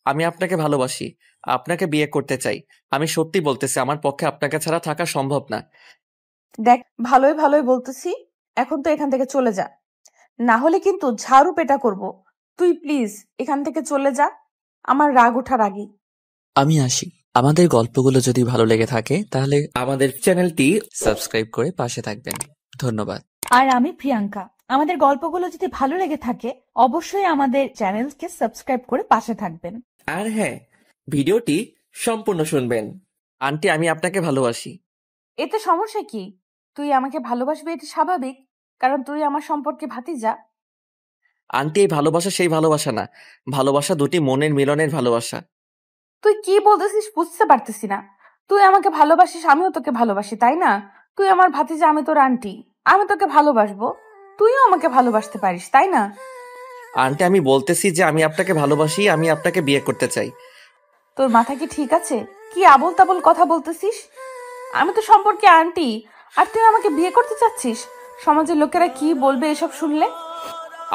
আমি আপনাকে ভালোবাসি, আপনাকে বিয়ে করতে চাই। আমি সত্যি বলতেছি, আমার পক্ষে আপনাকে ছাড়া থাকা সম্ভব না। দেখ, ভালোই ভালোই বলতেছি, এখন তো এখান থেকে চলে যা, না হলে কিন্তু ঝাড়ু পেটা করব। তুই প্লিজ এখান থেকে চলে যা, আমার রাগ ওঠার আগেই। আমি আসি। আমাদের গল্পগুলো যদি ভালো লেগে থাকে তাহলে আমাদের চ্যানেলটি সাবস্ক্রাইব করে পাশে থাকবেন। ধন্যবাদ। আর আমি প্রিয়াঙ্কা। আমাদের গল্পগুলো যদি ভালো লেগে থাকে অবশ্যই আমাদের চ্যানেলকে সাবস্ক্রাইব করে পাশে থাকবেন। আর হ্যাঁ, ভিডিওটি সম্পূর্ণ শুনবেন। আন্টি, আমি আপনাকে ভালোবাসি। এতে সমস্যা কি? তুই আমাকে ভালোবাসবি, এটা স্বাভাবিক, কারণ তুই আমার সম্পর্কে ভাতিজা। আন্টি, এই ভালোবাসা সেই ভালোবাসা না। ভালোবাসা দুটি মনের মিলনের ভালোবাসা। তুই কি বলতেছিস বুঝতে পারতেছি না। তুই আমাকে ভালোবাসিস, আমিও তোকে ভালোবাসি, তাই না? তুই আমার ভাতিজা, আমি তোর আন্টি। আমি তোকে ভালোবাসবো, তুইও আমাকে ভালোবাসতে পারিস, তাই না? আন্টি, আমি বলতেছি যে আমি আপনাকে ভালোবাসি, আমি আপনাকে বিয়ে করতে চাই। তোর মাথা কি ঠিক আছে? কি আবোল তাবোল কথা বলতেছিস? আমি তো সম্পর্কে আন্টি, আর তুই আমাকে বিয়ে করতে চাচ্ছিস? সমাজের লোকেরা কি বলবে এসব শুনলে?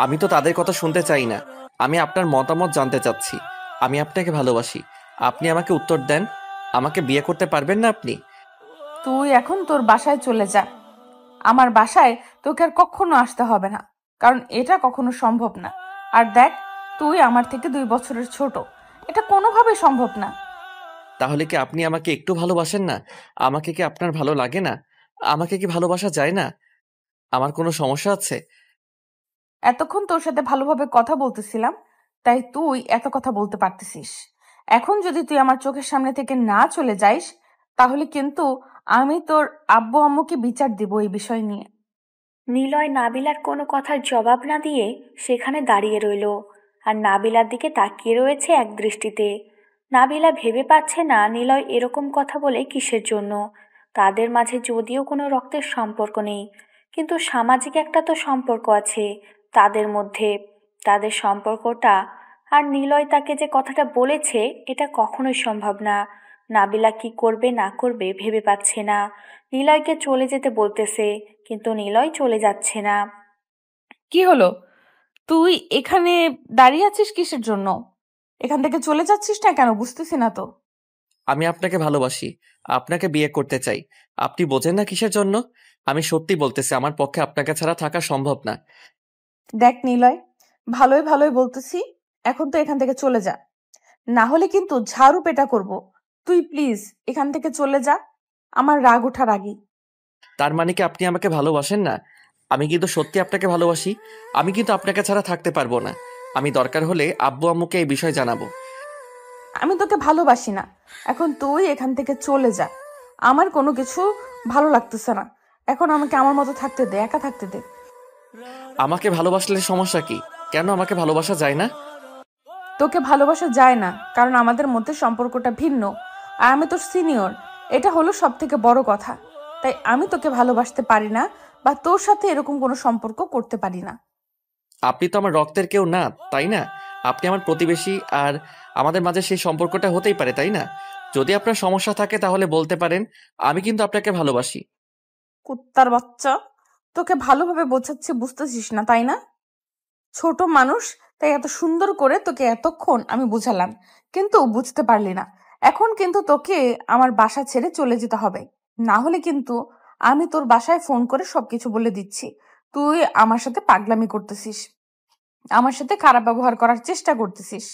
আমি তো তাদের কথা শুনতে চাই না। আমি আপনার মতামত জানতে চাচ্ছি। আমি আপনাকে ভালোবাসি। আপনি আমাকে উত্তর দেন। আমাকে বিয়ে করতে পারবেন না আপনি? তুই এখন তোর বাসায় চলে যা। আমার বাসায় তোকে আর কখনো আসতে হবে না, কারণ এটা কখনো সম্ভব না। আর দেখ, তুই আমার থেকে 2 বছরের ছোট, এটা কোনোভাবেই সম্ভব না। তাহলে কি আপনি আমাকে একটু ভালোবাসেন না? আমাকে কি আপনার ভালো লাগে না? আমাকে কি ভালোবাসা যায় না? আমার কোনো সমস্যা আছে? এতক্ষণ তোর সাথে ভালোভাবে কথা বলতেছিলাম, তাই তুই এত কথা বলতে পারতেছিস। এখন যদি তুই আমার চোখের সামনে থেকে না চলে যাইস, তাহলে কিন্তু আমি তোর আব্বু আম্মুকে বিচার দিব এই বিষয় নিয়ে। নিলয় নাবিলার কোনো কথার জবাব না দিয়ে সেখানে দাঁড়িয়ে রইল, আর নাবিলার দিকে তাকিয়ে রয়েছে এক দৃষ্টিতে। নাবিলা ভেবে পাচ্ছে না নিলয় এরকম কথা বলে কিসের জন্য। তাদের মাঝে যদিও কোনো রক্তের সম্পর্ক নেই, কিন্তু সামাজিক একটা তো সম্পর্ক আছে তাদের মধ্যে। তাদের সম্পর্কটা, আর নিলয় তাকে যে কথাটা বলেছে, এটা কখনোই সম্ভব না। নাবিলা কি করবে না করবে ভেবে পাচ্ছে না। নিলয়কে চলে যেতে বলতেছে, কিন্তু নিলয় চলে যাচ্ছে না। কি হলো? তুই এখানে দাঁড়িয়ে আছিস কিসের জন্য? এখান থেকে চলে যাচ্ছিস না কেন, বুঝতেছি না তো। আমি আপনাকে ভালোবাসি, আপনাকে বিয়ে করতে চাই। আপনি বোঝেন না কিসের জন্য? আমি সত্যি বলতেছি, আমার পক্ষে আপনাকে ছাড়া থাকা সম্ভব না। দেখ নিলয়, ভালোই ভালোই বলতেছি, এখন তো এখান থেকে চলে যা, না হলে কিন্তু ঝাড়ু পেটা করব। তুই প্লিজ এখান থেকে চলে যা, আমার রাগ ওঠার আগেই। তার মানে কি আপনি আমাকে ভালোবাসেন না? আমি কিন্তু সত্যি আপনাকে ভালোবাসি। আমি কিন্তু আপনাকে ছাড়া থাকতে পারবো না। আমি দরকার হলে আব্বু আম্মুকে এই বিষয় জানাবো। আমি তোকে ভালোবাসি না, এখন তুই এখান থেকে চলে যা। আমার কোনো কিছু ভালো লাগতেছে না, এখন আমাকে আমার মতো থাকতে দে, একা থাকতে দে। আমাকে ভালোবাসলে সমস্যা কি? কেন আমাকে ভালোবাসা যায় না? তোকে ভালোবাসা যায় না কারণ আমাদের মধ্যে সম্পর্কটা ভিন্ন, আর আমি তোর সিনিয়র, এটা হলো সব থেকে বড় কথা। তাই আমি তোকে ভালোবাসতে পারি না, বা তোর সাথে এরকম কোনো সম্পর্ক করতে পারি না। আপনি তো আমার রক্তের কেউ না, তাই না? আপনি আমার প্রতিবেশী, আর আমাদের মাঝে সেই সম্পর্কটা হতেই পারে, তাই না? যদি আপনার সমস্যা থাকে তাহলে বলতে পারেন। আমি কিন্তু আপনাকে ভালোবাসি। কুত্তার বাচ্চা, তোকে ভালোভাবে বোঝাচ্ছি, বুঝতেছিস না তাই না? ছোট মানুষ, তাই এত সুন্দর করে তোকে এতক্ষণ আমি বুঝালাম, কিন্তু বুঝতে পারলি না। এখন কিন্তু তোকে আমার বাসা ছেড়ে চলে যেতে হবে, না হলে কিন্তু আমি তোর বাসায় ফোন করে সবকিছু বলে দিচ্ছি। তুই আমার সাথে পাগলামি করতেছিস, আমার সাথে খারাপ ব্যবহার করার চেষ্টা করতেছিস।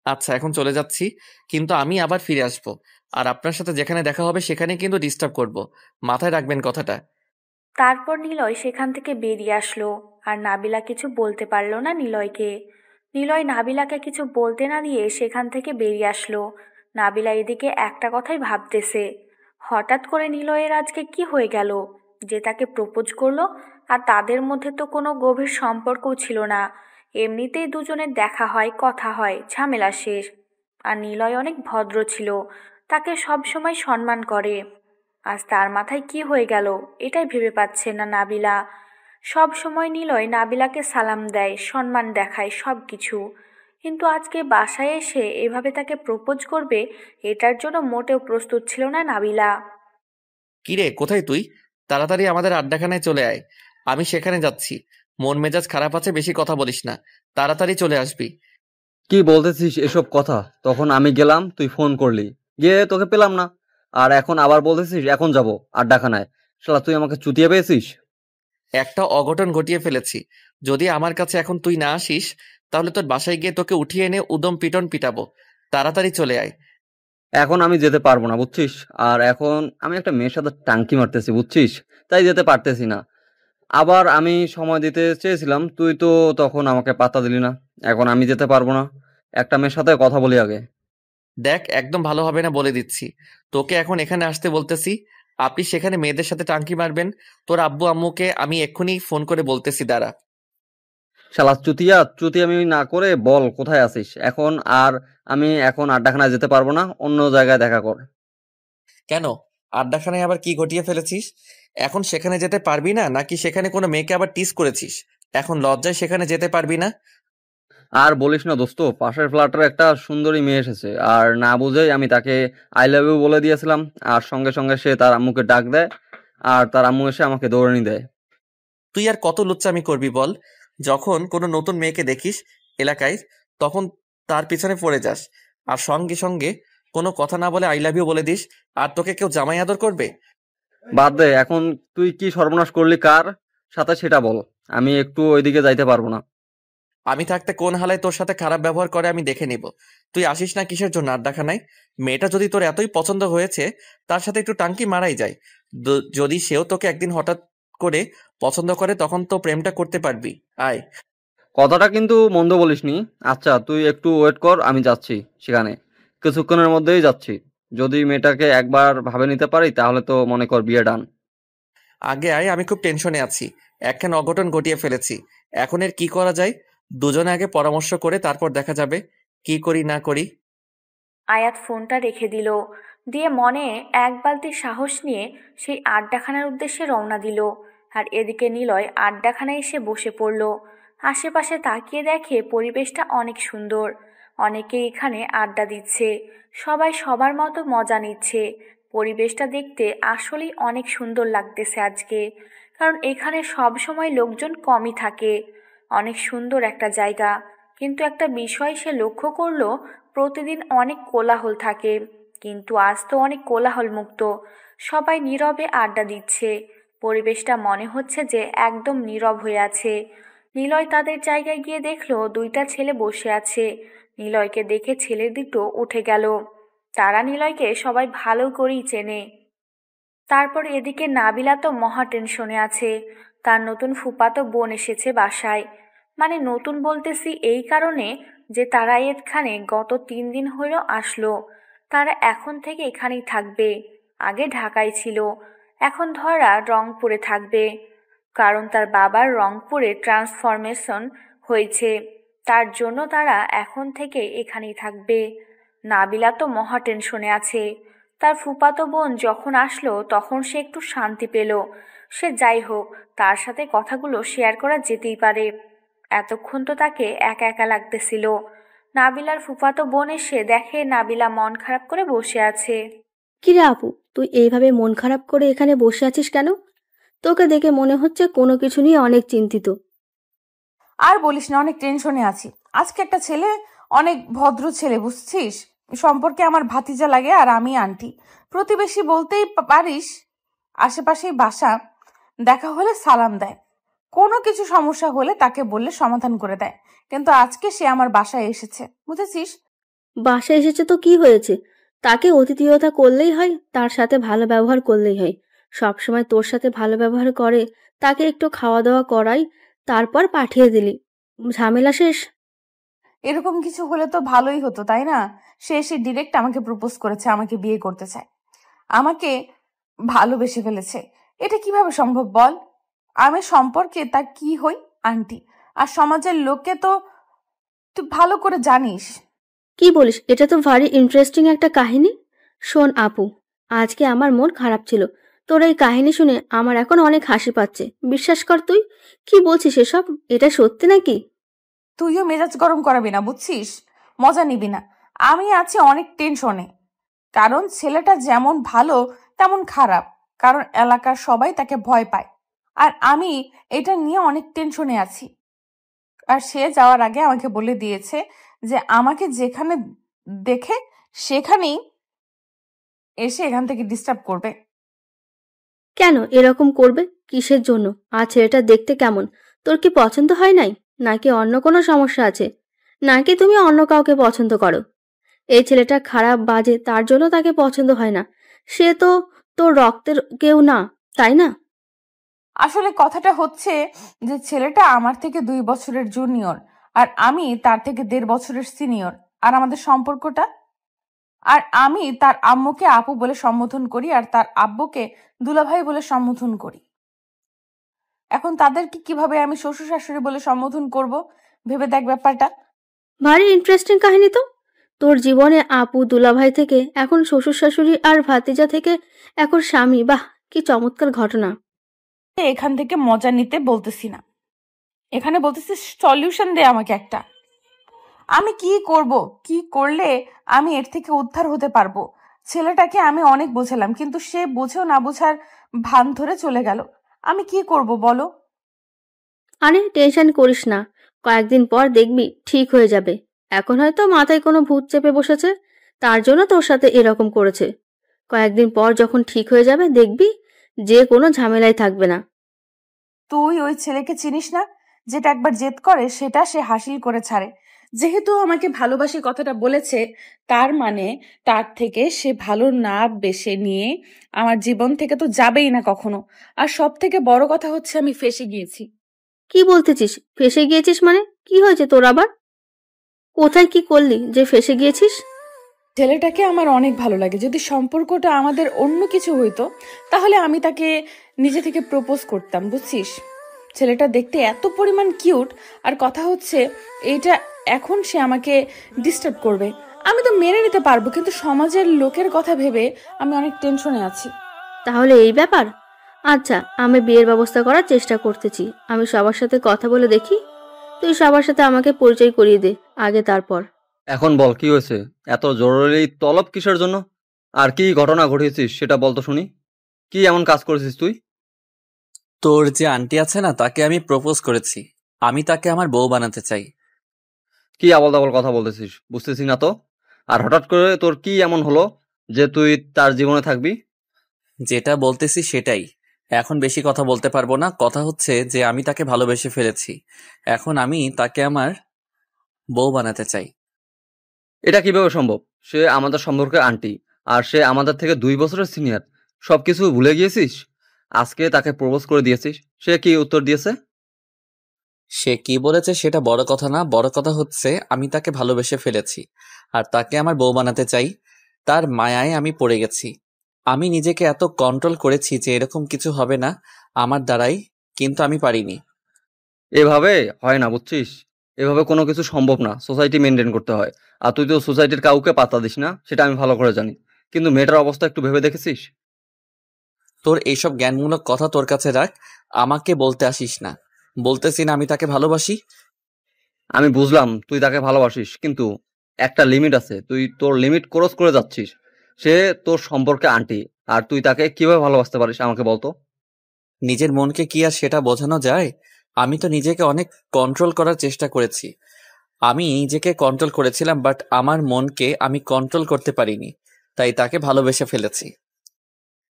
আচ্ছা, এখন চলে যাচ্ছি, কিন্তু আমি আবার ফিরে আসবো। আর আপনার সাথে যেখানে দেখা হবে সেখানে কিন্তু ডিস্টার্ব করব। মাথায় রাখবেন কথাটা। তারপর নিলয় সেখান থেকে বেরিয়ে আসলো, আর নাবিলা কিছু বলতে পারল না নিলয়কে। নিলয় নাবিলাকে কিছু বলতে না দিয়ে সেখান থেকে বেরিয়ে আসলো। নাবিলা এদিকে একটা কথাই ভাবতেছে, হঠাৎ করে নিলয়ের আজকে কি হয়ে গেল যে তাকে প্রপোজ করলো। আর তাদের মধ্যে তো কোনো গভীর সম্পর্কও ছিল না, এমনিতেই দুজনের দেখা হয়, কথা হয়, ঝামেলা শেষ। আর নিলয় অনেক ভদ্র ছিল, তাকে সব সময় সম্মান করে। আজ তার মাথায় কি হয়ে গেল এটাই ভেবে পাচ্ছে না নাবিলা। সব সময় নিলয় নাবিলাকে সালাম দেয়, সম্মান দেখায়, সব কিছু, কিন্তু আজকে বাসায় এসে এভাবে তাকে প্রপোজ করবে, এটার জন্য মোটেও প্রস্তুত ছিল না নাবিলা। কিরে, কোথায় তুই? তাড়াতাড়ি আমাদের আড্ডাখানায় চলে আয়। আমি সেখানে যাচ্ছি। মন মেজাজ খারাপ আছে, বেশি কথা বলিস না। তাড়াতাড়ি চলে আসবি। কি বলতেছিস এসব কথা? তখন আমি গেলাম, তুই ফোন করলি, গিয়ে তোকে পেলাম না। আর এখন আবার বলতেছিস এখন যাব আড্ডাখানায়। শালা তুই আমাকে চুতিয়ে পেয়েছিস। একটা অঘটন ঘটিয়ে ফেলেছি। যদি আমার কাছে এখন তুই না আসিস, তাহলে তোর বাসায় গিয়ে তোকে উঠিয়ে এনে উদম পিটন পিটাবো। তাড়াতাড়ি চলে আয়। এখন আমি যেতে পারবো না, বুঝছিস? আর এখন আমি একটা মেয়ের সাথে টাঙ্কি মারতেছি, বুঝছিস? তাই যেতে পারতেছি না। আবার আমি সময় দিতে চেয়েছিলাম, তুই তো তখন আমাকে পাত্তা দিলি না। এখন আমি যেতে পারবো না। একটা মেয়ের সাথে কথা বলি আগে। দেখ, একদম ভালো হবে না বলে দিচ্ছি। তোকে এখন এখানে আসতে বলতেছি, আপনি সেখানে মেয়েদের সাথে টাঙ্কি মারবেন। তোর আব্বু আম্মুকে আমি এক্ষুনি ফোন করে বলতেছি, দাঁড়া। শালা চুতিয়া, চুতি আমি না করে বল কোথায় আছিস এখন? আর আমি এখন আড্ডাখানায় যেতে পারবো না, অন্য জায়গায় দেখা কর। কেন? আড্ডাখানায় আবার কি ঘটিয়ে ফেলেছিস? এখন সেখানে যেতে পারবি না, নাকি সেখানে কোনো মেয়েকে আবার টিস করেছিস? এখন লজ্জায় সেখানে যেতে পারবি না? আর বলিস না দোস্ত, পাশের ফ্ল্যাটের একটা সুন্দরী মেয়ে এসেছে, আর না বুঝেই আমি তাকে আই লাভ ইউ বলে দিয়েছিলাম। আর সঙ্গে সঙ্গে সে তার আম্মুকে ডাক দেয়, আর তার আম্মু এসে আমাকে দৌড়ানি দেয়। তুই আর কত লুচ্চামি করবি বল? যখন কোনো নতুন মেয়েকে দেখিস এলাকায়, তখন তার পিছনে পড়ে যাস, আর সঙ্গে সঙ্গে কোনো কথা না বলে আই লাভ ইউ বলে দিস। আর তোকে কেউ জামাই আদর করবে? বাদ দে এখন। তুই কি সর্বনাশ করলি কার সাথে সেটা বল। আমি একটু ওইদিকে যাইতে পারবো না। আমি থাকতে কোন হালায় তোর সাথে খারাপ ব্যবহার করে আমি দেখে নিব। তুই আসিস না কিসের জন্য আড্ডাখানায়? মেয়েটা যদি তোর এতই পছন্দ হয়েছে, তার সাথে একটু টাঙ্কি মারাই যায়। যদি সেও তোকে একদিন হঠাৎ করে পছন্দ করে, তখন তো প্রেমটা করতে পারবি। আয়। কথাটা কিন্তু মন্দ বলিসনি। আচ্ছা তুই একটু ওয়েট কর, আমি যাচ্ছি সেখানে, কিছুক্ষণের মধ্যেই যাচ্ছি। যদি মেয়েটাকে একবার ভাবে নিতে পারি তাহলে তো মনে কর বিয়ে ডান। আগে আয়, আমি খুব টেনশনে আছি। একখান অঘটন ঘটিয়ে ফেলেছি। এখন এর কি করা যায়? দুজনে আগে পরামর্শ করে তারপর দেখা যাবে কি করি না করি। আয়াত ফোনটা রেখে দিল, দিয়ে মনে এক বালতি সাহস নিয়ে সেই আড্ডাখানার উদ্দেশ্যে রওনা দিল। আর এদিকে নিলয় আড্ডাখানায় এসে বসে পড়ল। আশেপাশে তাকিয়ে দেখে পরিবেশটা অনেক সুন্দর। অনেকেই এখানে আড্ডা দিচ্ছে, সবাই সবার মতো মজা নিচ্ছে। পরিবেশটা দেখতে আসলেই অনেক সুন্দর লাগতেছে আজকে, কারণ এখানে সব সময় লোকজন কমই থাকে। অনেক সুন্দর একটা জায়গা, কিন্তু একটা বিষয় সে লক্ষ্য করলো, প্রতিদিন অনেক কোলাহল থাকে, কিন্তু আজ তো অনেক কোলাহল মুক্ত। সবাই নীরবে আড্ডা দিচ্ছে। পরিবেশটা মনে হচ্ছে যে একদম নীরব হয়ে আছে। নিলয় তাদের জায়গায় গিয়ে দেখলো দুইটা ছেলে বসে আছে। নিলয়কে দেখে ছেলে দুটো উঠে গেল। তারা নিলয়কে সবাই ভালো করেই চেনে। তারপর এদিকে নাবিলা তো মহা টেনশনে আছে। তার নতুন ফুফাতো বোন এসেছে বাসায়। মানে নতুন বলতেছি এই কারণে যে তারা এখানে গত 3 দিন হলো আসলো। তারা এখন থেকে এখানেই থাকবে। আগে ঢাকায় ছিল, এখন ধরা রংপুরে থাকবে। কারণ তার বাবার রংপুরে ট্রান্সফরমেশন হয়েছে, তার জন্য তারা এখন থেকে এখানেই থাকবে। নাবিলা তো মহা টেনশনে আছে। তার ফুফাতো বোন যখন আসলো তখন সে একটু শান্তি পেল। সে যাই হোক, তার সাথে কথাগুলো শেয়ার করা যেতেই পারে। এতক্ষণ তো তাকে একা একা লাগতেছিল। নাবিলার ফুফাতো বোন এসে দেখে নাবিলা মন খারাপ করে বসে আছে। কিরে আপু, তুই এইভাবে মন খারাপ করে এখানে বসে আছিস কেন? তোকে দেখে মনে হচ্ছে কোনো কিছু নিয়ে অনেক চিন্তিত। আর বলিস না, অনেক টেনশনে আছি। আজকে একটা ছেলে, অনেক ভদ্র ছেলে বুঝছিস, সম্পর্কে আমার ভাতিজা লাগে আর আমি আন্টি। প্রতিবেশী বলতেই পারিস, আশেপাশেই বাসা। দেখা হলে সালাম দেয়, কোনো কিছু সমস্যা হলে তাকে বললে সমাধান করে দেয়। কিন্তু আজকে সে আমার বাসায় এসেছে, বুঝেছিস? বাসায় এসেছে তো কি হয়েছে? তাকে অতিথিয়তা করলেই হয়, তার সাথে ভালো ব্যবহার করলেই হয়। সব সময় তোর সাথে ভালো ব্যবহার করে, তাকে একটু খাওয়া দাওয়া করাই, তারপর পাঠিয়ে দিলি, ঝামেলা শেষ। এরকম কিছু হলে তো ভালোই হতো, তাই না? সে এসে ডিরেক্ট আমাকে প্রপোজ করেছে, আমাকে বিয়ে করতে চায়, আমাকে ভালোবেসে ফেলেছে। এটা কিভাবে সম্ভব বল? আমি সম্পর্কে তার কি হই? আন্টি। আর সমাজের লোককে তো তুই ভালো করে জানিস। কি বলিস? এটা তো ভারী ইন্টারেস্টিং একটা কাহিনী। শোন আপু, আজকে আমার মন খারাপ ছিল, তোর এই কাহিনী শুনে আমার এখন অনেক হাসি পাচ্ছে। বিশ্বাস কর। তুই কি বলছিস এসব? এটা সত্যি নাকি? তুইও মেজাজ গরম করাবি না, বুঝছিস? মজা নিবি না। আমি আছি অনেক টেনশনে, কারণ ছেলেটা যেমন ভালো তেমন খারাপ। কারণ এলাকার সবাই তাকে ভয় পায়, আর আমি এটা নিয়ে অনেক টেনশনে আছি। আর সে যাওয়ার আগে আমাকে বলে দিয়েছে যে আমাকে যেখানে দেখে সেখানেই এসে এখান থেকে ডিস্টার্ব করবে। কেন এরকম করবে? কিসের জন্য? আর ছেলেটা দেখতে কেমন? তোর কি পছন্দ হয় নাই? নাকি অন্য কোনো সমস্যা আছে? নাকি তুমি অন্য কাউকে পছন্দ করো? এই ছেলেটা খারাপ বাজে তার জন্য তাকে পছন্দ হয় না। সে তো তোর রক্তের কেউ না, তাই না? আসলে কথাটা হচ্ছে যে ছেলেটা আমার থেকে 2 বছরের জুনিয়র, আর আমি তার থেকে 1.5 বছরের সিনিয়র। আর আমাদের সম্পর্কটা, আর আমি তার আম্মুকে আপু বলে সম্বোধন করি আর তার আব্বুকে দুলাভাই বলে সম্বোধন করি। এখন তাদেরকে কিভাবে আমি শ্বশুর শাশুড়ি বলে সম্বোধন করব? ভেবে দেখ ব্যাপারটা। ভারী ইন্টারেস্টিং কাহিনী তো। তোর জীবনে আপু দুলাভাই থেকে এখন শ্বশুর শাশুড়ি আর ভাতিজা থেকে এখন স্বামী, বাহ কি চমৎকার ঘটনা। এখান থেকে মজা নিতে বলতেছি না, এখানে বলতেছি সলিউশন দে আমাকে একটা। আমি কি করব? কি করলে আমি এর থেকে উদ্ধার হতে পারবো? ছেলেটাকে আমি অনেক বোঝালাম, কিন্তু সে বুঝেও না বোঝার ভান ধরে চলে গেল। আমি কি করব বলো? আরে টেনশন করিস না, কয়েকদিন পর দেখবি ঠিক হয়ে যাবে। এখন হয়তো মাথায় কোনো ভূত চেপে বসেছে, তার জন্য তোর সাথে এরকম করেছে। কয়েকদিন পর যখন ঠিক হয়ে যাবে দেখবি যে কোনো ঝামেলাই থাকবে না। তুই ওই ছেলেকে চিনিস না? যেটা একবার জেদ করে সেটা সে হাসিল করে ছাড়ে। যেহেতু আমাকে ভালোবাসি কথাটা বলেছে, তার মানে তার থেকে সে ভালো না বেসে নিয়ে আমার জীবন থেকে তো যাবেই না কখনো। আর সব থেকে বড় কথা হচ্ছে আমি ফেঁসে গিয়েছি। কি বলতেছিস? ফেঁসে গিয়েছিস মানে? কি হয়েছে তোর আবার? কোথায় কি করলি যে ফেঁসে গিয়েছিস? ছেলেটাকে আমার অনেক ভালো লাগে। যদি সম্পর্কটা আমাদের অন্য কিছু হইতো তাহলে আমি তাকে নিজে থেকে প্রপোজ করতাম, বুঝছিস? ছেলেটা দেখতে এত পরিমাণ কিউট, আর কথা হচ্ছে এইটা এখন সে আমাকে ডিস্টার্ব করবে। আমি তো মেনে নিতে পারবো, কিন্তু সমাজের লোকের কথা ভেবে আমি অনেক টেনশনে আছি। তাহলে এই ব্যাপার। আচ্ছা, আমি বিয়ের ব্যবস্থা করার চেষ্টা করতেছি। আমি সবার সাথে কথা বলে দেখি। তুই সবার সাথে আমাকে পরিচয় করিয়ে দে আগে, তারপর। এখন বল কি হয়েছে? এত জরুরি তলব কিসের জন্য? আর কি ঘটনা ঘটিয়েছিস সেটা বল তো শুনি। কি এমন কাজ করেছিস তুই? তোর যে আন্টি আছে না, তাকে আমি প্রপোজ করেছি। আমি তাকে আমার বউ বানাতে চাই। কি আবল তাবল কথা বলতেছিস, বুঝতেছি না তো। আর হঠাৎ করে তোর কি এমন হলো যে তুই তার জীবনে থাকবি? যেটা বলতেছি সেটাই। এখন বেশি কথা বলতে পারবো না। কথা হচ্ছে যে আমি তাকে ভালোবেসে ফেলেছি। এখন আমি তাকে আমার বউ বানাতে চাই। এটা কিভাবে সম্ভব? সে আমাদের সম্পর্কে আন্টি, আর সে আমাদের থেকে 2 বছরের সিনিয়র। সবকিছু ভুলে গিয়েছিস? আজকে তাকে প্রপোজ করে দিয়েছিস, সে কি উত্তর দিয়েছে? সে কি বলেছে সেটা বড় কথা না, বড় কথা হচ্ছে আমি তাকে ভালোবেসে ফেলেছি আর তাকে আমার বউ বানাতে চাই। তার মায়ায় আমি পড়ে গেছি। আমি নিজেকে এত কন্ট্রোল করেছি যে এরকম কিছু হবে না আমার দ্বারাই, কিন্তু আমি পারিনি। এভাবে হয় না, বুঝছিস? এভাবে কোনো কিছু সম্ভব না, সোসাইটি মেনটেন করতে হয়। আর তুই তো সোসাইটির কাউকে পাত্তা দিস না, সেটা আমি ভালো করে জানি। কিন্তু মেয়েটার অবস্থা একটু ভেবে দেখেছিস? তোর এইসব জ্ঞানমূলক কথা তোর কাছে রাখ, আমাকে বলতে আসিস না। বলতেছি না আমি তাকে ভালোবাসি। আমি বুঝলাম তুই তাকে ভালোবাসিস, কিন্তু একটা লিমিট আছে, তুই তোর লিমিট ক্রস করে যাচ্ছিস। সে তোর সম্পর্কে আন্টি, আর তুই তাকে কিভাবে ভালোবাসতে পারিস আমাকে বলতো। নিজের মনকে কি আর সেটা বোঝানো যায়? আমি তো নিজেকে অনেক কন্ট্রোল করার চেষ্টা করেছি। আমি নিজেকে কন্ট্রোল করেছিলাম, বাট আমার মনকে আমি কন্ট্রোল করতে পারিনি, তাই তাকে ভালোবেসে ফেলেছি।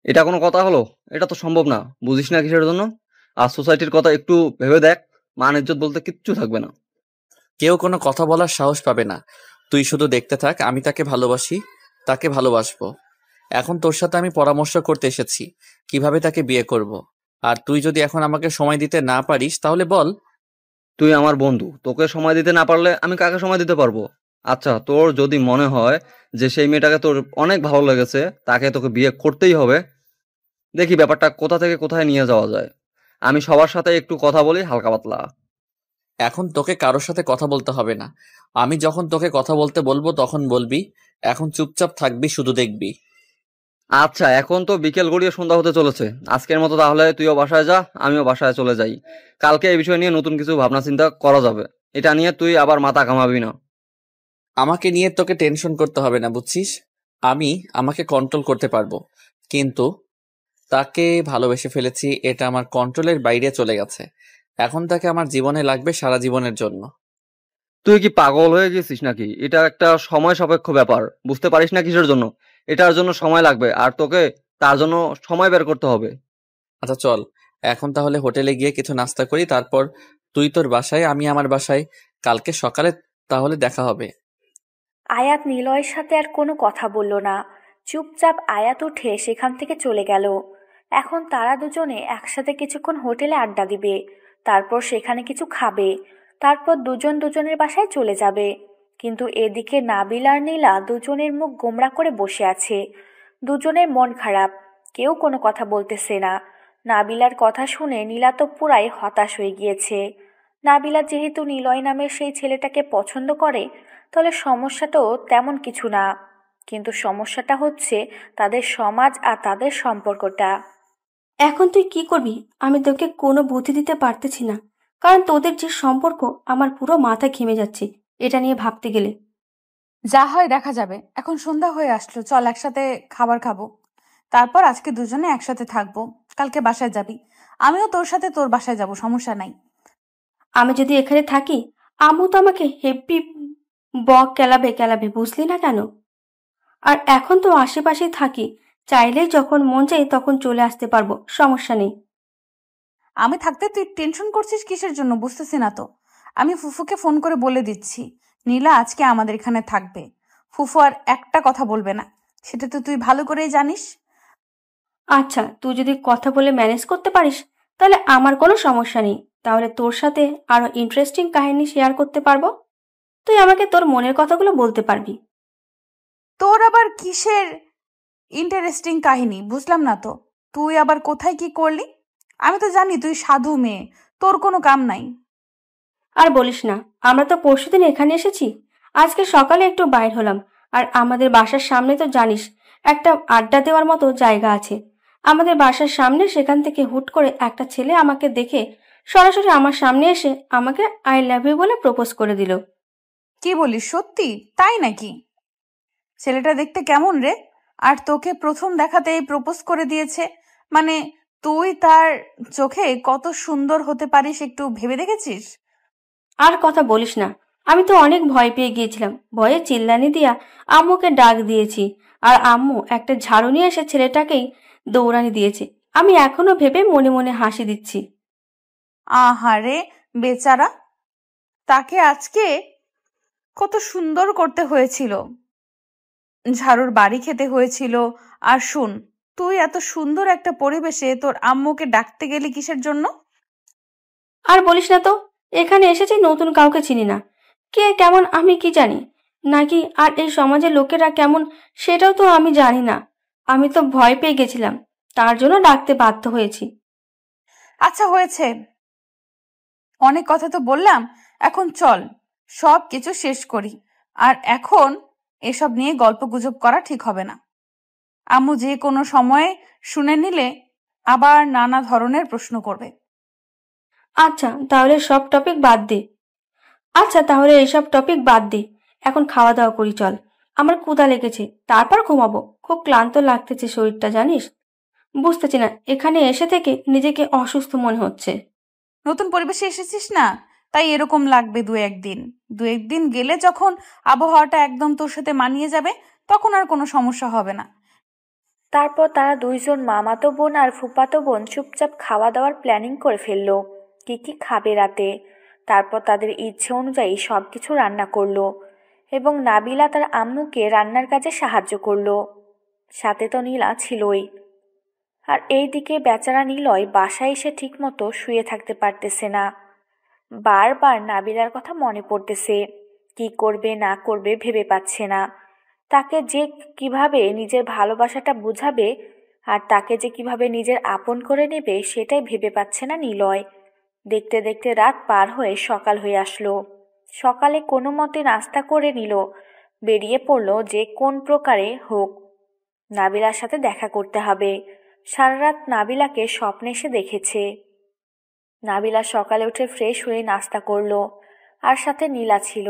এটা কোনো কথা হলো? এটা তো সম্ভব না, বুঝিস না কিসের জন্য? আর সোসাইটির কথা একটু ভেবে দেখ, মান ইজ্জত বলতে কিচ্ছু থাকবে না। কেউ কোনো কথা বলার সাহস পাবে না। তুই শুধু দেখতে থাক, আমি তাকে ভালোবাসি, তাকে ভালোবাসবো। এখন তোর সাথে আমি পরামর্শ করতে এসেছি কিভাবে তাকে বিয়ে করব। আর তুই যদি এখন আমাকে সময় দিতে না পারিস তাহলে বল। তুই আমার বন্ধু, তোকে সময় দিতে না পারলে আমি কাকে সময় দিতে পারবো? আচ্ছা, তোর যদি মনে হয় যে সেই মেয়েটাকে তোর অনেক ভালো লেগেছে, তাকে তোকে বিয়ে করতেই হবে, দেখি ব্যাপারটা কোথা থেকে কোথায় নিয়ে যাওয়া যায়। আমি সবার সাথে একটু কথা বলি হালকা পাতলা। এখন তোকে কারোর সাথে কথা বলতে হবে না। আমি যখন তোকে কথা বলতে বলবো তখন বলবি। এখন চুপচাপ থাকবি, শুধু দেখবি। আচ্ছা, এখন তো বিকেল গড়িয়ে সন্ধ্যা হতে চলেছে। আজকের মতো তাহলে তুইও বাসায় যা, আমিও বাসায় চলে যাই। কালকে এই বিষয় নিয়ে নতুন কিছু ভাবনা চিন্তা করা যাবে। এটা নিয়ে তুই আবার মাথা ঘামাবি না। আমাকে নিয়ে তোকে টেনশন করতে হবে না, বুঝছিস? আমি আমাকে কন্ট্রোল করতে পারবো, কিন্তু তাকে ভালোবেসে ফেলেছি, এটা আমার কন্ট্রোলের বাইরে চলে গেছে। এখন তাকে আমার জীবনে লাগবে সারা জীবনের জন্য। তুই কি পাগল হয়ে গেছিস নাকি? এটা একটা সময় সাপেক্ষ ব্যাপার, বুঝতে পারিস না কিসের জন্য? এটার জন্য সময় লাগবে, আর তোকে তার জন্য সময় বের করতে হবে। আচ্ছা চল, এখন তাহলে হোটেলে গিয়ে কিছু নাস্তা করি, তারপর তুই তোর বাসায়, আমি আমার বাসায়। কালকে সকালে তাহলে দেখা হবে। আয়াত নিলয়ের সাথে আর কোনো কথা বলল না। চুপচাপ আয়াত উঠে সেখান থেকে চলে গেল। এখন তারা দুজনে একসাথে কিছুক্ষণ হোটেলে আড্ডা দিবে, তারপর সেখানে কিছু খাবে, তারপর দুজন দুজনের বাসায় চলে যাবে। কিন্তু এদিকে নাবিল আর নীলা দুজনের মুখ গোমড়া করে বসে আছে। দুজনের মন খারাপ, কেউ কোনো কথা বলতেছে না। নাবিলার কথা শুনে নীলা তো পুরাই হতাশ হয়ে গিয়েছে। নাবিলা যেহেতু নিলয় নামের সেই ছেলেটাকে পছন্দ করে, তাহলে সমস্যাটাও তেমন কিছু না। কিন্তু সমস্যাটা হচ্ছে তাদের সমাজ আর তাদের সম্পর্কটা। এখন তুই কি করবি? আমি তোকে কোনো বুদ্ধি দিতে পারতেছি না, কারণ তোদের যে সম্পর্ক আমার পুরো মাথা ঘেমে যাচ্ছে এটা নিয়ে ভাবতে গেলে। যা হয় দেখা যাবে। এখন সন্ধ্যা হয়ে আসলো, চল একসাথে খাবার খাবো। তারপর আজকে দুজনে একসাথে থাকবো। কালকে বাসায় যাবি, আমিও তোর সাথে তোর বাসায় যাব, সমস্যা নাই। আমি যদি এখানে থাকি, আম্মু তো আমাকে হেব্বি বক কেলাবে কেলাবে, বুঝলি না কেন? আর এখন তো আশেপাশেই থাকি, চাইলেই যখন মন চাই তখন চলে আসতে পারবো, সমস্যা নেই। আমি থাকতে তুই টেনশন করছিস কিসের জন্য বুঝতেছি না তো। আমি ফুফুকে ফোন করে বলে দিচ্ছি নীলা আজকে আমাদের এখানে থাকবে। ফুফু আর একটা কথা বলবে না, সেটা তো তুই ভালো করেই জানিস। আচ্ছা, তুই যদি কথা বলে ম্যানেজ করতে পারিস তাহলে আমার কোনো সমস্যা নেই। তাহলে তোর সাথে আরো ইন্টারেস্টিং কাহিনী শেয়ার করতে পারবো। তুই আমাকে তোর মনের কথাগুলো বলতে পারবি। তোর আবার কিসের ইন্টারেস্টিং কাহিনী বুঝলাম না তো। তুই আবার কোথায় কি করলি? আমি তো জানি তুই সাধু মেয়ে, তোর কোনো কাম নাই। আর বলিস না, আমরা তো পরশুদিন এখানে এসেছি, আজকে সকালে একটু বাইর হলাম। আর আমাদের বাসার সামনে তো জানিস একটা আড্ডা দেওয়ার মতো জায়গা আছে আমাদের বাসার সামনে। সেখান থেকে হুট করে একটা ছেলে আমাকে দেখে সরাসরি আমার সামনে এসে আমাকে আই লাভ ইউ বলে প্রপোজ করে দিল। কি বলিস, সত্যি তাই নাকি? ছেলেটা দেখতে কেমন রে? আর তোকে প্রথম দেখাতেই প্রপোজ করে দিয়েছে মানে তুই তার চোখে কত সুন্দর হতে পারিস একটু ভেবে দেখেছিস? আর কথা বলিস না, আমি তো অনেক ভয় পেয়ে গিয়েছিলাম। ভয়ে চিল্লানি দিয়া আম্মুকে ডাক দিয়েছি, আর আম্মু একটা ঝাড়ু নিয়ে এসে ছেলেটাকেই দৌড়ানি দিয়েছে। আমি এখনো ভেবে মনে মনে হাসি দিচ্ছি। আহারে বেচারা, তাকে আজকে কত সুন্দর করতে হয়েছিল, ঝাড়ুর বাড়ি খেতে হয়েছিল। আর শুন, তুই এত সুন্দর একটা পরিবেশে তোর আম্মুকে ডাকতে গেলি কিসের জন্য? আর বলিস না তো, এখানে এসেছি, নতুন কাউকে চিনি না, কে কেমন আমি কি জানি, নাকি আর এই সমাজের লোকেরা কেমন সেটাও তো আমি জানি না। আমি তো ভয় পেয়ে গেছিলাম, তার জন্য ডাকতে বাধ্য হয়েছি। আচ্ছা হয়েছে, অনেক কথা তো বললাম, এখন চল সব কিছু শেষ করি। আর এখন এসব নিয়ে গল্প গুজব করা ঠিক হবে না। আম্মু যে কোনো সময়ে শুনে নিলে আবার নানা ধরনের প্রশ্ন করবে। আচ্ছা তাহলে সব টপিক বাদ দে। আচ্ছা তাহলে এইসব টপিক বাদ দে, এখন খাওয়া দাওয়া করি চল। আমার ক্ষুধা লেগেছে, তারপর ঘুমাবো। খুব ক্লান্ত লাগতেছে শরীরটা, জানিস। বুঝতেছি না, এখানে এসে থেকে নিজেকে অসুস্থ মনে হচ্ছে। নতুন পরিবেশে এসেছিস না, তাই এরকম লাগবে দু একদিন গেলে যখন আবহাওয়াটা একদম তোর সাথে মানিয়ে যাবে তখন আর কোনো সমস্যা হবে না। তারপর তারা দুইজন মামাতো বোন আর ফুপাতো বোন চুপচাপ খাওয়া দাওয়ার প্ল্যানিং করে ফেললো, কি কি খাবে রাতে। তারপর তাদের ইচ্ছে অনুযায়ী সব কিছু রান্না করলো এবং নাবিলা তার আম্মুকে রান্নার কাজে সাহায্য করলো। সাথে তো নীলা ছিলই। আর এইদিকে বেচারা নিলয় বাসায় এসে ঠিকমতো শুয়ে থাকতে পারতেছে না। বারবার নাবিলার কথা মনে পড়তেছে, কি করবে না করবে ভেবে পাচ্ছে না। তাকে যে কিভাবে নিজের ভালোবাসাটা বুঝাবে আর তাকে যে কিভাবে নিজের আপন করে নেবে সেটাই ভেবে পাচ্ছে না নিলয়। দেখতে দেখতে রাত পার হয়ে সকাল হয়ে আসলো। সকালে কোনো মতে নাস্তা করে নিল, বেরিয়ে পড়লো যে কোন প্রকারে হোক নাবিলার সাথে দেখা করতে হবে। সারা রাত নাবিলাকে স্বপ্নে এসে দেখেছে। নাবিলা সকালে উঠে ফ্রেশ হয়ে নাস্তা করলো, আর সাথে নীলা ছিল।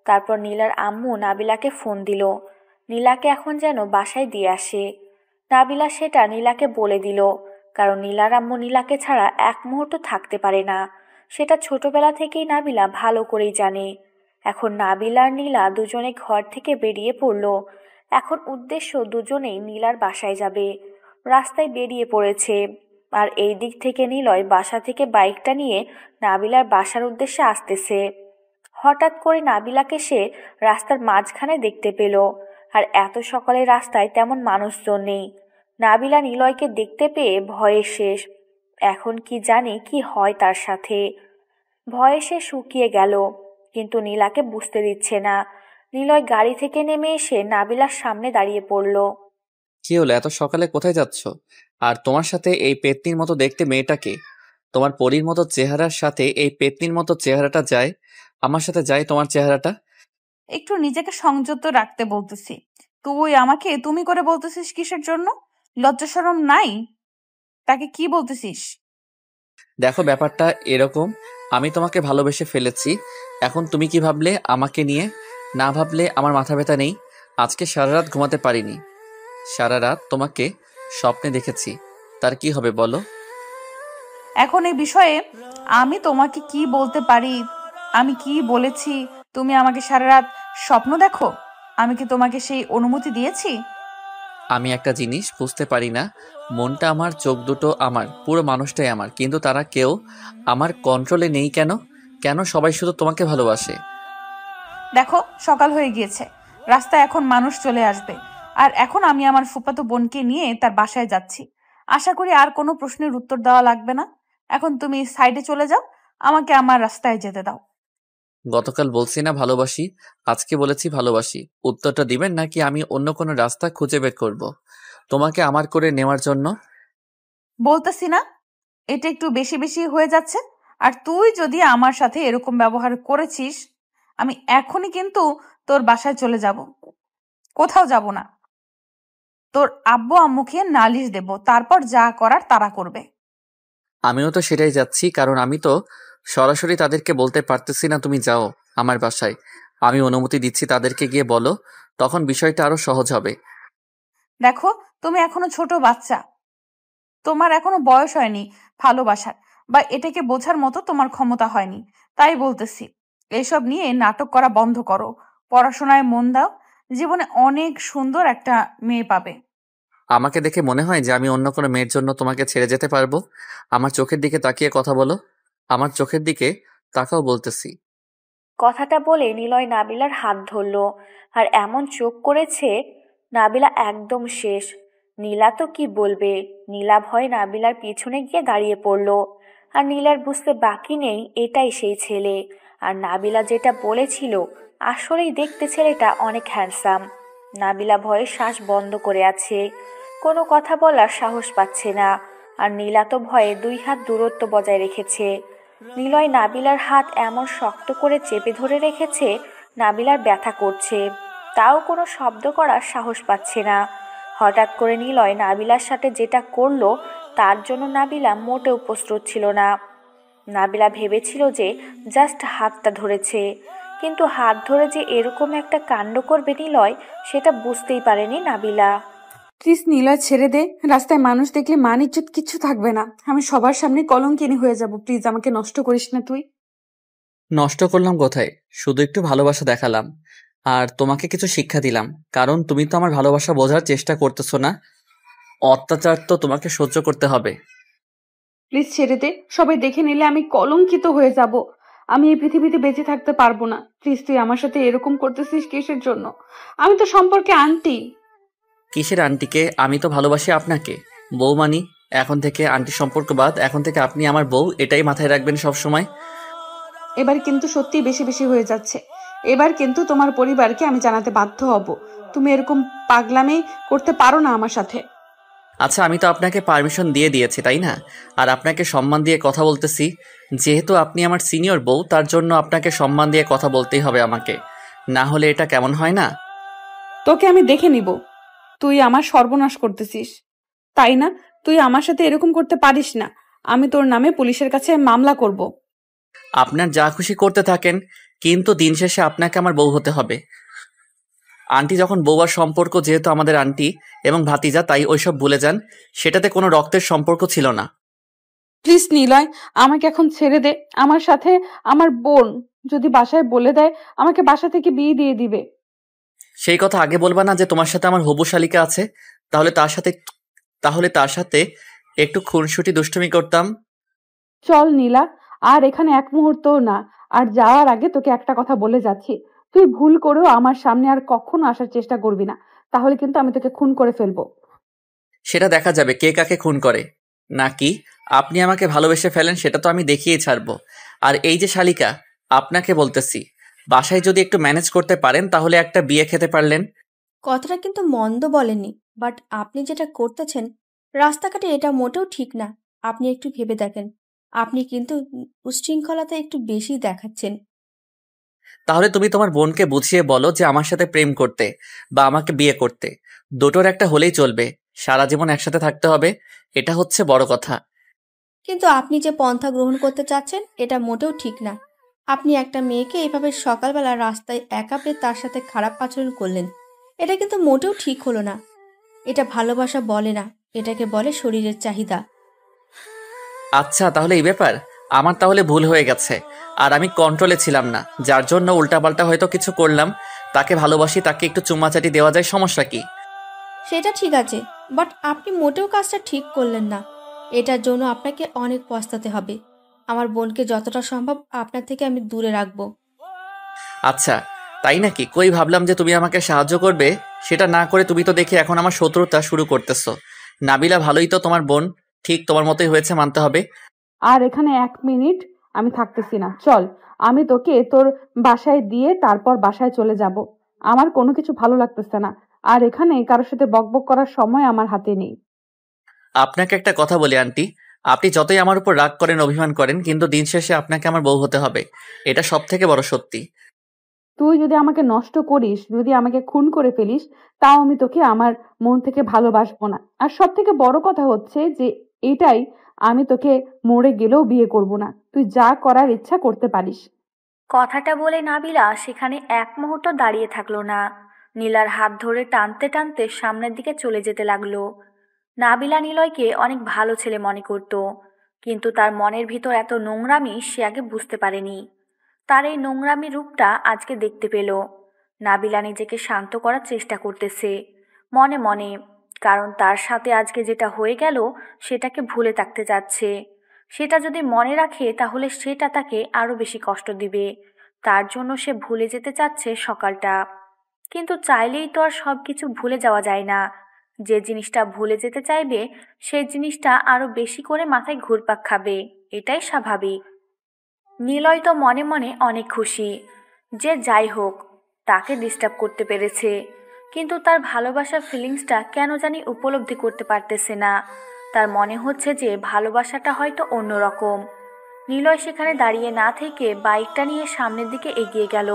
তারপর নীলার আম্মু নাবিলাকে ফোন দিল, নীলাকে এখন যেন বাসায় দিয়ে আসে। নাবিলা সেটা নীলাকে বলে দিল, কারণ নীলার আম্মু নীলাকে ছাড়া এক মুহূর্ত থাকতে পারে না। সেটা ছোটবেলা থেকেই নাবিলা ভালো করেই জানে। এখন নাবিল আর নীলা দুজনে ঘর থেকে বেরিয়ে পড়ল। এখন উদ্দেশ্য দুজনেই নীলার বাসায় যাবে। রাস্তায় বেরিয়ে পড়েছে। আর এই দিক থেকে নিলয় বাসা থেকে বাইকটা নিয়ে নাবিলার বাসার উদ্দেশ্যে আসতেছে। হঠাৎ করে নাবিলাকে সে রাস্তার মাঝখানে দেখতে পেল। আর এত সকালে রাস্তায় তেমন মানুষজন নেই। নাবিলা নিলয়কে দেখতে পেয়ে ভয়ে শেষ। এখন কি জানে কি হয় তার সাথে। ভয়ে সে শুকিয়ে গেল, কিন্তু নীলাকে বুঝতে দিচ্ছে না। নিলয় গাড়ি থেকে নেমে এসে নাবিলার সামনে দাঁড়িয়ে পড়ল। কি হলো, এত সকালে কোথায় যাচ্ছ? আর তোমার সাথে এই পেতনির মতো দেখতে মেয়েটাকে? তোমার পরীর মতো চেহারার সাথে এই পেতনির মতো চেহারাটা যায়? আমার সাথে যায় তোমার চেহারাটা? একটু নিজেকে সংযত রাখতে বলতেছি। তুই আমাকে তুমি করে বলতেছিস কিসের জন্য? লজ্জা শরম নাই? তাকে কি বলতেছিস? দেখো, ব্যাপারটা এরকম, আমি তোমাকে ভালোবেসে ফেলেছি। এখন তুমি কি ভাবলে আমাকে নিয়ে? না ভাবলে আমার মাথা ব্যথা নেই। আজকে সারা রাত ঘুমাতে পারিনি। সারা রাত তোমাকে স্বপ্নে দেখেছি। তার কি হবে বলো? এখন এই বিষয়ে আমি তোমাকে কি বলতে পারি? আমি কি বলেছি তুমি আমাকে সারা রাত স্বপ্ন দেখো? আমি কি তোমাকে সেই অনুমতি দিয়েছি? আমি একটা জিনিস বুঝতে পারি না, মনটা আমার, চোখ দুটো আমার, পুরো মানুষটাই আমার, কিন্তু তারা কেউ আমার কন্ট্রোলে নেই কেন? কেন সবাই শুধু তোমাকে ভালোবাসে? দেখো, সকাল হয়ে গিয়েছে, রাস্তায় এখন মানুষ চলে আসবে। আর এখন আমি আমার ফুফাতো বোনকে নিয়ে তার বাসায় যাচ্ছি। আশা করি আর কোনো প্রশ্নের উত্তর দেওয়া লাগবে না। এখন তুমি সাইডে চলে যাও, আমাকে আমার রাস্তায় যেতে দাও। গতকাল বলছি না ভালোবাসি, আজকে বলেছি ভালোবাসি। উত্তরটা দিবেন নাকি আমি অন্য কোনো রাস্তা খুঁজে বের করব তোমাকে আমার করে নেওয়ার জন্য? বলতেছি না, এটা একটু বেশি বেশি হয়ে যাচ্ছে। আর তুই যদি আমার সাথে এরকম ব্যবহার করেছিস, আমি এখনই কিন্তু তোর বাসায় চলে যাব। কোথাও যাব না। তোর আব্বু আম্মুকে নালিশ দেব, তারপর যা করার তারা করবে। আমিও তো সেটাই যাচ্ছি, কারণ আমি তো সরাসরি তাদেরকে বলতে পারতেছি না তুমি যাও আমার বাসায়। আমি অনুমতি দিচ্ছি, তাদেরকে গিয়ে বলো, তখন বিষয়টা আরো সহজ হবে। দেখো, তুমি এখনো ছোট বাচ্চা, তোমার এখনো বয়স হয়নি ভালোবাসার, বা এটাকে বোঝার মতো তোমার ক্ষমতা হয়নি। তাই বলতেছি, এসব নিয়ে নাটক করা বন্ধ করো। পড়াশোনায় মন দাও। জীবনে অনেক সুন্দর একটা মেয়ে পাবে। আমাকে দেখে মনে হয় যে আমি অন্য কোনো মেয়ের জন্য তোমাকে ছেড়ে যেতে পারবো? আমার চোখের দিকে তাকিয়ে কথা বলো। আমার চোখের দিকে তাকাও বলতেছি। কথাটা বলে নিলয় নাবিলার হাত ধরল। আর এমন চোখ করেছে, নাবিলা একদম শেষ। নীলা তো কি বলবে। নীলা ভয়ে নাবিলার পিছনে গিয়ে দাঁড়িয়ে পড়ল। আর নীলার বুঝতে বাকি নেই এটাই সেই ছেলে। আর নাবিলা যেটা বলেছিল, আসলেই দেখতে ছেলেটা অনেক হ্যান্ডসাম। নাবিলা ভয়ে শ্বাস বন্ধ করে আছে, কোনো কথা বলার সাহস পাচ্ছে না। আর নীলা তো ভয়ে 2 হাত দূরত্ব বজায় রেখেছে। নিলয় নাবিলার হাত এমন শক্ত করে চেপে ধরে রেখেছে, নাবিলার ব্যথা করছে, তাও কোনো শব্দ করার সাহস পাচ্ছে না। হঠাৎ করে নিলয় নাবিলার সাথে যেটা করলো, তার জন্য নাবিলা মোটেও প্রস্তুত ছিল না। নাবিলা ভেবেছিল যে জাস্ট হাতটা ধরেছে, কিন্তু হাত ধরে যে এরকম একটা কাণ্ড করবে নিলয়, সেটা বুঝতেই পারেনি নাবিলা। প্লিজ নিলয়, ছেড়ে দে। রাস্তায় মানুষ দেখলে মান ইজ্জত কিচ্ছু থাকবে না। আমি সবার সামনে কলঙ্কিনী হয়ে যাব। প্লিজ আমাকে নষ্ট করিস না তুই। নষ্ট করলাম কোথায়? শুধু একটু ভালোবাসা দেখালাম আর তোমাকে কিছু শিক্ষা দিলাম, কারণ তুমি তো আমার ভালোবাসা বোঝার চেষ্টা করতেছো না। অত্যাচার তো তোমাকে সহ্য করতে হবে। প্লিজ ছেড়ে দে। সবাই দেখে নিলে আমি কলঙ্কিত হয়ে যাব। আমি এই পৃথিবীতে বেঁচে থাকতে পারবো না। প্লিজ, তুই আমার সাথে এরকম করতেছিস কিসের জন্য? আমি তো সম্পর্কে আন্টি। কিসের আন্টিকে? আমি তো ভালোবাসি আপনাকে। বউ মানি। এখন থেকে আন্টি সম্পর্ক বাদ, এখন থেকে আপনি আমার বউ, এটাই মাথায় রাখবেন সব সময়। এবার কিন্তু সত্যি বেশি বেশি হয়ে যাচ্ছে। এবার কিন্তু তোমার পরিবারকে আমি জানাতে বাধ্য হব। তুমি এরকম পাগলামি করতে পারো না আমার সাথে। আচ্ছা, আমি তো আপনাকে পারমিশন দিয়ে দিয়েছি, তাই না? আর আপনাকে সম্মান দিয়ে কথা বলতেছি। যেহেতু আপনি আমার সিনিয়র বউ, তার জন্য আপনাকে সম্মান দিয়ে কথা বলতেই হবে আমাকে। না হলে এটা কেমন হয় না? তোকে আমি দেখে নিব। তুই আমার সর্বনাশ করতেছিস, তাই না? তুই আমার সাথে এরকম করতে পারিস না। আমি তোর নামে পুলিশের কাছে মামলা করব। আপনার যা খুশি করতে থাকেন, কিন্তু দিন শেষে আপনাকে আমার বউ হতে হবে। আন্টি যখন বউয়ার সম্পর্ক, যেহেতু আমাদের আন্টি এবং ভাতিজা, তাই ওইসব ভুলে যান। সেটাতে কোনো রক্তের সম্পর্ক ছিল না। প্লিজ নিলয়, আমাকে এখন ছেড়ে দে। আমার সাথে আমার বোন যদি বাসায় বলে দেয়, আমাকে বাসা থেকে বিয়ে দিয়ে দিবে। সেই কথা আগে বলবা না যে তোমার সাথে আমার হবু শালিকা আছে? তাহলে তার সাথে একটু খুনসুটি দুষ্টুমি করতাম। চল নীলা, আর এখানে এক মুহূর্তও না। আর যাওয়ার আগে তোকে একটা কথা বলে যাচ্ছি, তুই ভুল করেও আমার সামনে আর কখনো আসার চেষ্টা করবি না, তাহলে কিন্তু আমি তোকে খুন করে ফেলবো। সেটা দেখা যাবে কে কাকে খুন করে। নাকি আপনি আমাকে ভালোবেসে ফেলেন সেটা তো আমি দেখিয়ে ছাড়বো। আর এই যে শালিকা, আপনাকে বলতেছি, বাসায় যদি একটু ম্যানেজ করতে পারেন তাহলে একটা বিয়ে খেতে পারলেন। কথাটা কিন্তু মন্দ বলেননি, বাট আপনি যেটা করতেছেন রাস্তাঘাটে এটা মোটেও ঠিক না। আপনি একটু ভেবে দেখেন, আপনি কিন্তু উচ্ছৃঙ্খলতা একটু বেশি দেখাচ্ছেন। তাহলে তুমি তোমার বোনকে বুঝিয়ে বলো যে আমার সাথে প্রেম করতে বা আমাকে বিয়ে করতে, দুটোর একটা হলেই চলবে। সারা জীবন একসাথে থাকতে হবে, এটা হচ্ছে বড় কথা। কিন্তু আপনি যে পন্থা গ্রহণ করতে চাচ্ছেন এটা মোটেও ঠিক না। আপনি একটা মেয়েকে এভাবে সকালবেলা রাস্তায় একা পেয়ে তার সাথে খারাপ আচরণ করলেন, এটা কিন্তু মোটেও ঠিক হলো না। এটা ভালোবাসা বলে না, এটাকে বলে শরীরের চাহিদা। আচ্ছা, তাহলে এই ব্যাপার। আমার তাহলে ভুল হয়ে গেছে, আর আমি কন্ট্রোলে ছিলাম না, যার জন্য উল্টাপাল্টা হয়তো কিছু করলাম। তাকে ভালোবাসি, তাকে একটু চুম্মাচাটি দেওয়া যায়, সমস্যা কি? সেটা ঠিক আছে, বাট আপনি মোটেও কাজটা ঠিক করলেন না। এটার জন্য আপনাকে অনেক পস্তাতে হবে। আমার বোনকে যতটা সম্ভব আপনার থেকে আমি দূরে রাখবো। আচ্ছা, তাই নাকি? কই ভাবলাম যে তুমি আমাকে সাহায্য করবে, সেটা না করে তুমি তো দেখি এখন আমার শত্রুতা শুরু করতেছো। নাবিলা ভালোই তো তোমার বোন, ঠিক তোমার মতোই হয়েছে মানতে হবে। আর এখানে 1 মিনিট আমি থাকতেছি না, চল। আমি তোকে তোর বাসায় দিয়ে তারপর বাসায় চলে যাব। আমার কোনো কিছু ভালো লাগতেছে না, আর এখানে কারোর সাথে বকবক করার সময় আমার হাতে নেই। আপনাকে একটা কথা বলি আন্টি, আপনি যতই আমার উপর রাগ করেন, অভিমান করেন, কিন্তু দিন শেষে আপনাকে আমার বউ হতে হবে। এটা সব থেকে বড় সত্যি। তুই যদি আমাকে নষ্ট করিস, যদি আমাকে খুন করে ফেলিস, তাও আমি তোকে আমার মন থেকে ভালোবাসবো না। আর সব থেকে বড় কথা হচ্ছে যে এটাই, আমি তোকে মরে গেলেও বিয়ে করব না। তুই যা করার ইচ্ছা করতে পারিস। কথাটা বলে নাবিলা সেখানে এক মুহূর্ত দাঁড়িয়ে থাকলো না। নীলার হাত ধরে টানতে টানতে সামনের দিকে চলে যেতে লাগলো। নাবিলা নিলয়কে অনেক ভালো ছেলে মনে করত, কিন্তু তার মনের ভিতর এত নোংরামি সে আগে বুঝতে পারেনি। তার এই নোংরামি রূপটা আজকে দেখতে পেল। নাবিলা নিজেকে শান্ত করার চেষ্টা করতেছে মনে মনে, কারণ তার সাথে আজকে যেটা হয়ে গেল সেটাকে ভুলে থাকতে যাচ্ছে। সেটা যদি মনে রাখে তাহলে সেটা তাকে আরো বেশি কষ্ট দিবে। তার জন্য সে ভুলে যেতে চাচ্ছে সকালটা। কিন্তু চাইলেই তো আর সব কিছু ভুলে যাওয়া যায় না। যে জিনিসটা ভুলে যেতে চাইবে সেই জিনিসটা আরো বেশি করে মাথায় ঘুরপাক খাবে, এটাই স্বাভাবিক। নিলয় তো মনে মনে অনেক খুশি যে যাই হোক তাকে ডিস্টার্ব করতে পেরেছে, কিন্তু তার ভালোবাসার ফিলিংসটা কেন জানি উপলব্ধি করতে পারতেছে না। তার মনে হচ্ছে যে ভালোবাসাটা হয়তো অন্যরকম। নিলয় সেখানে দাঁড়িয়ে না থেকে বাইকটা নিয়ে সামনের দিকে এগিয়ে গেল।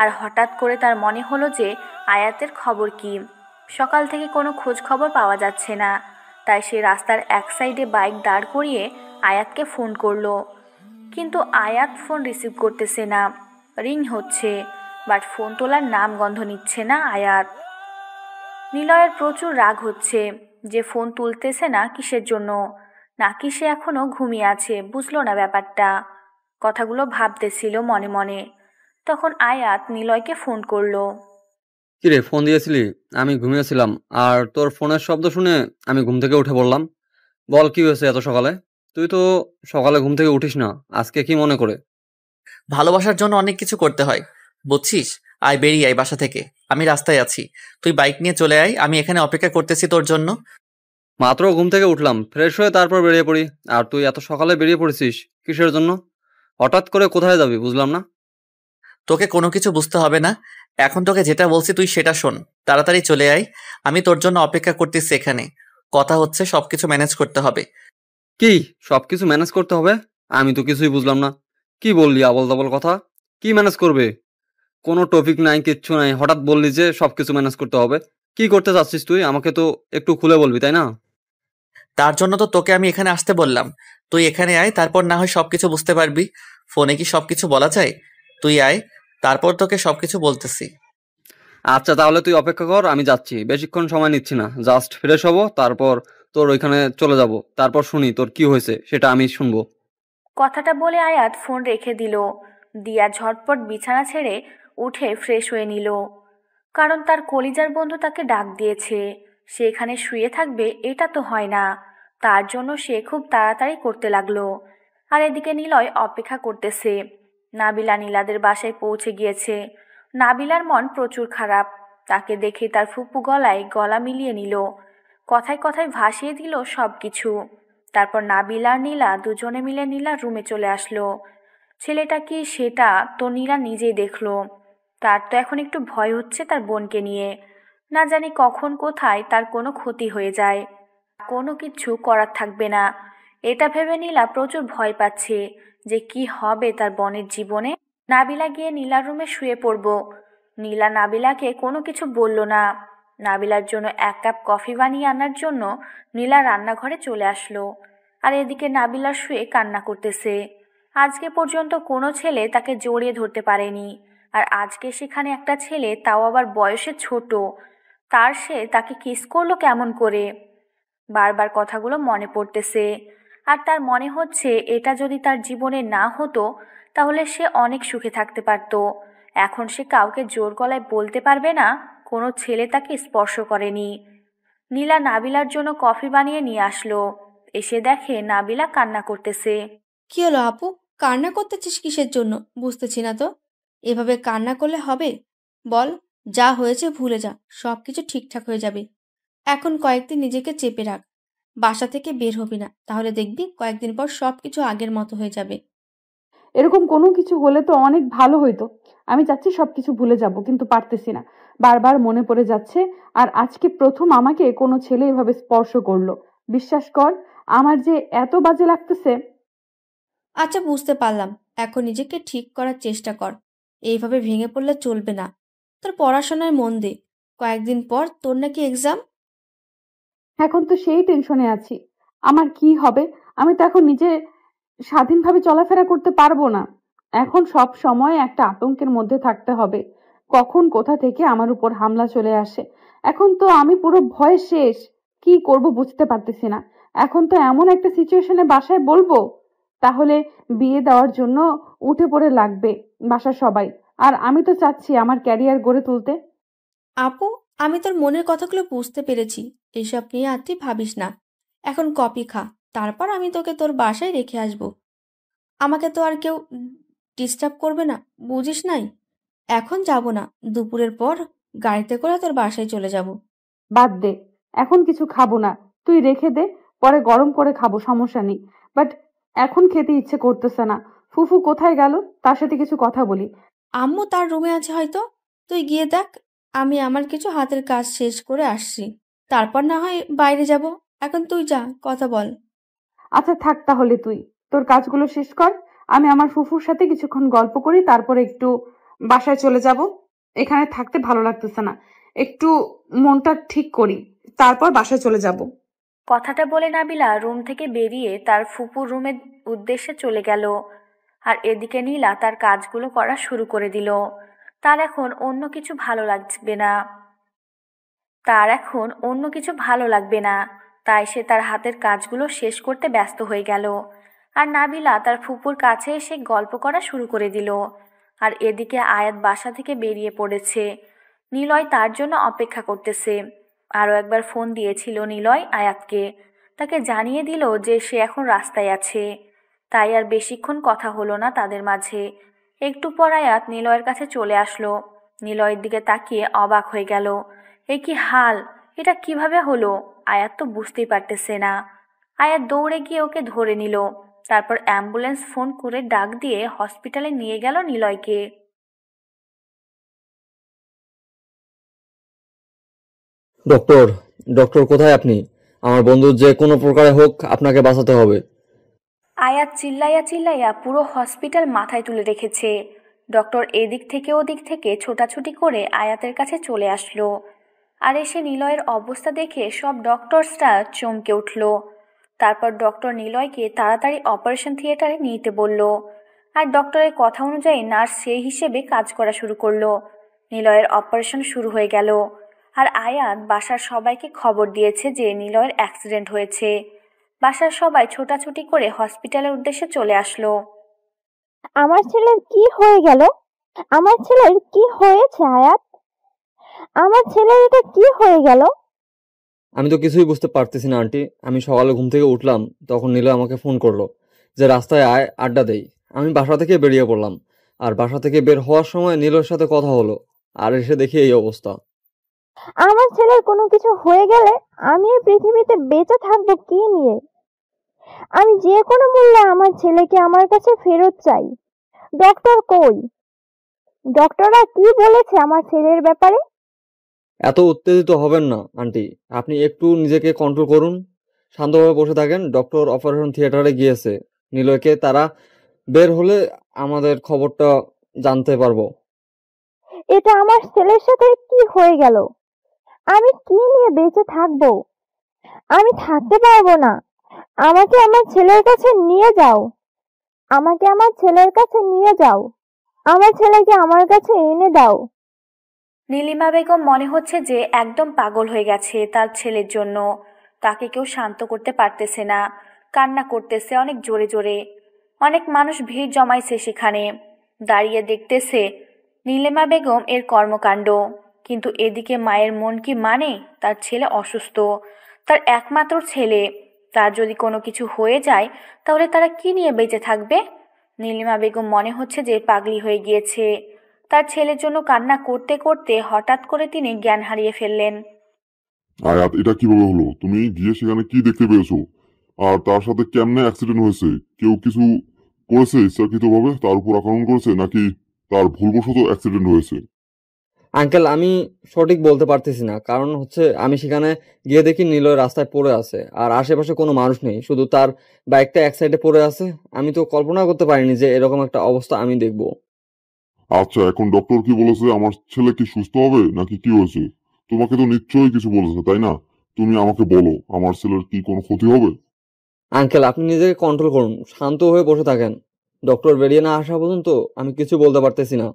আর হঠাৎ করে তার মনে হলো যে আয়াতের খবর কি। সকাল থেকে কোনো খোঁজ খবর পাওয়া যাচ্ছে না। তাই সে রাস্তার এক সাইডে বাইক দাঁড় করিয়ে আয়াতকে ফোন করলো। কিন্তু আয়াত ফোন রিসিভ করতেছে না। রিং হচ্ছে, বাট ফোন তোলার নাম গন্ধ নিচ্ছে না আয়াত। নিলয়ের প্রচুর রাগ হচ্ছে যে ফোন তুলতেছে না কিসের জন্য। নাকি সে এখনো ঘুমিয়ে আছে, বুঝলো না ব্যাপারটা। কথাগুলো ভাবতেছিল মনে মনে। তখন আয়াত নিলয়কে ফোন করলো। কিরে, ফোন দিয়েছিলি? আমি ঘুমিয়েছিলাম, আর তোর ফোনের শব্দ শুনে আমি ঘুম থেকে উঠে বললাম। বল, কি হয়েছে এত সকালে? তুই তো সকালে ঘুম থেকে উঠিস না, আজকে কি মনে করে? ভালোবাসার জন্য অনেক কিছু করতে হয়, বুঝছিস? আয়, বেরিয়ে আয় বাসা থেকে। আমি রাস্তায় আছি, তুই বাইক নিয়ে চলে আয়, আমি এখানে অপেক্ষা করতেছি তোর জন্য। মাত্র ঘুম থেকে উঠলাম, ফ্রেশ হয়ে তারপর বেরিয়ে পড়ি, আর তুই এত সকালে বেরিয়ে পড়েছিস কিসের জন্য? হঠাৎ করে কোথায় যাবি বুঝলাম না। তোকে কোনো কিছু বুঝতে হবে না, এখন তোকে যেটা বলছি তুই সেটা শোন। তাড়াতাড়ি চলে আয়, আমি তোর জন্য অপেক্ষা করতেছি এখানে। কথা হচ্ছে সবকিছু ম্যানেজ করতে হবে। কি সবকিছু ম্যানেজ করতে হবে? আমি তো কিছুই বুঝলাম না। কি বললি আবল তাবল কথা? কি ম্যানেজ করবে? কোনো টপিক নাই, কিচ্ছু নাই, হঠাৎ বললি যে সবকিছু ম্যানেজ করতে হবে। কি করতে চাচ্ছিস তুই? আমাকে তো একটু খুলে বলবি, তাই না? তার জন্য তো তোকে আমি এখানে আসতে বললাম। তুই এখানে আয়, তারপর না হয় সবকিছু বুঝতে পারবি। ফোনে কি সবকিছু বলা যায়? তুই আয়, তারপর তোকে সবকিছু বলতেছি। আচ্ছা, তাহলে তুই অপেক্ষা কর, আমি যাচ্ছি, বেশিক্ষণ সময় নিচ্ছি না, জাস্ট ফ্রেশ হবো, তারপর তোর ওইখানে চলে যাব, তারপর শুনি তোর কি হয়েছে সেটা আমি শুনবো। কথাটা বলে আয়াত ফোন রেখে দিল। দিয়া ঝটপট বিছানা ছেড়ে উঠে ফ্রেশ হয়ে নিল, কারণ তার কলিজার বন্ধু তাকে ডাক দিয়েছে। সে এখানে শুয়ে থাকবে এটা তো হয় না, তার জন্য সে খুব তাড়াতাড়ি করতে লাগলো। আর এদিকে নিলয় অপেক্ষা করতেছে। নাবিলা নীলাদের বাসায় পৌঁছে গিয়েছে। নাবিলার মন প্রচুর খারাপ। তাকে দেখে তার ফুপু গলায় গলা মিলিয়ে নিল, কথায় কথায় ভাসিয়ে দিল সব কিছু। তারপর নাবিলা আর নীলা দুজনে মিলে নীলার রুমে চলে আসলো। ছেলেটা কি সেটা তো নীলা নিজেই দেখলো। তার তো এখন একটু ভয় হচ্ছে তার বোনকে নিয়ে। না জানি কখন কোথায় তার কোনো ক্ষতি হয়ে যায়, কোনো কিছু করার থাকবে না। এটা ভেবে নীলা প্রচুর ভয় পাচ্ছে যে কি হবে তার বোনের জীবনে। নাবিলা গিয়ে নীলার রুমে শুয়ে পড়ব। নীলা নাবিলাকে কোনো কিছু বলল না। নাবিলার জন্য এক কাপ কফি বানিয়ে আনার জন্য নীলা রান্নাঘরে চলে আসলো। আর এদিকে নাবিলা শুয়ে কান্না করতেছে। আজকে পর্যন্ত কোনো ছেলে তাকে জড়িয়ে ধরতে পারেনি, আর আজকে সেখানে একটা ছেলে, তাও আবার বয়সে ছোট, সে তাকে কিস করলো কেমন করে। বারবার কথাগুলো মনে পড়তেছে, আর তার মনে হচ্ছে এটা যদি তার জীবনে না হতো তাহলে সে অনেক সুখে থাকতে পারত। এখন সে কাউকে জোর গলায় বলতে পারবে না কোনো ছেলে তাকে স্পর্শ করেনি। নীলা নাবিলার জন্য কফি বানিয়ে নিয়ে আসলো। এসে দেখে নাবিলা কান্না করতেছে। কি হলো আপু, কান্না করতেছিস কিসের জন্য? বুঝতেছি না তো। এভাবে কান্না করলে হবে? বল, যা হয়েছে ভুলে যা, সবকিছু ঠিকঠাক হয়ে যাবে। এখন কয়েকদিন নিজেকে চেপে রাখ, বাসা থেকে বের হবি না, তাহলে দেখবি কয়েকদিন পর সবকিছু আগের মতো হয়ে যাবে। এরকম কোনো কিছু হলে তো অনেক ভালো হইতো। আমি চাচ্ছি সবকিছু ভুলে যাব, কিন্তু পারতেছি না। বারবার মনে পড়ে যাচ্ছে। আর আজকে প্রথম আমাকে কোনো ছেলে এভাবে স্পর্শ করলো। বিশ্বাস কর, আমার যে এত বাজে লাগতেছে। আচ্ছা, বুঝতে পারলাম। এখন নিজেকে ঠিক করার চেষ্টা কর। এইভাবে ভেঙে পড়লে চলবে না। তোর পড়াশোনায় মন দে। কয়েকদিন পর তোর নাকি এক্সাম। এখন তো সেই টেনশনে আছি। আমার কি হবে? আমি তো এখন নিজে স্বাধীনভাবে চলাফেরা করতে পারবো না। এখন সব সময় একটা আতঙ্কের মধ্যে থাকতে হবে। কখন কোথা থেকে আমার উপর হামলা চলে আসে। এখন তো আমি পুরো ভয়ে শেষ। কি করব বুঝতে পারতেছি না। এখন তো এমন একটা সিচুয়েশনে বাসায় বলবো, তাহলে বিয়ে দেওয়ার জন্য উঠে পড়ে লাগবে বাসার সবাই। আর আমি তো চাচ্ছি আমার ক্যারিয়ার গড়ে তুলতে। আপু, আমি তোর মনের কথাগুলো বুঝতে পেরেছি। এসব নিয়ে আর তুই ভাবিস না। এখন কফি খা, তারপর আমি তোকে তোর বাসায় রেখে আসব। আমাকে তো আর কেউ ডিস্টার্ব করবে না, বুঝিস নাই? এখন যাব না, দুপুরের পর গাড়িতে করে তোর বাসায় চলে যাব। বাদ দে, এখন কিছু খাবো না। তুই রেখে দে, পরে গরম করে খাবো, সমস্যা নেই। বাট এখন খেতে ইচ্ছে করতেছে না। ফুফু কোথায় গেল? তার সাথে কিছু কথা বলি। আম্মু তার রুমে আছে হয়তো, তুই গিয়ে দেখ। আমি আমার কিছু হাতের কাজ শেষ করে আসছি, তারপর না হয় বাইরে যাব। এখন তুই যা, কথা বল। আচ্ছা থাক, তাহলে তুই তোর কাজগুলো শেষ কর। আমি আমার ফুফুর সাথে কিছুক্ষণ গল্প করি, তারপরে একটু বাসায় চলে যাব। এখানে থাকতে ভালো লাগতেছে না। একটু মনটা ঠিক করি, তারপর বাসায় চলে যাব। কথাটা বলে নাবিলা রুম থেকে বেরিয়ে তার ফুপুর রুমের উদ্দেশ্যে চলে গেল। আর এদিকে নীলা তার কাজগুলো করা শুরু করে দিল। তার এখন অন্য কিছু ভালো লাগবে না। তাই সে তার হাতের কাজগুলো শেষ করতে ব্যস্ত হয়ে গেল। আর নাবিলা তার ফুপুর কাছে এসে গল্প করা শুরু করে দিল। আর এদিকে আয়াত বাসা থেকে বেরিয়ে পড়েছে। নিলয় তার জন্য অপেক্ষা করতেছে। আরও একবার ফোন দিয়েছিল নিলয় আয়াতকে, তাকে জানিয়ে দিল যে সে এখন রাস্তায় আছে। তাই আর বেশিক্ষণ কথা হলো না তাদের মাঝে। একটু পর আয়াত নিলয়ের কাছে চলে আসলো। নিলয়ের দিকে তাকিয়ে অবাক হয়ে গেল। এ কি হাল, এটা কিভাবে হলো? আয়াত তো বুঝতেই পারতেছে না। আয়াত দৌড়ে গিয়ে ওকে ধরে নিল। তারপর অ্যাম্বুলেন্স ফোন করে ডাক দিয়ে হসপিটালে নিয়ে গেল নিলয়কে। ডক্টর, ডক্টর কোথায় আপনি? আমার বন্ধু যে কোনো প্রকারে হোক আপনাকে বাঁচাতে হবে। আয়াত চিল্লাইয়া চিল্লাইয়া পুরো হসপিটাল মাথায় তুলে রেখেছে। ডক্টর এদিক থেকে ওদিক থেকে ছোটাছুটি করে আয়াতের কাছে চলে আসলো। আর এসে নিলয়ের অবস্থা দেখে সব ডক্টরসরা চমকে উঠল। তারপর ডক্টর নিলয়কে তাড়াতাড়ি অপারেশন থিয়েটারে নিতে বলল। আর ডক্টরের কথা অনুযায়ী নার্স সেই হিসেবে কাজ করা শুরু করলো। নিলয়ের অপারেশন শুরু হয়ে গেল। আর আয়াত বাসার সবাইকে খবর দিয়েছে যে নিলয়ের অ্যাক্সিডেন্ট হয়েছে। বাসার সবাই ছোটাছুটি করে হসপিটালের উদ্দেশ্যে চলে আসলো। আমার ছেলের কি হয়ে গেল? আমার ছেলের কি হয়েছে আয়াত? আমার ছেলের এটা কি হয়ে গেল? আমি তো কিছুই বুঝতে পারতেছি না আন্টি। আমি সকালে ঘুম থেকে উঠলাম, তখন নিলয় আমাকে ফোন করলো যে রাস্তায় আয়, আড্ডা দেই। আমি বাসা থেকে বেরিয়ে পড়লাম, আর বাসা থেকে বের হওয়ার সময় নিলয়ের সাথে কথা হলো, আর এসে দেখি এই অবস্থা। আমার ছেলের কোনো কিছু হয়ে গেলে আমি এই পৃথিবীতে বেঁচে থাকবো কি নিয়ে? আমি যে কোনো মূল্যে আমার ছেলেকে আমার কাছে ফেরত চাই। ডক্টর কই? ডক্টররা কি বলেছে আমার ছেলের ব্যাপারে? এত উত্তেজিত হবেন না আন্টি, আপনি একটু নিজেকে কন্ট্রোল করুন, শান্তভাবে বসে থাকেন। ডক্টর অপারেশন থিয়েটারে গিয়েছে, নিলয়কে তারা বের হলে আমাদের খবরটা জানতে পারবো। এটা আমার ছেলের সাথে কি হয়ে গেল? আমি কি নিয়ে বেঁচে থাকবো? আমি থাকতে পারবো না। আমাকে আমার ছেলের কাছে নিয়ে যাও। আমাকে আমার ছেলের কাছে নিয়ে যাও। আমার ছেলেকে আমার কাছে এনে দাও। নীলিমা বেগম মনে হচ্ছে যে একদম পাগল হয়ে গেছে তার ছেলের জন্য। তাকে কেউ শান্ত করতে পারতেছে না, কান্না করতেছে অনেক জোরে জোরে। অনেক মানুষ ভিড় জমাইছে সেখানে, দাঁড়িয়ে দেখতেছে নীলিমা বেগম এর কর্মকাণ্ড। কিন্তু এদিকে মায়ের মন কি মানে? তার ছেলে অসুস্থ, তার একমাত্র ছেলে। তার যদি কোনো কিছু হয়ে যায় তাহলে তারা কি নিয়ে বেঁচে থাকবে? নীলিমা বেগম মনে হচ্ছে যে পাগলি হয়ে গিয়েছে। তার ছেলের জন্য কান্না করতে করতে হঠাৎ করে তিনি জ্ঞান হারিয়ে ফেললেন। আয়াত, এটা কিভাবে হলো? তুমি গিয়ে সেখানে কি দেখতে পেয়েছো? আর তার সাথে কেমনে অ্যাক্সিডেন্ট হয়েছে? কেউ কিছু করেছে ইচ্ছাকৃতভাবে তার উপর আক্রমণ করেছে, নাকি তার ভুলবশত অ্যাক্সিডেন্ট হয়েছে? আঙ্কেল, আমি সঠিক বলতে পারতেছি না, কারণ হচ্ছে আমি সেখানে গিয়ে দেখি নিলয় রাস্তায় পড়ে আছে, আর আশেপাশে কোনো মানুষ নেই, শুধু তার বাইকটা এক সাইডে পড়ে আছে। আমি তো কল্পনা করতে পারিনি যে এরকম একটা অবস্থা আমি দেখবো। আচ্ছা, এখন ডক্টর কি বলেছে? আমার ছেলে কি সুস্থ হবে নাকি কি হয়েছে? তোমাকে তো নিশ্চয়ই কিছু বলেছে, তাই না? তুমি আমাকে বলো, আমার ছেলের কি কোনো ক্ষতি হবে? আঙ্কেল, আপনি নিজেকে কন্ট্রোল করুন, শান্ত হয়ে বসে থাকেন। ডক্টর বেরিয়ে না আসা পর্যন্ত আমি কিছু বলতে পারতেছি না,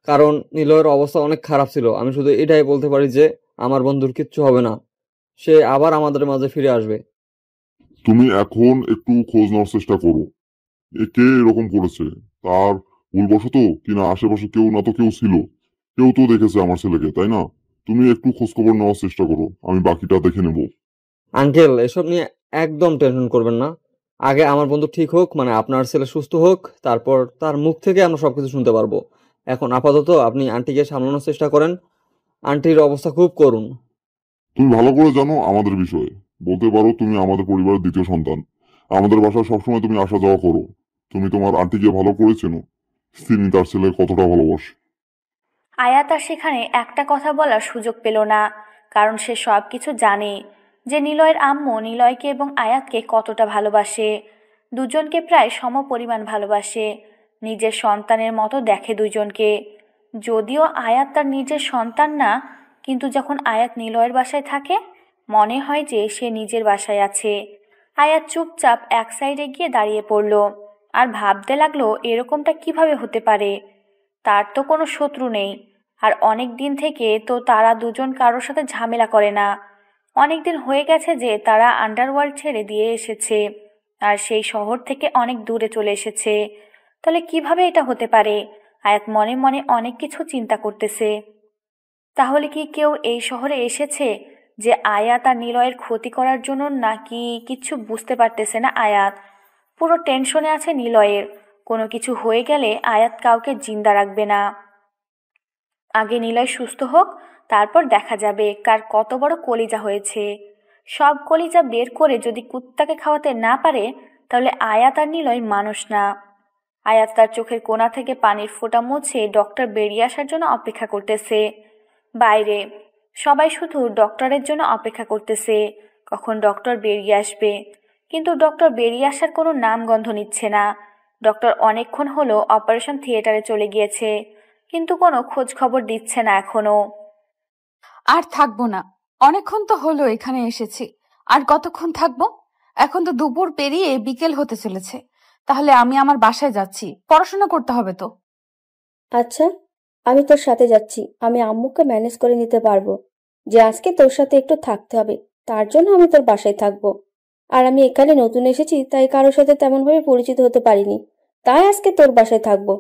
কারণ নিলয়ের অবস্থা অনেক খারাপ ছিল। আমি শুধু এটাই বলতে পারি যে আমার বন্ধুর কিচ্ছু হবে না, সে আবার আমাদের মাঝে ফিরে আসবে। তুমি এখন একটু খোঁজ নেওয়ার চেষ্টা করো, কে এরকম করেছে। তার ভুলবশত কিনা আশেপাশে কেউ না তো কেউ ছিল, কেউ তো দেখেছে আমার ছেলেকে, তাই না? তুমি একটু খোঁজ খবর নেওয়ার চেষ্টা করো, আমি বাকিটা দেখে নেব। আঙ্কেল, এসব নিয়ে একদম টেনশন করবেন না। আগে আমার বন্ধু ঠিক হোক, মানে আপনার ছেলে সুস্থ হোক, তারপর তার মুখ থেকে আমরা সবকিছু শুনতে পারবো। এখন আপাতত আপনি আন্টিকে সামলানোর চেষ্টা করেন। আন্টির অবস্থা খুব করুণ। তুমি ভালো করে জানো আমাদের বিষয়ে, বলতে পারো তুমি আমাদের পরিবারের দ্বিতীয় সন্তান। আমাদের বাসায় সবসময় তুমি আসা যাওয়া করো। তুমি তোমার আন্টিকে ভালো করে চেনো, তিনি তার ছেলে কতটা ভালোবাসে। আয়াত আর সেখানে একটা কথা বলার সুযোগ পেল না, কারণ সে সব কিছু জানে যে নিলয়ের আম্মু নিলয়কে এবং আয়াতকে কতটা ভালোবাসে। দুজনকে প্রায় সমপরিমাণ ভালোবাসে, নিজের সন্তানের মতো দেখে দুজনকে। যদিও আয়াত তার নিজের সন্তান না, কিন্তু যখন আয়াত নিলয়ের বাসায় থাকে মনে হয় যে সে নিজের বাসায় আছে। আয়াত চুপচাপ এক সাইডে গিয়ে দাঁড়িয়ে পড়ল আর ভাবতে লাগলো এরকমটা কিভাবে হতে পারে। তার তো কোনো শত্রু নেই, আর অনেক দিন থেকে তো তারা দুজন কারোর সাথে ঝামেলা করে না। অনেক দিন হয়ে গেছে যে তারা আন্ডারওয়ার্ল্ড ছেড়ে দিয়ে এসেছে, আর সেই শহর থেকে অনেক দূরে চলে এসেছে। তাহলে কিভাবে এটা হতে পারে? আয়াত মনে মনে অনেক কিছু চিন্তা করতেছে। তাহলে কি কেউ এই শহরে এসেছে যে আয়াত আর নিলয়ের ক্ষতি করার জন্য, নাকি কিছু বুঝতে পারতেছে না আয়াত। পুরো টেনশনে আছে নিলয়ের, কোনো কিছু হয়ে গেলে আয়াত কাউকে জিন্দা রাখবে না। আগে নিলয় সুস্থ হোক, তারপর দেখা যাবে কার কত বড় কলিজা হয়েছে। সব কলিজা বের করে যদি কুত্তাকে খাওয়াতে না পারে তাহলে আয়াত আর নিলয় মানুষ না। আয়াত তার চোখের কোণা থেকে পানির ফোঁটা মুছে ডক্টর বেরিয়ে আসার জন্য অপেক্ষা করতেছে। বাইরে সবাই শুধু ডক্টরের জন্য অপেক্ষা করতেছে, কখন ডক্টর বেরিয়ে আসবে। কিন্তু ডক্টর বেরিয়ে আসার কোনো নামগন্ধ নিচ্ছে না। ডক্টর অনেকক্ষণ হলো অপারেশন থিয়েটারে চলে গিয়েছে, কিন্তু কোনো খোঁজ খবর দিচ্ছে না এখনো। আর থাকবো না, অনেকক্ষণ তো হলো এখানে এসেছি। আর কতক্ষণ থাকবো? এখন তো দুপুর পেরিয়ে বিকেল হতে চলেছে। তাহলে আমি আমার বাসায় যাচ্ছি, পড়াশোনা করতে হবে তো। আচ্ছা, আমি তোর সাথে যাচ্ছি। আমি আম্মুকে ম্যানেজ করে নিতে পারবো। যে আজকে তোর সাথে একটু থাকতে হবে, তার জন্য আমি তোর বাসায় থাকবো। আর আমি এখানে নতুন এসেছি, তাই কারোর সাথে তেমন ভাবে পরিচিত হতে পারিনি, তাই আজকে তোর বাসায় থাকবো।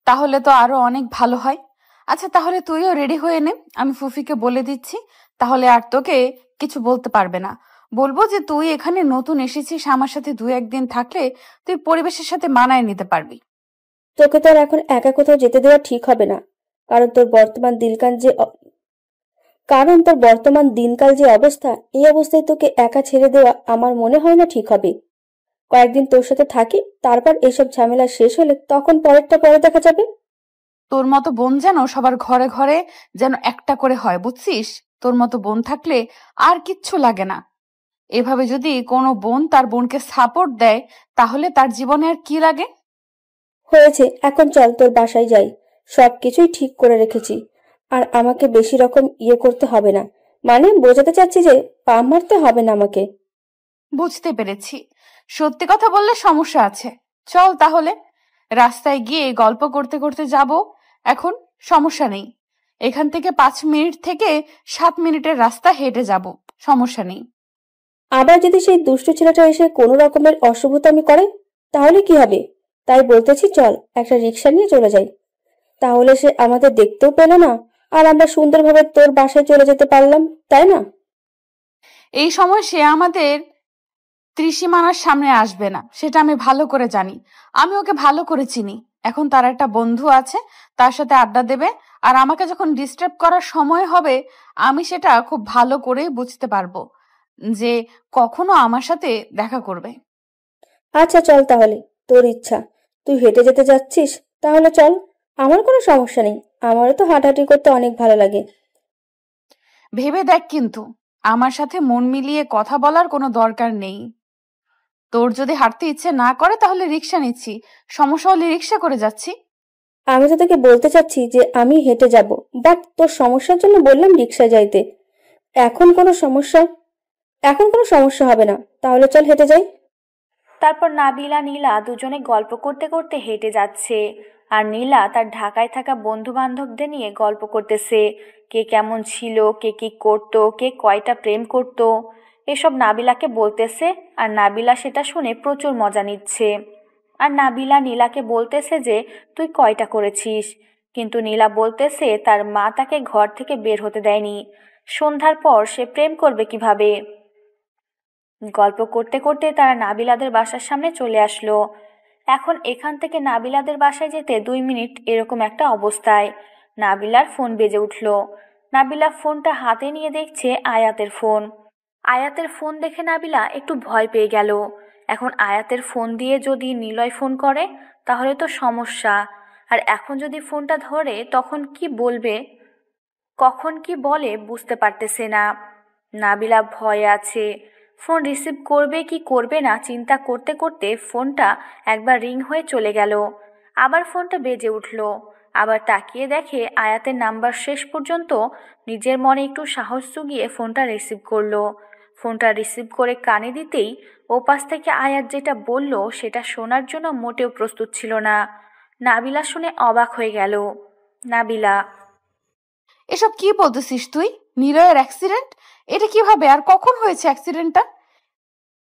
তাহলে তো আরো অনেক ভালো হয়। আচ্ছা, তাহলে তুইও রেডি হয়ে নে, আমি ফুফিকে বলে দিচ্ছি। তাহলে আর তোকে কিছু বলতে পারবে না। বলবো যে তুই এখানে নতুন এসেছিস, আমার সাথে 2-1 দিন থাকলে তুই পরিবেশের সাথে মানায় নিতে পারবি। তোকে তো আর এখন একা কোথাও যেতে দেওয়া ঠিক হবে না, কারণ তোর বর্তমান দিনকাল যে অবস্থা, এই অবস্থায় তোকে একা ছেড়ে দেওয়া আমার মনে হয় না ঠিক হবে। কয়েকদিন তোর সাথে থাকি, তারপর এসব ঝামেলা শেষ হলে তখন পরেরটা পরে দেখা যাবে। তোর মতো বোন যেন সবার ঘরে ঘরে যেন একটা করে হয়, বুঝছিস? তোর মতো বোন থাকলে আর কিচ্ছু লাগে না। এভাবে যদি কোনো বোন তার বোনকে সাপোর্ট দেয়, তাহলে তার জীবনে আর কি লাগে? হয়েছে, এখন চল তোর বাসায় যাই। সবকিছুই ঠিক করে রেখেছি, আর আমাকে বেশি রকম করতে হবে না। মানে বোঝাতে চাচ্ছি যে পা মারতে হবে না আমাকে। বুঝতে পেরেছি, সত্যি কথা বললে সমস্যা আছে। চল তাহলে, রাস্তায় গিয়ে গল্প করতে করতে যাব। এখন সমস্যা নেই, এখান থেকে 5 মিনিট থেকে 7 মিনিটের রাস্তা হেঁটে যাব, সমস্যা নেই। আবার যদি সেই দুষ্টু ছেলেটা এসে কোনো রকমের অশুভতামি করে, তাহলে কি হবে? তাই বলতেছি, চল একটা রিক্সা নিয়ে চলে যাই। তাহলে সে আমাদের দেখতেও পেল না, আর আমরা সুন্দরভাবে তোর বাসায় চলে যেতে পারলাম, তাই না? এই সময় সে আমাদের ত্রিসীমানার সামনে আসবে না, সেটা আমি ভালো করে জানি। আমি ওকে ভালো করে চিনি। এখন তার একটা বন্ধু আছে, তার সাথে আড্ডা দেবে, আর আমাকে যখন ডিস্টার্ব করার সময় হবে, আমি সেটা খুব ভালো করে বুঝতে পারবো যে কখনো আমার সাথে দেখা করবে। আচ্ছা চল তাহলে, তোর ইচ্ছা। তুই হেঁটে যেতে যাচ্ছিস, তাহলে চল। আমার কোনো সমস্যা নেই, আমারও তো হাঁটাহাঁটি করতে অনেক ভালো লাগে। ভেবে দেখ, কিন্তু আমার সাথে মন মিলিয়ে কথা বলার কোনো দরকার নেই। তোর যদি হাঁটতে ইচ্ছে না করে তাহলে রিক্সা নিচ্ছি, সমস্যা হলে রিক্সা করে যাচ্ছি। আমি তো তোকে বলতে চাচ্ছি যে আমি হেঁটে যাব, বাট তোর সমস্যার জন্য বললাম রিক্সায় যাইতে। এখন কোনো সমস্যা এখন কোনো সমস্যা হবে না, তাহলে চল হেঁটে যাই। তারপর নাবিলা নীলা দুজনে গল্প করতে করতে হেঁটে যাচ্ছে। আর নীলা তার ঢাকায় থাকা বন্ধু বান্ধবদের নিয়ে গল্প করতেছে, কে কেমন ছিল, কে কি করতো, কে কয়টা প্রেম করত, এসব নাবিলাকে বলতেছে। আর নাবিলা সেটা শুনে প্রচুর মজা নিচ্ছে। আর নাবিলা নীলাকে বলতেছে যে তুই কয়টা করেছিস, কিন্তু নীলা বলতেছে তার মা তাকে ঘর থেকে বের হতে দেয়নি, সন্ধ্যার পর সে প্রেম করবে কিভাবে। গল্প করতে করতে তারা নাবিলাদের বাসার সামনে চলে আসলো। এখন এখান থেকে নাবিলাদের বাসায় যেতে 2 মিনিট এরকম একটা অবস্থায় নাবিলার ফোন বেজে উঠল। নাবিলা ফোনটা হাতে নিয়ে দেখছে আয়াতের ফোন। আয়াতের ফোন দেখে নাবিলা একটু ভয় পেয়ে গেল। এখন আয়াতের ফোন দিয়ে যদি নিলয় ফোন করে তাহলে তো সমস্যা। আর এখন যদি ফোনটা ধরে তখন কি বলবে, কখন কি বলে বুঝতে পারতেছে না। নাবিলা ভয়ে আছে, ফোন রিসিভ করবে কি করবে না চিন্তা করতে করতে ফোনটা একবার রিং হয়ে চলে গেল। আবার ফোনটা বেজে উঠল। আবার তাকিয়ে দেখে আয়াতের নাম্বার। শেষ পর্যন্ত নিজের মনে একটু সাহস জুগিয়ে ফোনটা রিসিভ করলো। ফোনটা রিসিভ করে কানে দিতেই ওপাশ থেকে আয়াত যেটা বলল সেটা শোনার জন্য মোটেও প্রস্তুত ছিল না। নাবিলা শুনে অবাক হয়ে গেল। নাবিলা, এসব কি বলতেছিস তুই? নিলয়ের অ্যাক্সিডেন্ট? এটা কিভাবে আর কখন হয়েছে অ্যাক্সিডেন্টটা?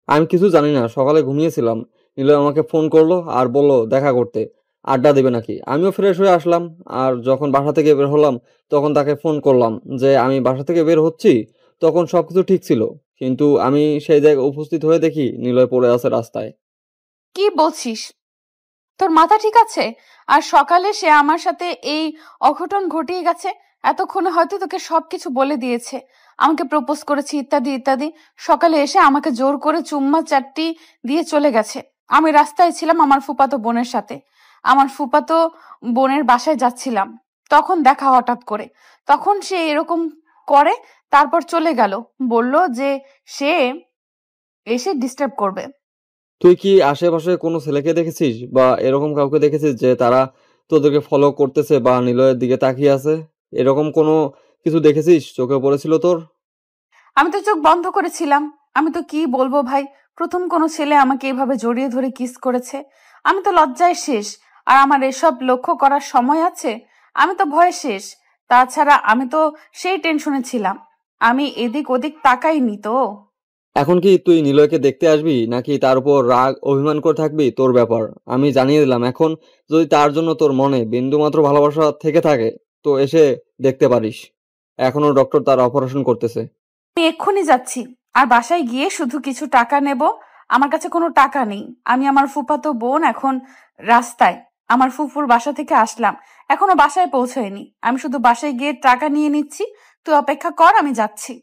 আমি কিছু জানি না, সকালে ঘুমিয়েছিলাম। নিলয় আমাকে ফোন করলো আর বললো দেখা করতে, আড্ডা দেবে নাকি। আমিও ফ্রেশ হয়ে আসলাম, আর যখন বাসা থেকে বের হলাম তখন তাকে ফোন করলাম যে আমি বাসা থেকে বের হচ্ছি। তখন সবকিছু ঠিক ছিল, কিন্তু আমি সেই জায়গায় উপস্থিত হয়ে দেখি নিলয় পড়ে আছে রাস্তায়। কি বলছিস? তোর মাথা ঠিক আছে? আর সকালে সে আমার সাথে এই অঘটন ঘটিয়ে গেছে, এতক্ষণে হয়তো তোকে সবকিছু বলে দিয়েছে, আমাকে প্রপোজ করেছে ইত্যাদি ইত্যাদি। সকালে এসে আমাকে জোর করে চুম্মা চাট্টি দিয়ে চলে গেছে। আমি রাস্তায় ছিলাম আমার ফুফাতো বোনের সাথে, আমার ফুফাতো বোনের বাসায় যাচ্ছিলাম, তখন দেখা হঠাৎ করে। তখন সে এরকম করে, তারপর চলে গেল, বলল যে সে এসে ডিস্টার্ব করবে। তুই কি আশেপাশে কোনো ছেলেকে দেখেছিস বা এরকম কাউকে দেখেছিস যে তারা তোদেরকে ফলো করতেছে বা নিলয়ের দিকে তাকিয়ে আছে? এরকম কোনো কিছু দেখেছিস, চোখে পড়েছিল তোর? আমি তো চোখ বন্ধ করেছিলাম। আমি তো কি বলবো ভাই, প্রথম কোনো ছেলে আমাকে এভাবে জড়িয়ে ধরে কিস করেছে। আমি তো লজ্জায় শেষ, আর আমার এসব লক্ষ্য করার সময় আছে? আমি তো ভয়ে শেষ। তাছাড়া আমি তো সেই টেনশনে ছিলাম, আমি এদিক ওদিক তাকাইনি তো। এখন কি তুই নিলয়কে দেখতে আসবি নাকি তার উপর রাগ অভিমান করে থাকবি তোর ব্যাপার। আমি জানিয়ে দিলাম, এখন যদি তার জন্য তোর মনে বিন্দুমাত্র ভালোবাসা থেকে থাকে তো এসে দেখতে পারিস। এখনো ডক্টর তার অপারেশন করতেছে। আমি এক্ষুনি যাচ্ছি, আর বাসায় গিয়ে শুধু কিছু টাকা নেব। আমার কাছে কোনো টাকা নেই। আমি আমার ফুফাতো বোন এখন রাস্তায়, আমার ফুফুর বাসা থেকে আসলাম, এখনো বাসায় পৌঁছায়নি। আমি শুধু বাসায় গিয়ে টাকা নিয়ে নিচ্ছি, তুই অপেক্ষা কর, আমি যাচ্ছি।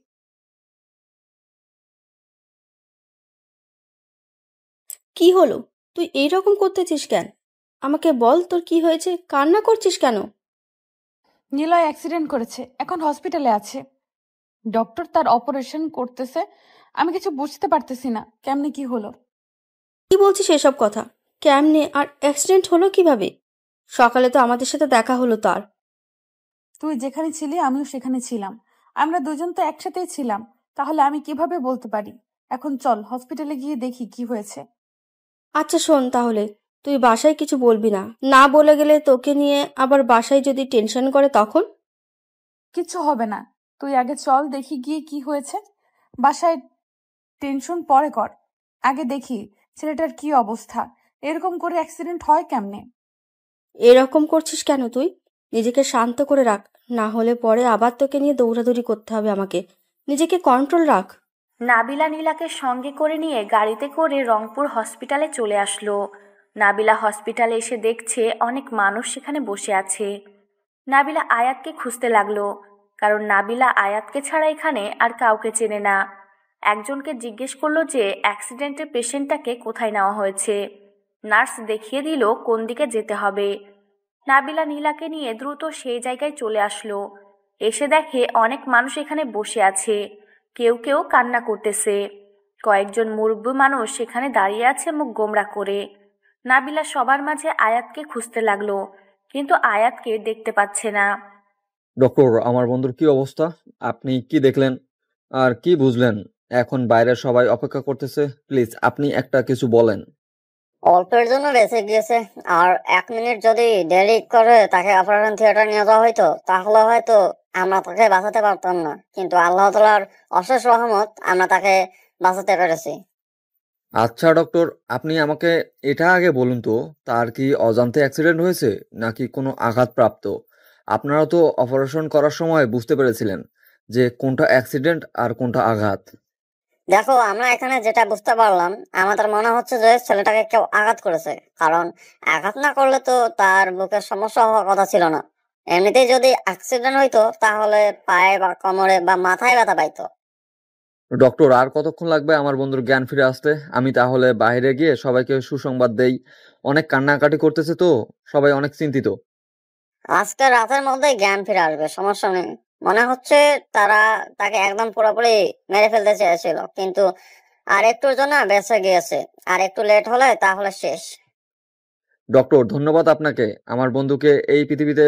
কি হলো? তুই এইরকম করতেছিস কেন? আমাকে বল, তোর কি হয়েছে? কান্না করছিস কেন? নিলয় অ্যাক্সিডেন্ট করেছে, এখন হসপিটালে আছে। ডক্টর তার অপারেশন করতেছে। আমি কিছু বুঝতে পারতেছি না কেমনে কি হলো। কি বলছিস এসব কথা? কেমনে আর অ্যাক্সিডেন্ট হলো কিভাবে? সকালে তো আমাদের সাথে দেখা হলো তার। তুই যেখানে ছিলি আমিও সেখানে ছিলাম, আমরা দুজন তো একসাথেই ছিলাম, তাহলে আমি কিভাবে বলতে পারি? এখন চল হসপিটালে গিয়ে দেখি কি হয়েছে। আচ্ছা শোন তাহলে, তুই বাসায় কিছু বলবি না। না বলে গেলে তোকে নিয়ে আবার বাসায় যদি টেনশন করে তখন? কিছু হবে না, তুই আগে চল দেখি গিয়ে কি হয়েছে। বাসায় টেনশন পরে কর, আগে দেখি ছেলেটার কি অবস্থা। এরকম করে অ্যাক্সিডেন্ট হয় কেমনে? এরকম করছিস কেন তুই? নিজেকে শান্ত করে রাখ, না হলে পরে আবার তোকে নিয়ে দৌড়াদৌড়ি করতে হবে আমাকে। নিজেকে কন্ট্রোল রাখ। নাবিলা নীলাকে সঙ্গে করে নিয়ে গাড়িতে করে রংপুর হসপিটালে চলে আসলো। নাবিলা হসপিটালে এসে দেখছে অনেক মানুষ সেখানে বসে আছে। নাবিলা আয়াতকে খুঁজতে লাগলো, কারণ নাবিলা আয়াতকে ছাড়া এখানে আর কাউকে চেনে না। একজনকে জিজ্ঞেস করলো যে অ্যাক্সিডেন্টের পেশেন্টটাকে কোথায় নেওয়া হয়েছে। নার্স দেখিয়ে দিল কোন দিকে যেতে হবে। নাবিলা নীলাকে নিয়ে দ্রুত সেই জায়গায় চলে আসলো। এসে দেখে অনেক মানুষ এখানে বসে আছে, কেউ কেউ কান্না করতেছে। কয়েকজন মুরব্বী মানুষ সেখানে দাঁড়িয়ে আছে মুখ গোমরা করে। নাবিলা সবার মাঝে আয়াতকে খুঁজতে লাগলো, কিন্তু আয়াতকে দেখতে পাচ্ছে না। ডক্টর, আমার বন্ধুর কি অবস্থা? আপনি কি দেখলেন আর কি বুঝলেন? এখন বাইরের সবাই অপেক্ষা করতেছে, প্লিজ আপনি একটা কিছু বলেন। অল্পের জন্য বেঁচে গিয়েছে, আর 1 মিনিট যদি দেরি করে তাকে অপারেশন থিয়েটার নিয়ে যাওয়া হইতো তাহলে হয়তো আমরা তাকে বাঁচাতে পারতাম না, কিন্তু আল্লাহ তাআলার অশেষ রহমত আমরা তাকে বাঁচাতে পেরেছি। আচ্ছা ডক্টর, আপনি আমাকে এটা আগে বলুন তো, তার কি অজান্তে অ্যাক্সিডেন্ট হয়েছে নাকি কোনো আঘাতপ্রাপ্ত? আপনারা তো অপারেশন করার সময় বুঝতে পেরেছিলেন যে কোনটা অ্যাক্সিডেন্ট আর কোনটা আঘাত। দেখো, আমরা এখানে যেটা বুঝতে পারলাম, আমাদের মনে হচ্ছে যে ছেলেটাকে কেউ আঘাত করেছে, কারণ আঘাত না করলে তো তার বুকের সমস্যা হওয়ার কথা ছিল না। এমনিতেই যদি অ্যাক্সিডেন্ট হইতো তাহলে পায়ে বা কোমরে বা মাথায় ব্যথা পাইতো। ডক্টর, আর কতক্ষণ লাগবে আমার বন্ধুর জ্ঞান ফিরে আসতে? আমি তাহলে বাইরে গিয়ে সবাইকে সুসংবাদ দেই। অনেক কান্নাকাটি করতেছে তো, সবাই অনেক চিন্তিত। আজকে রাতের মধ্যেই জ্ঞান ফিরে আসবে, সমস্যা নেই। মনে হচ্ছে তারা তাকে একদম পুরোপুরি মেরে ফেলতে চেয়েছিল, কিন্তু আর একটুর জন্য বেঁচে গিয়েছে। আর একটু লেট হলে তাহলে শেষ। ডক্টর, ধন্যবাদ আপনাকে আমার বন্ধুকে এই পৃথিবীতে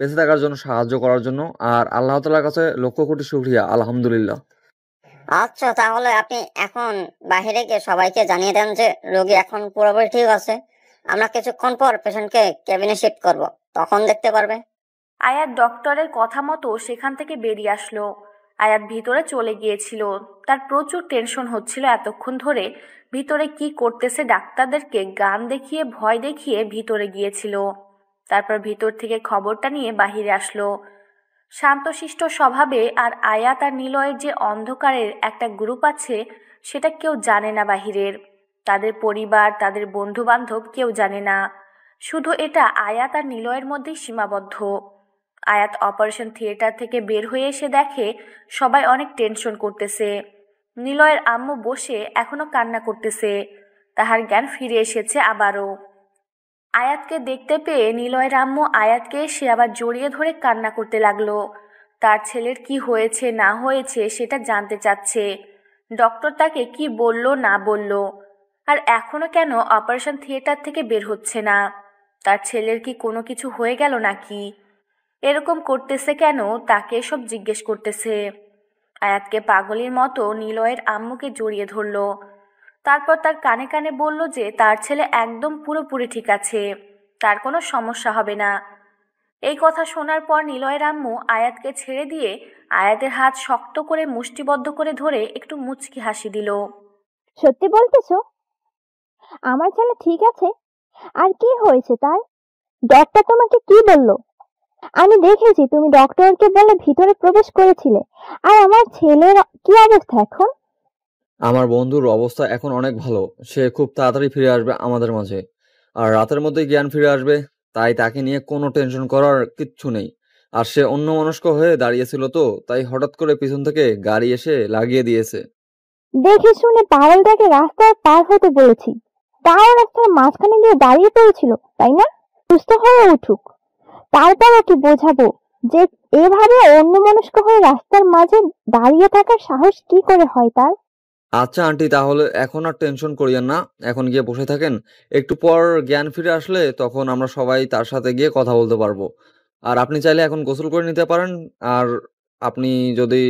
বেঁচে থাকার জন্য সাহায্য করার জন্য, আর আল্লাহ তাআলার কাছে লক্ষ কোটি শুকরিয়া, আলহামদুলিল্লাহ। আচ্ছা, তাহলে আপনি এখন বাহিরে গিয়ে সবাইকে জানিয়ে দেন যে রোগী এখন পুরোপুরি ঠিক আছে। আমরা কিছুক্ষণ পর পেশেন্টকে কেবিনে শিফট করব, তখন দেখতে পারবে। আয়াত ডক্টরের কথা মতো সেখান থেকে বেরিয়ে আসলো। আয়াত ভিতরে চলে গিয়েছিল। তার প্রচুর টেনশন হচ্ছিল এতক্ষণ ধরে। ভিতরে কি করতেছে ডাক্তারদেরকে গান দেখিয়ে ভয় দেখিয়ে ভিতরে গিয়েছিল। তারপর ভিতর থেকে খবরটা নিয়ে বাহিরে আসলো। শান্তশিষ্ট স্বভাবে আর আয়াত আর নিলয়ের যে অন্ধকারের একটা গ্রুপ আছে সেটা কেউ জানে না বাহিরের। তাদের পরিবার, তাদের বন্ধু বান্ধব কেউ জানে না। শুধু এটা আয়াত আর নিলয়ের মধ্যেই সীমাবদ্ধ। আয়াত অপারেশন থিয়েটার থেকে বের হয়ে এসে দেখে সবাই অনেক টেনশন করতেছে। নিলয়ের আম্মু বসে এখনো কান্না করতেছে। তাহার জ্ঞান ফিরে এসেছে আবারও। আয়াতকে দেখতে পেয়ে নিলয়ের আম্মু আয়াতকে এসে আবার জড়িয়ে ধরে কান্না করতে লাগলো। তার ছেলের কি হয়েছে না হয়েছে সেটা জানতে চাচ্ছে। ডক্টর তাকে কি বলল না বলল, আর এখনো কেন অপারেশন থিয়েটার থেকে বের হচ্ছে না। তার ছেলের কি কোনো কিছু হয়ে গেল নাকি? এরকম করতেছে কেন তাকে সব জিজ্ঞেস করতেছে। আয়াতকে পাগলের মতো নিলয়ের আম্মুকে জড়িয়ে ধরল। তারপর তার কানে কানে বলল যে তার ছেলে একদম পুরোপুরি ঠিক আছে, তার কোনো সমস্যা হবে না। এই কথা শোনার পর নিলয়ের আম্মু আয়াতকে ছেড়ে দিয়ে আয়াতের হাত শক্ত করে মুষ্টিবদ্ধ করে ধরে একটু মুচকি হাসি দিল। সত্যি বলতেছো? আমার ছেলে ঠিক আছে? আর কি হয়েছে তার? ডক্টর তোমাকে কি বললো? আমি দেখেছি তুমি ডক্টরকে বলে ভিতরে প্রবেশ করেছিলে। আর আমার ছেলের কি অবস্থা এখন? আমার বন্ধুর অবস্থা এখন অনেক ভালো। সে খুব তাড়াতাড়ি ফিরে আসবে আমাদের মাঝে, আর রাতের মধ্যে জ্ঞান ফিরে আসবে। তাই তাকে নিয়ে কোনো টেনশন করার কিচ্ছু নেই। আর সে অন্যমনস্ক হয়ে দাঁড়িয়েছিল, তো তাই হঠাৎ করে পিছন থেকে গাড়ি এসে লাগিয়ে দিয়েছে। দেখে শুনে পাগলটাকে রাস্তায় পার হতে বলেছি, তাও রাস্তার মাঝখানে গিয়ে দাঁড়িয়ে পড়েছিল, তাই না? সুস্থ হয়ে উঠুক, তারপর ওকে বোঝাবো যে এভাবে অন্যমনস্ক হয়ে রাস্তার মাঝে দাঁড়িয়ে থাকার সাহস কি করে হয় তার। আচ্ছা আন্টি, তাহলে এখন আর টেনশন করিয়েন না, এখন গিয়ে বসে থাকেন। একটু পর জ্ঞান ফিরে আসলে তখন আমরা সবাই তার সাথে গিয়ে কথা বলতে পারবো। আর আপনি চাইলে এখন গোসল করে নিতে পারেন। আর আপনি যদি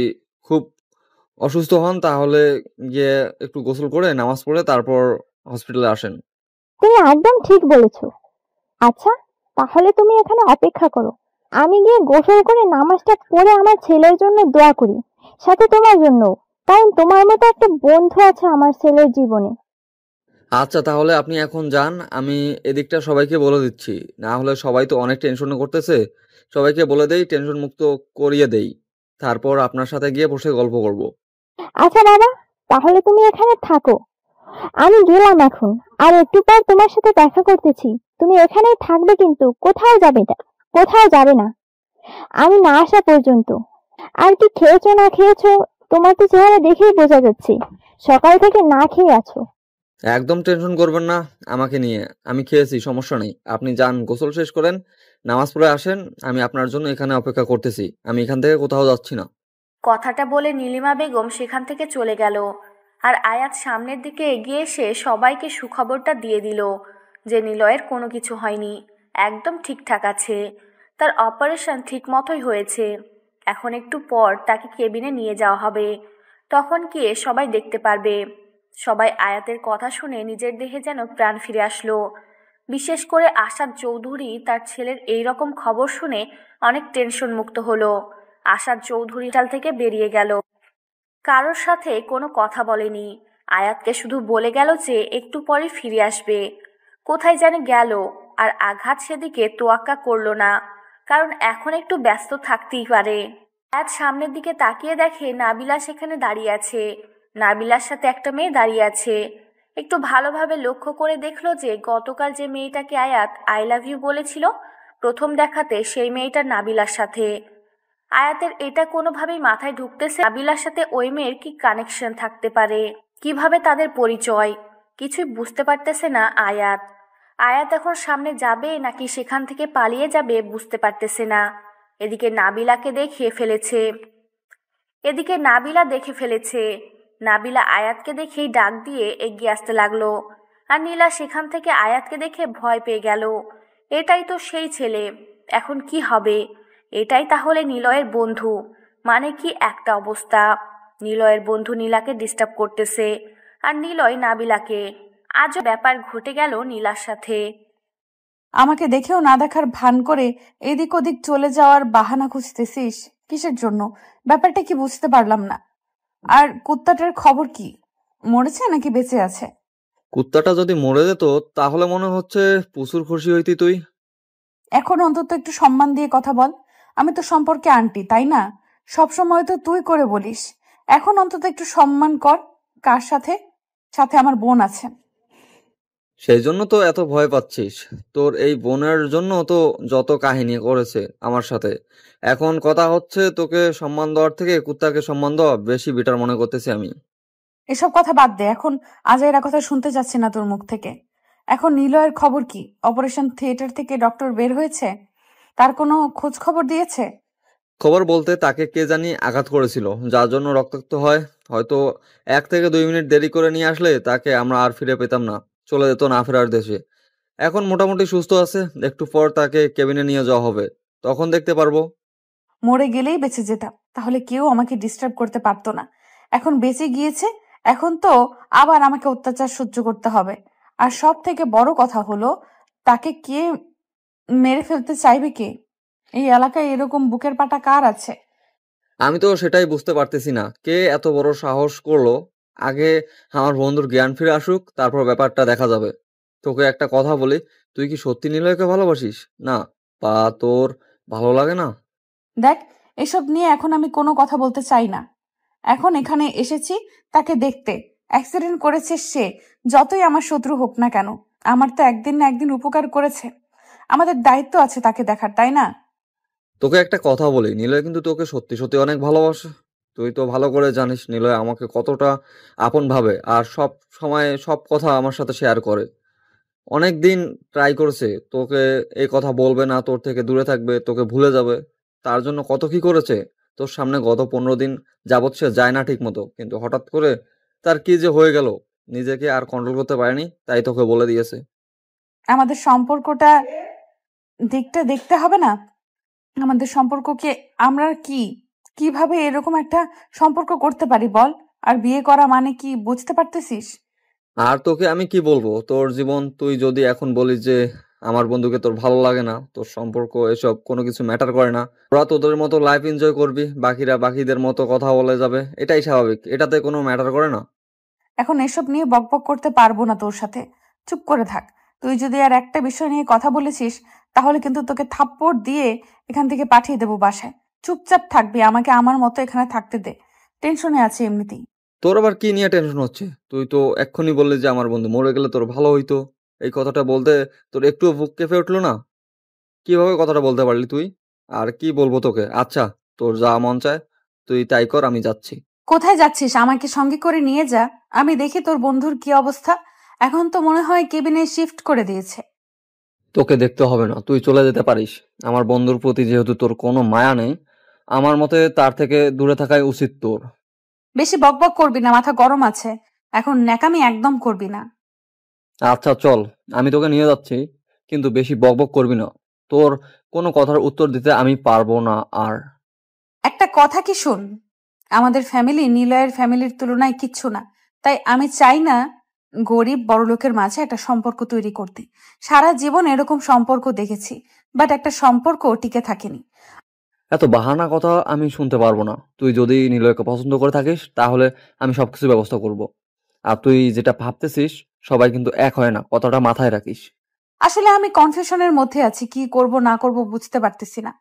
খুব অসুস্থ হন তাহলে গিয়ে একটু গোসল করে নামাজ পড়ে তারপর হসপিটালে আসেন। তুমি একদম ঠিক বলেছো। আচ্ছা, তাহলে তুমি এখানে অপেক্ষা করো, আমি গিয়ে গোসল করে নামাজটা পড়ে আমার ছেলের জন্য দোয়া করি, সাথে তোমার জন্য, কারণ তোমার মতো একটা বন্ধু আছে আমার ছেলের জীবনে। আচ্ছা, তাহলে আপনি এখন যান, আমি এদিকটা সবাইকে বলে দিচ্ছি। না হলে সবাই তো অনেক টেনশনে করতেছে। সবাইকে বলে দেই, টেনশন মুক্ত করিয়ে দেই, তারপর আপনার সাথে গিয়ে বসে গল্প করব। আচ্ছা বাবা, তাহলে তুমি এখানে থাকো, আমি গেলাম এখন। আর একটু পর তোমার সাথে দেখা করতেছি। তুমি এখানেই থাকবে, কিন্তু কোথাও যাবে না আমি না আসা পর্যন্ত। আর কি খেয়েছো না খেয়েছো, তোমার তো চেহারা দেখেই বোঝা যাচ্ছে সকাল থেকে না খেয়ে আছো। একদম টেনশন করবেন না আমাকে নিয়ে, আমি খেয়েছি, সমস্যা নেই। আপনি যান, গোসল শেষ করেন, নামাজ পড়ে আসেন, আমি আপনার জন্য এখানে অপেক্ষা করতেছি। আমি এখান থেকে কোথাও যাচ্ছি না। কথাটা বলে নীলিমা বেগম সেখান থেকে চলে গেল। আর আয়াত সামনের দিকে এগিয়ে এসে সবাইকে সুখবরটা দিয়ে দিল যে নিলয়ের কোনো কিছু হয়নি, একদম ঠিকঠাক আছে। তার অপারেশন ঠিক মতোই হয়েছে। এখন একটু পর তাকে কেবিনে নিয়ে যাওয়া হবে, তখন গিয়ে সবাই দেখতে পারবে। সবাই আয়াতের কথা শুনে নিজের দেহে যেন প্রাণ ফিরে আসলো। বিশেষ করে আসাদ চৌধুরী তার ছেলের এই রকম খবর শুনে অনেক টেনশন মুক্ত হলো। আসাদ চৌধুরী হাসপাতাল থেকে বেরিয়ে গেল, কারোর সাথে কোনো কথা বলেনি। আয়াতকে শুধু বলে গেল যে একটু পরে ফিরে আসবে। কোথায় জানি গেল, আর আঘাত সেদিকে তোয়াক্কা করলো না, কারণ এখন একটু ব্যস্ত থাকতেই পারে। আয়াত সামনের দিকে তাকিয়ে দেখে নাবিলা সেখানে দাঁড়িয়ে আছে। নাবিলার সাথে একটা মেয়ে দাঁড়িয়ে আছে। একটু ভালোভাবে লক্ষ্য করে দেখলো যে গতকাল যে মেয়েটাকে আয়াত আই লাভ ইউ বলেছিল প্রথম দেখাতে, সেই মেয়েটা নাবিলার সাথে। আয়াতের এটা কোনোভাবেই মাথায় ঢুকতেছে নাবিলার সাথে ওই মেয়ের কি কানেকশন থাকতে পারে, কিভাবে তাদের পরিচয়, কিছুই বুঝতে পারতেছে না আয়াত। আয়াত এখন সামনে যাবে নাকি সেখান থেকে পালিয়ে যাবে বুঝতে পারতেছে না। এদিকে নাবিলা দেখে ফেলেছে। নাবিলা আয়াতকে দেখেই ডাক দিয়ে এগিয়ে আসতে লাগলো। আর নীলা সেখান থেকে আয়াতকে দেখে ভয় পেয়ে গেল। এটাই তো সেই ছেলে, এখন কি হবে? এটাই তাহলে নিলয়ের বন্ধু, মানে কি একটা অবস্থা। নিলয়ের বন্ধু নীলাকে ডিস্টার্ব করতেছে, আর নিলয় নাবিলাকে। আজও ব্যাপার ঘটে গেল নীলার সাথে। আমাকে দেখেও না দেখার ভান করে এদিক ওদিক চলে যাওয়ার বাহানা খুঁজতেছিস কিসের জন্য? ব্যাপারটা কি বুঝতে পারলাম না। আর কুত্তাটার খবর কি? মরেছে নাকি বেঁচে আছে? কুত্তাটা যদি মরে যেত তাহলে মনে হচ্ছে প্রচুর খুশি হইতি তুই। এখন অন্তত একটু সম্মান দিয়ে কথা বল। আমি তো সম্পর্কে আন্টি, তাই না? সবসময় তো তুই করে বলিস। এখন অন্তত একটু সম্মান কর। কার সাথে? সাথে আমার বোন আছে। সেই জন্য তো এত ভয় পাচ্ছিস। তোর এই বোনের জন্য তো যত কাহিনী করেছে আমার সাথে। এখন কথা হচ্ছে, তোকে সম্মান দেওয়ার থেকে কুত্তাকে সম্মান দেওয়া বেশি বেটার মনে করতেছি আমি। এসব কথা বাদ দে, এখন আজাইরা কথা শুনতে যাচ্ছি না তোর মুখ থেকে। এখন নিলয়ের খবর কি? অপারেশন থিয়েটার থেকে ডক্টর বের হয়েছে? তার কোনো খোঁজ খবর দিয়েছে? খবর বলতে তাকে কে জানি আঘাত করেছিল, যার জন্য রক্তাক্ত হয়। হয়তো 1 থেকে 2 মিনিট দেরি করে নিয়ে আসলে তাকে আমরা আর ফিরে পেতাম না, চলে যেত না ফেরার দেশে। এখন মোটামুটি সুস্থ আছে, একটু পর তাকে কেবিনে নিয়ে যাওয়া হবে, তখন দেখতে পারবো। মরে গেলেই বেঁচে যেতাম, তাহলে কেউ আমাকে ডিস্টার্ব করতে পারতো না। এখন বেঁচে গিয়েছে, এখন তো আবার আমাকে অত্যাচার সহ্য করতে হবে। আর সব থেকে বড় কথা হলো, তাকে কে মেরে ফেলতে চাইবে কে? এই এলাকায় এরকম বুকের পাটা কার আছে? আমি তো সেটাই বুঝতে পারতেছি না, কে এত বড় সাহস করলো। আগে আমার বন্ধুর জ্ঞান ফিরে আসুক, তারপর ব্যাপারটা দেখা যাবে। তোকে একটা কথা বলি, তুই কি সত্যি নিলয়কে ভালোবাসিস? না, বা তোর ভালো লাগে না? দেখ, এসব নিয়ে এখন আমি কোনো কথা বলতে চাই না। এখন এখানে এসেছি তাকে দেখতে। অ্যাক্সিডেন্ট করেছে সে, যতই আমার শত্রু হোক না কেন। আমার তো একদিন না একদিন উপকার করেছে, আমাদের দায়িত্ব আছে তাকে দেখার, তাই না? তোকে একটা কথা বলি, নিলয় কিন্তু তোকে সত্যি সত্যি অনেক ভালোবাসে। তুই তো ভালো করে জানিস নিলয় আমাকে কতটা আপন ভাবে, আর সব সময় সব কথা আমার সাথে শেয়ার করে। অনেক দিন ট্রাই করেছে তোকে এই কথা বলবে না, তোর থেকে দূরে থাকবে, তোকে ভুলে যাবে। তার জন্য কত কি করেছে। তোর সামনে গত 15 দিন যাবৎ সে যায় না ঠিক মতো, কিন্তু হঠাৎ করে তার কি যে হয়ে গেল, নিজেকে আর কন্ট্রোল করতে পারেনি, তাই তোকে বলে দিয়েছে। আমাদের সম্পর্কটা দিকটা দেখতে হবে না? আমাদের সম্পর্ককে আমরা কিভাবে এরকম একটা সম্পর্ক করতে পারি বল? আর বিয়ে করা মানে কি বুঝতে পারতেছিস? আর তোকে আমি কি বলবো, তোর জীবন, তুই যদি এখন বলিস যে আমার বন্ধুকে তোর ভালো লাগে না, তোর সম্পর্ক এসব কোনো কিছু ম্যাটার করে না, ওরা তোদের মতো লাইফ এনজয় করবি, বাকিরা বাকিদের মতো কথা বলে যাবে, এটাই স্বাভাবিক, এটাতে কোনো ম্যাটার করে না। এখন এসব নিয়ে বকবক করতে পারবো না তোর সাথে। চুপ করে থাক। তুই যদি আর একটা বিষয় নিয়ে কথা বলেছিস তাহলে কিন্তু তোকে থাপ্পড় দিয়ে এখান থেকে পাঠিয়ে দেবো বাসায়। চুপচাপ থাকবি, আমাকে আমার মতো এখানে থাকতে দে। টেনশনে আছে এমনিতেই। তোর আবার কি নিয়ে টেনশন হচ্ছে? তুই তো এক্ষুনি বললি যে আমার বন্ধু মরে গেলে তোর ভালো হইতো। এই কথাটা বলতে তোর একটুও বুক কেঁপে উঠলো না? কিভাবে কথাটা বলতে পারলি তুই? আর কি বলবো তোকে? আচ্ছা, তোর যা মন চায় তুই তাই কর, আমি যাচ্ছি। কোথায় যাচ্ছিস? আমাকে সঙ্গে করে নিয়ে যা। আমি দেখি তোর বন্ধুর কি অবস্থা। এখন তো মনে হয় কেবিনে শিফট করে দিয়েছে। তোকে দেখতে হবে না, তুই চলে যেতে পারিস। আমার বন্ধুর প্রতি যেহেতু তোর কোনো মায়া নেই, আমার মতে তার থেকে দূরে থাকাই উচিত তোর। বেশি বকবক করবি না, মাথা গরম আছে। এখন ন্যাকামি একদম করবি না। আচ্ছা চল, আমি তোকে নিয়ে যাচ্ছি, কিন্তু বেশি বকবক করবি না। তোর কোনো কথার উত্তর দিতে আমি পারবো না আর। একটা কথা কি শোন, আমাদের ফ্যামিলি নিলয়ের ফ্যামিলির তুলনায় কিচ্ছু না। তাই আমি চাই না গরিব বড়লোকের মাঝে একটা সম্পর্ক তৈরি করতে। সারা জীবন এরকম সম্পর্ক দেখেছি, বাট একটা সম্পর্ক টিকে থাকেনি। এত বাহানা কথা আমি শুনতে পারবো না। তুই যদি নিলয়কে পছন্দ করে থাকিস তাহলে আমি সবকিছু ব্যবস্থা করব। আর তুই যেটা ভাবতেছিস সবাই কিন্তু এক হয় না, কথাটা মাথায় রাখিস। আসলে আমি কনফিউশনের মধ্যে আছি, কি করব না করব বুঝতে পারতেছি না।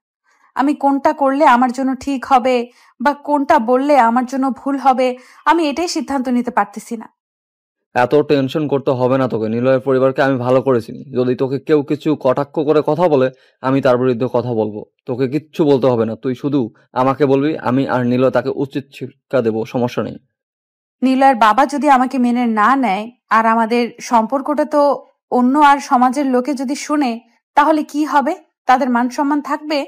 আমি কোনটা করলে আমার জন্য ঠিক হবে বা কোনটা বললে আমার জন্য ভুল হবে, আমি এটাই সিদ্ধান্ত নিতে পারতেছি না। এত টেনশন করতে হবে না তোকে, নিলয়ের পরিবারকে আমি ভালো করে চিনি। যদি তোকে কেউ কিছু কটাক্ষ করে কথা বলে, আমি তার বিরুদ্ধে কথা বলবো। তোকে কিচ্ছু বলতে হবে না, তুই শুধু আমাকে বলবি, আমি আর নিলয় তাকে উচিত শিক্ষা দেবো, সমস্যা নেই। নীলয়ের বাবা যদি আমাকে মেনে না নেয় আর আমাদের সম্পর্কটা তো অন্য আর সমাজের লোকে যদি শুনে, তাহলে কি হবে? তাদের মান সম্মান থাকবে?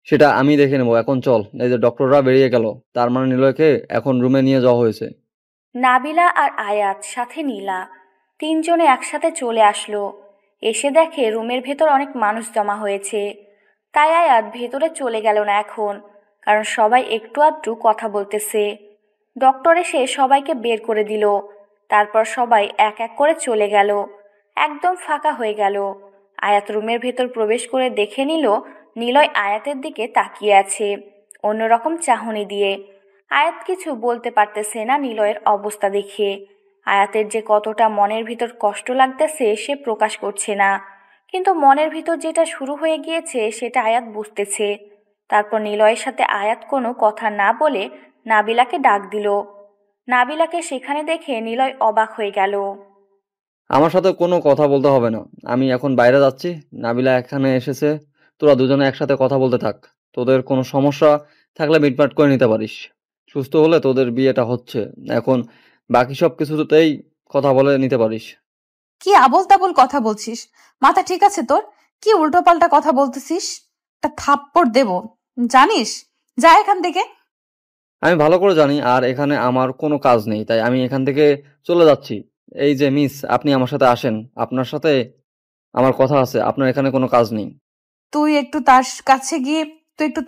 সেটা আমি দেখে নেবো। এখন চল, এই যে ডক্টররা বেরিয়ে গেল, তার মানে নিলয়কে এখন রুমে নিয়ে যাওয়া হয়েছে। নাবিলা আর আয়াত সাথে নীলা তিনজনে একসাথে চলে আসলো। এসে দেখে রুমের ভেতর অনেক মানুষ জমা হয়েছে। তাই আয়াত ভেতরে চলে গেল না এখন, কারণ সবাই একটু আধটু কথা বলতেছে। ডক্টর এসে সবাইকে বের করে দিল। তারপর সবাই এক এক করে চলে গেল। একদম ফাঁকা হয়ে গেল। আয়াত রুমের ভেতর প্রবেশ করে দেখে নিল নিলয় আয়াতের দিকে তাকিয়ে আছে অন্যরকম চাহনি দিয়ে। আয়াত কিছু বলতে পারতেছে না নিলয়ের অবস্থা দেখে। আয়াতের যে কতটা মনের ভিতর কষ্ট লাগতেছে সে প্রকাশ করছে না, কিন্তু মনের ভিতর যেটা শুরু হয়ে গিয়েছে সেটা আয়াত বুঝতেছে। তারপর নিলয়ের সাথে আয়াত কোনো কথা না বলে নাবিলাকে ডাক দিল। নাবিলাকে সেখানে দেখে নিলয় অবাক হয়ে গেল। আমার সাথে কোনো কথা বলতে হবে না, আমি এখন বাইরে যাচ্ছি। নাবিলা এখানে এসেছে, তোরা দুজনে একসাথে কথা বলতে থাক। তোদের কোনো সমস্যা থাকলে মিটমাট করে নিতে পারিস। সুস্থ হলে তোদের বিয়েটা হচ্ছে, এখন বাকি সব কিছুতেই কথা বলে নিতে পারিস। কি আবোল তাবোল কথা বলছিস? মাথা ঠিক আছে তোর? কি উল্টোপাল্টা কথা বলতেছিস? একটা থাপ্পড় দেব, জানিস? যা এখান থেকে। আমি ভালো করে জানি, আর এখানে আমার কোনো কাজ নেই, তাই আমি এখান থেকে চলে যাচ্ছি। এই যে মিস, আপনি আমার সাথে আসেন, আপনার সাথে আমার কথা আছে, আপনার এখানে কোনো কাজ নেই। তুই একটু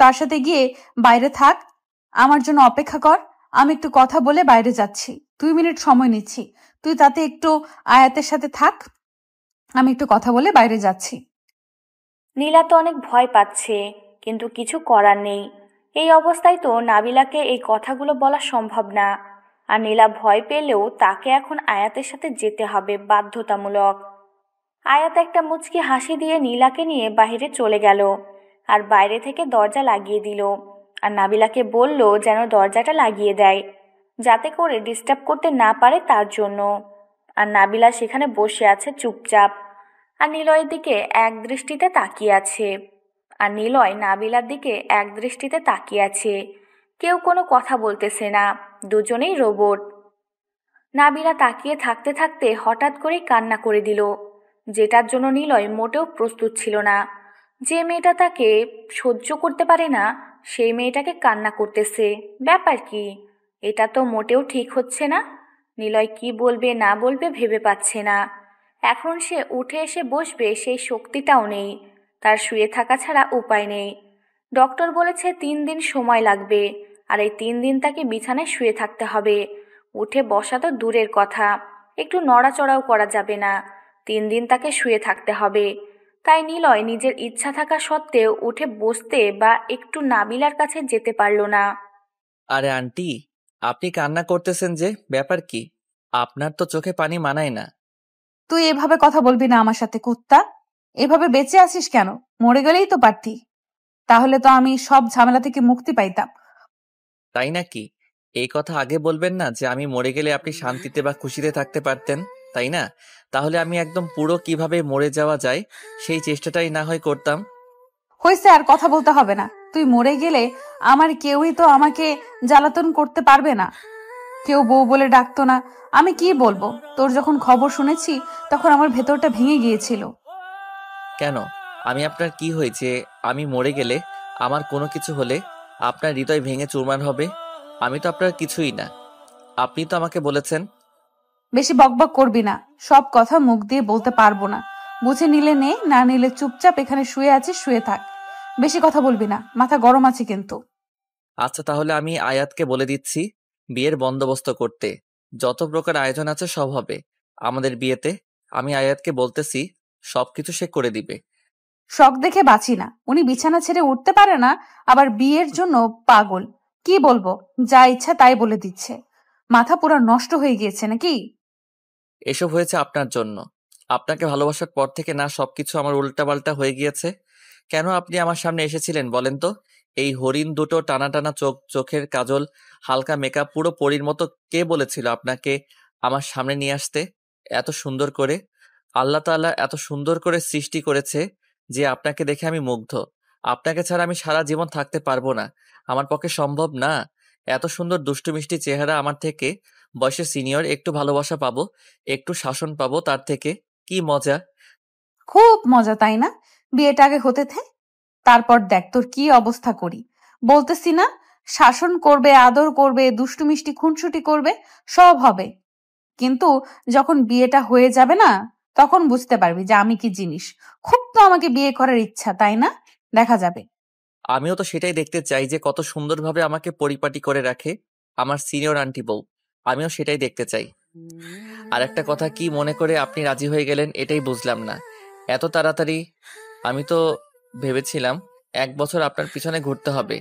তার সাথে গিয়ে বাইরে থাক, আমার জন্য অপেক্ষা কর। আমি একটু কথা বলে বাইরে যাচ্ছি, 2 মিনিট সময় নিচ্ছি। তুই তাতে একটু আয়াতের সাথে থাক, আমি একটু কথা বলে বাইরে যাচ্ছি। নীলা তো অনেক ভয় পাচ্ছে, কিন্তু কিছু করার নেই। এই অবস্থায় তো নাবিলাকে এই কথাগুলো বলা সম্ভব না। আর নীলা ভয় পেলেও তাকে এখন আয়াতের সাথে যেতে হবে বাধ্যতামূলক। আয়াত একটা মুচকি হাসি দিয়ে নীলাকে নিয়ে বাইরে চলে গেল আর বাইরে থেকে দরজা লাগিয়ে দিল। আর নাবিলাকে বলল যেন দরজাটা লাগিয়ে দেয়, যাতে করে ডিস্টার্ব করতে না পারে তার জন্য। আর নাবিলা সেখানে বসে আছে চুপচাপ, আর নিলয়ের দিকে এক দৃষ্টিতে তাকিয়ে আছে। আর নিলয় নাবিলার দিকে এক দৃষ্টিতে তাকিয়ে আছে। কেউ কোনো কথা বলতেছে না, দুজনেই রোবট। নাবিলা তাকিয়ে থাকতে থাকতে হঠাৎ করেই কান্না করে দিল, যেটার জন্য নিলয় মোটেও প্রস্তুত ছিল না। যে মেয়েটা তাকে সহ্য করতে পারে না, সেই মেয়েটাকে কান্না করতেছে, ব্যাপার কি? এটা তো মোটেও ঠিক হচ্ছে না। নিলয় কি বলবে না বলবে ভেবে পাচ্ছে না। এখন সে উঠে এসে বসবে সেই শক্তিটাও নেই, তার শুয়ে থাকা ছাড়া উপায় নেই। ডক্টর বলেছে 3 দিন সময় লাগবে, আর এই 3 দিন তাকে বিছানায় শুয়ে থাকতে হবে। উঠে বসা তো দূরের কথা, একটু নড়াচড়াও করা যাবে না। 3 দিন তাকে শুয়ে থাকতে হবে। তাই নিলয় নিজের ইচ্ছা থাকা সত্ত্বেও উঠে বসতে বা একটু নাবিলার কাছে যেতে পারল না। আরে আন্টি, আপনি কান্না করতেছেন যে, ব্যাপার কি? আপনার তো চোখে পানি মানায় না। তুই এভাবে কথা বলবি না আমার সাথে, কুত্তা। এভাবে বেঁচে আছিস কেন? মরে গেলেই তো পারতি, তাহলে তো আমি সব ঝামেলা থেকে মুক্তি পাইতাম। তাই নাকি? এই কথা আগে বলবেন না যে আমি মরে গেলে আপনি শান্তিতে বা খুশিতে থাকতে পারতেন, তাই না? তাহলে আমি একদম পুরো কিভাবে মরে যাওয়া যায় সেই চেষ্টাটাই না হয় করতাম। হয়েছে, আর কথা বলতে হবে না। তুই মরে গেলে আমার কেউই তো আমাকে জ্বালাতন করতে পারবে না। কেউ বউ বলে ডাকতো না। আমি কি বলবো? তোর যখন খবর শুনেছি তখন আমার ভেতরটা ভেঙে গিয়েছিল। কেন? আমি আপনার কি হয়েছে? আমি মরে গেলে, আমার কোনো কিছু হলে আপনার হৃদয় ভেঙে চুরমার হবে? আমি তো আপনার কিছুই না। আপনি তো আমাকে বলেছেন। বেশি বকবক করবি না, সব কথা মুখ দিয়ে বলতে পারবো না। বুঝে নিলে নে, না নিলে চুপচাপ এখানে শুয়ে আছিস শুয়ে থাক। বেশি কথা বলবি না, মাথা গরম আছে কিন্তু। আচ্ছা, তাহলে আমি আয়াতকে বলে দিচ্ছি বিয়ের বন্দোবস্ত করতে। যত প্রকার আয়োজন আছে সব হবে আমাদের বিয়েতে। আমি আয়াতকে বলতেছি, সবকিছু সে করে দিবে। শখ দেখে বাঁচি না। উনি বিছানা ছেড়ে উঠতে পারে না, আবার বিয়ের জন্য পাগল। কি বলবো? যা ইচ্ছা তাই বলে দিচ্ছে। মাথা পুরো নষ্ট হয়ে গিয়েছে নাকি? এসব হয়েছে আপনার জন্য। আপনাকে ভালোবাসার পর থেকে না সবকিছু আমার উল্টাপাল্টা হয়ে গিয়েছে। কেন আপনি আমার সামনে এসেছিলেন বলেন তো? এই হরিণ দুটো টানা টানা চোখ, চোখের কাজল, হালকা মেকআপ, পুরো পরীর মতো কে বলেছিল আপনাকে আমার সামনে নিয়ে আসতে? এত সুন্দর করে আল্লাহ তাআলা এত সুন্দর করে সৃষ্টি করেছে যে আপনাকে দেখে আমি মুগ্ধ। আপনাকে ছাড়া আমি সারা জীবন থাকতে পারবো না, আমার পক্ষে সম্ভব না। এত সুন্দর দুষ্টু মিষ্টি চেহারা আমার থেকে বয়সে সিনিয়র, একটু ভালোবাসা পাবো, একটু শাসন পাবো, তার থেকে কি মজা। খুব মজা, তাই না? বিয়েটা আগে হতে থে, তারপর দেখ তোর কি অবস্থা করি। বলতেছি না, শাসন করবে, আদর করবে, দুষ্টু মিষ্টি খুনসুটি করবে, সব হবে। কিন্তু যখন বিয়েটা হয়ে যাবে না, তখন বুঝতে পারবি যে আমি কি জিনিস। খুব তো আমাকে বিয়ে করার ইচ্ছা, তাই না? দেখা যাবে। আমিও তো সেটাই দেখতে চাই যে কত সুন্দরভাবে আমাকে পরিপাটি করে রাখে আমার সিনিয়র আন্টি বউ। আমিও সেটাই দেখতে চাই। আর একটা কথা, কি মনে করে আপনি রাজি হয়ে গেলেন এটাই বুঝলাম না এত তাড়াতাড়ি। আমি তো ভেবেছিলাম 1 বছর আপনার পিছনে ঘুরতে হবে।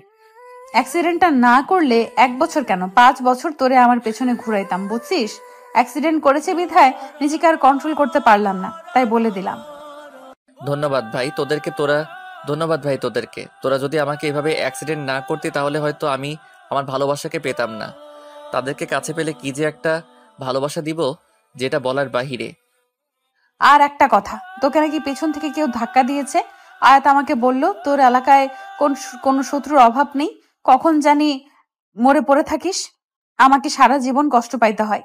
অ্যাক্সিডেন্টটা না করলে 1 বছর কেন, 5 বছর তোরে আমার পেছনে ঘুরাইতাম, বুঝছিস? অ্যাক্সিডেন্ট করেছে বিধায় নিজেকে আর কন্ট্রোল করতে পারলাম না, তাই বলে দিলাম। ধন্যবাদ ভাই তোদেরকে, তোরা যদি আমাকে এভাবে অ্যাক্সিডেন্ট না করতে তাহলে হয়তো আমি আমার ভালোবাসাকে পেতাম না। তাদেরকে কাছে পেলে কি যে একটা ভালোবাসা দিব যেটা বলার বাহিরে। আর একটা কথা, তোকে নাকি পেছন থেকে কেউ ধাক্কা দিয়েছে। আয়াত আমাকে বলল তোর এলাকায় কোনো শত্রুর অভাব নেই, কখন জানি মরে পড়ে থাকিস। আমাকে সারা জীবন কষ্ট পাইতে হয়।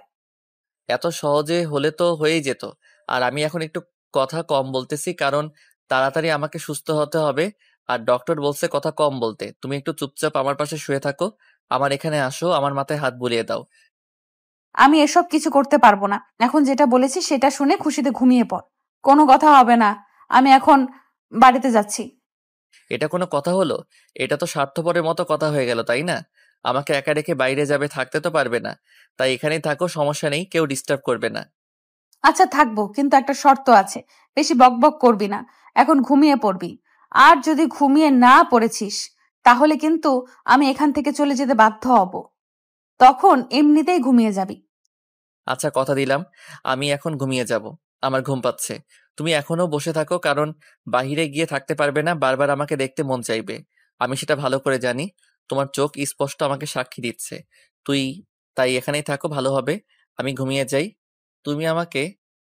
এত সহজে হলে তো হয়েই যেত। আর আমি এখন একটু কথা কম বলতেছি, কারণ তাড়াতাড়ি আমাকে সুস্থ হতে হবে। আর ডক্টর বলছে কথা কম বলতে। তুমি একটু চুপচাপ আমার পাশে শুয়ে থাকো, আমার এখানে আসো, আমার মাথায় হাত বুলিয়ে দাও। আমি এসব কিছু করতে পারবো না। এখন যেটা বলেছি সেটা শুনে খুশিতে ঘুমিয়ে পড়। কোনো কথা হবে না। আমি এখন বাড়িতে যাচ্ছি। এটা কোনো কথা হলো? এটা তো স্বার্থপরের মতো কথা হয়ে গেল, তাই না? আমাকে একা রেখে বাইরে যাবে, থাকতে তো পারবে না। তাই এখানেই থাকো, সমস্যা নেই, কেউ ডিস্টার্ব করবে না। আচ্ছা থাকবো, কিন্তু একটা শর্ত আছে। বেশি বকবক করবি না, এখন ঘুমিয়ে পড়বি। আর যদি ঘুমিয়ে না পড়েছিস তাহলে কিন্তু আমি এখান থেকে চলে যেতে বাধ্য হব। তখন এমনিতেই ঘুমিয়ে যাবি। আচ্ছা, কথা দিলাম আমি এখন ঘুমিয়ে যাব। আমার ঘুম পাচ্ছে। তুমি এখনো বসে থাকো, কারণ বাহিরে গিয়ে থাকতে পারবে না, বারবার আমাকে দেখতে মন চাইবে। আমি সেটা ভালো করে জানি। তোমার চোখ স্পষ্ট আমাকে সাক্ষী দিচ্ছে। তুই তাই এখানেই থাকো, ভালো হবে। আমি ঘুমিয়ে যাই, তুমি আমাকে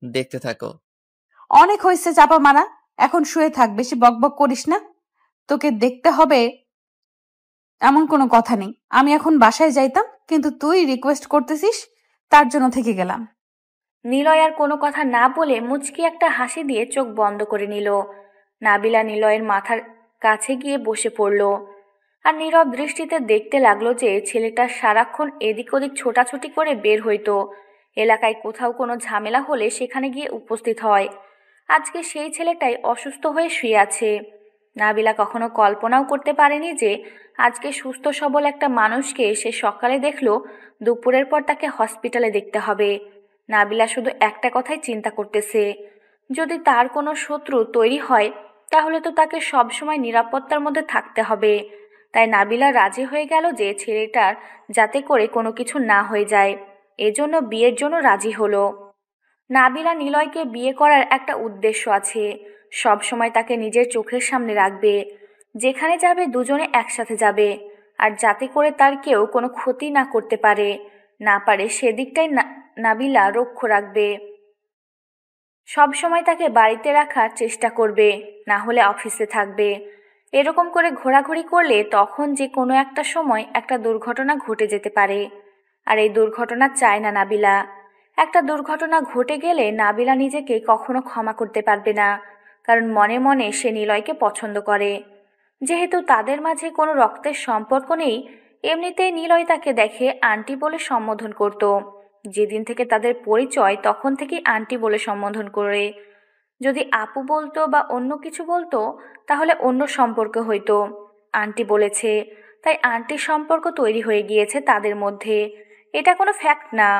দেখতে থাকো। অনেক হয়েছে চাপা মারা, এখন শুয়ে থাক, বেশি বকবক করিস না। তোকে দেখতে হবে এমন কোনো কথা নেই। আমি এখন বাসায় যাইতাম, কিন্তু তুই রিকোয়েস্ট করতেছিস তার জন্য থেকে গেলাম। নিলয় আর কোনো কথা না বলে মুচকি একটা হাসি দিয়ে চোখ বন্ধ করে নিল। নাবিলা নিলয়ের মাথার কাছে গিয়ে বসে পড়ল আর নীরব দৃষ্টিতে দেখতে লাগলো যে ছেলেটা সারাক্ষণ এদিক ওদিক ছোটাছুটি করে বের হইতো। এলাকায় কোথাও কোনো ঝামেলা হলে সেখানে গিয়ে উপস্থিত হয়। আজকে সেই ছেলেটাই অসুস্থ হয়ে শুয়ে আছে। নাবিলা কখনো কল্পনাও করতে পারেনি যে আজকে সুস্থ সবল একটা মানুষকে সে সকালে দেখলো, দুপুরের পর তাকে হসপিটালে দেখতে হবে। নাবিলা শুধু একটা কথাই চিন্তা করতেছে, যদি তার কোনো শত্রু তৈরি হয় তাহলে তো তাকে সবসময় নিরাপত্তার মধ্যে থাকতে হবে। তাই নাবিলা রাজি হয়ে গেল যে ছেলেটার যাতে করে কোনো কিছু না হয়ে যায়, এজন্য বিয়ের জন্য রাজি হলো। নাবিলা নিলয়কে বিয়ে করার একটা উদ্দেশ্য আছে, সব সময় তাকে নিজের চোখের সামনে রাখবে। যেখানে যাবে দুজনে একসাথে যাবে, আর যাতে করে তার কেউ কোনো ক্ষতি না করতে পারে সেদিকটাই নাবিলা লক্ষ্য রাখবে। সব সময় তাকে বাড়িতে রাখার চেষ্টা করবে, না হলে অফিসে থাকবে। এরকম করে ঘোরাঘুরি করলে তখন যে কোনো একটা সময় একটা দুর্ঘটনা ঘটে যেতে পারে, আর এই দুর্ঘটনা চায় না নাবিলা। একটা দুর্ঘটনা ঘটে গেলে নাবিলা নিজেকে কখনো ক্ষমা করতে পারবে না, কারণ মনে মনে সে নিলয়কে পছন্দ করে। যেহেতু তাদের মাঝে কোনো রক্তের সম্পর্ক নেই, এমনিতেই নিলয় তাকে দেখে আন্টি বলে সম্বোধন করত। যেদিন থেকে তাদের পরিচয় তখন থেকেই আন্টি বলে সম্বোধন করে। যদি আপু বলতো বা অন্য কিছু বলতো তাহলে অন্য সম্পর্ক হইতো। আন্টি বলেছে, তাই আন্টির সম্পর্ক তৈরি হয়ে গিয়েছে তাদের মধ্যে। এটা কোনো ফ্যাক্ট না।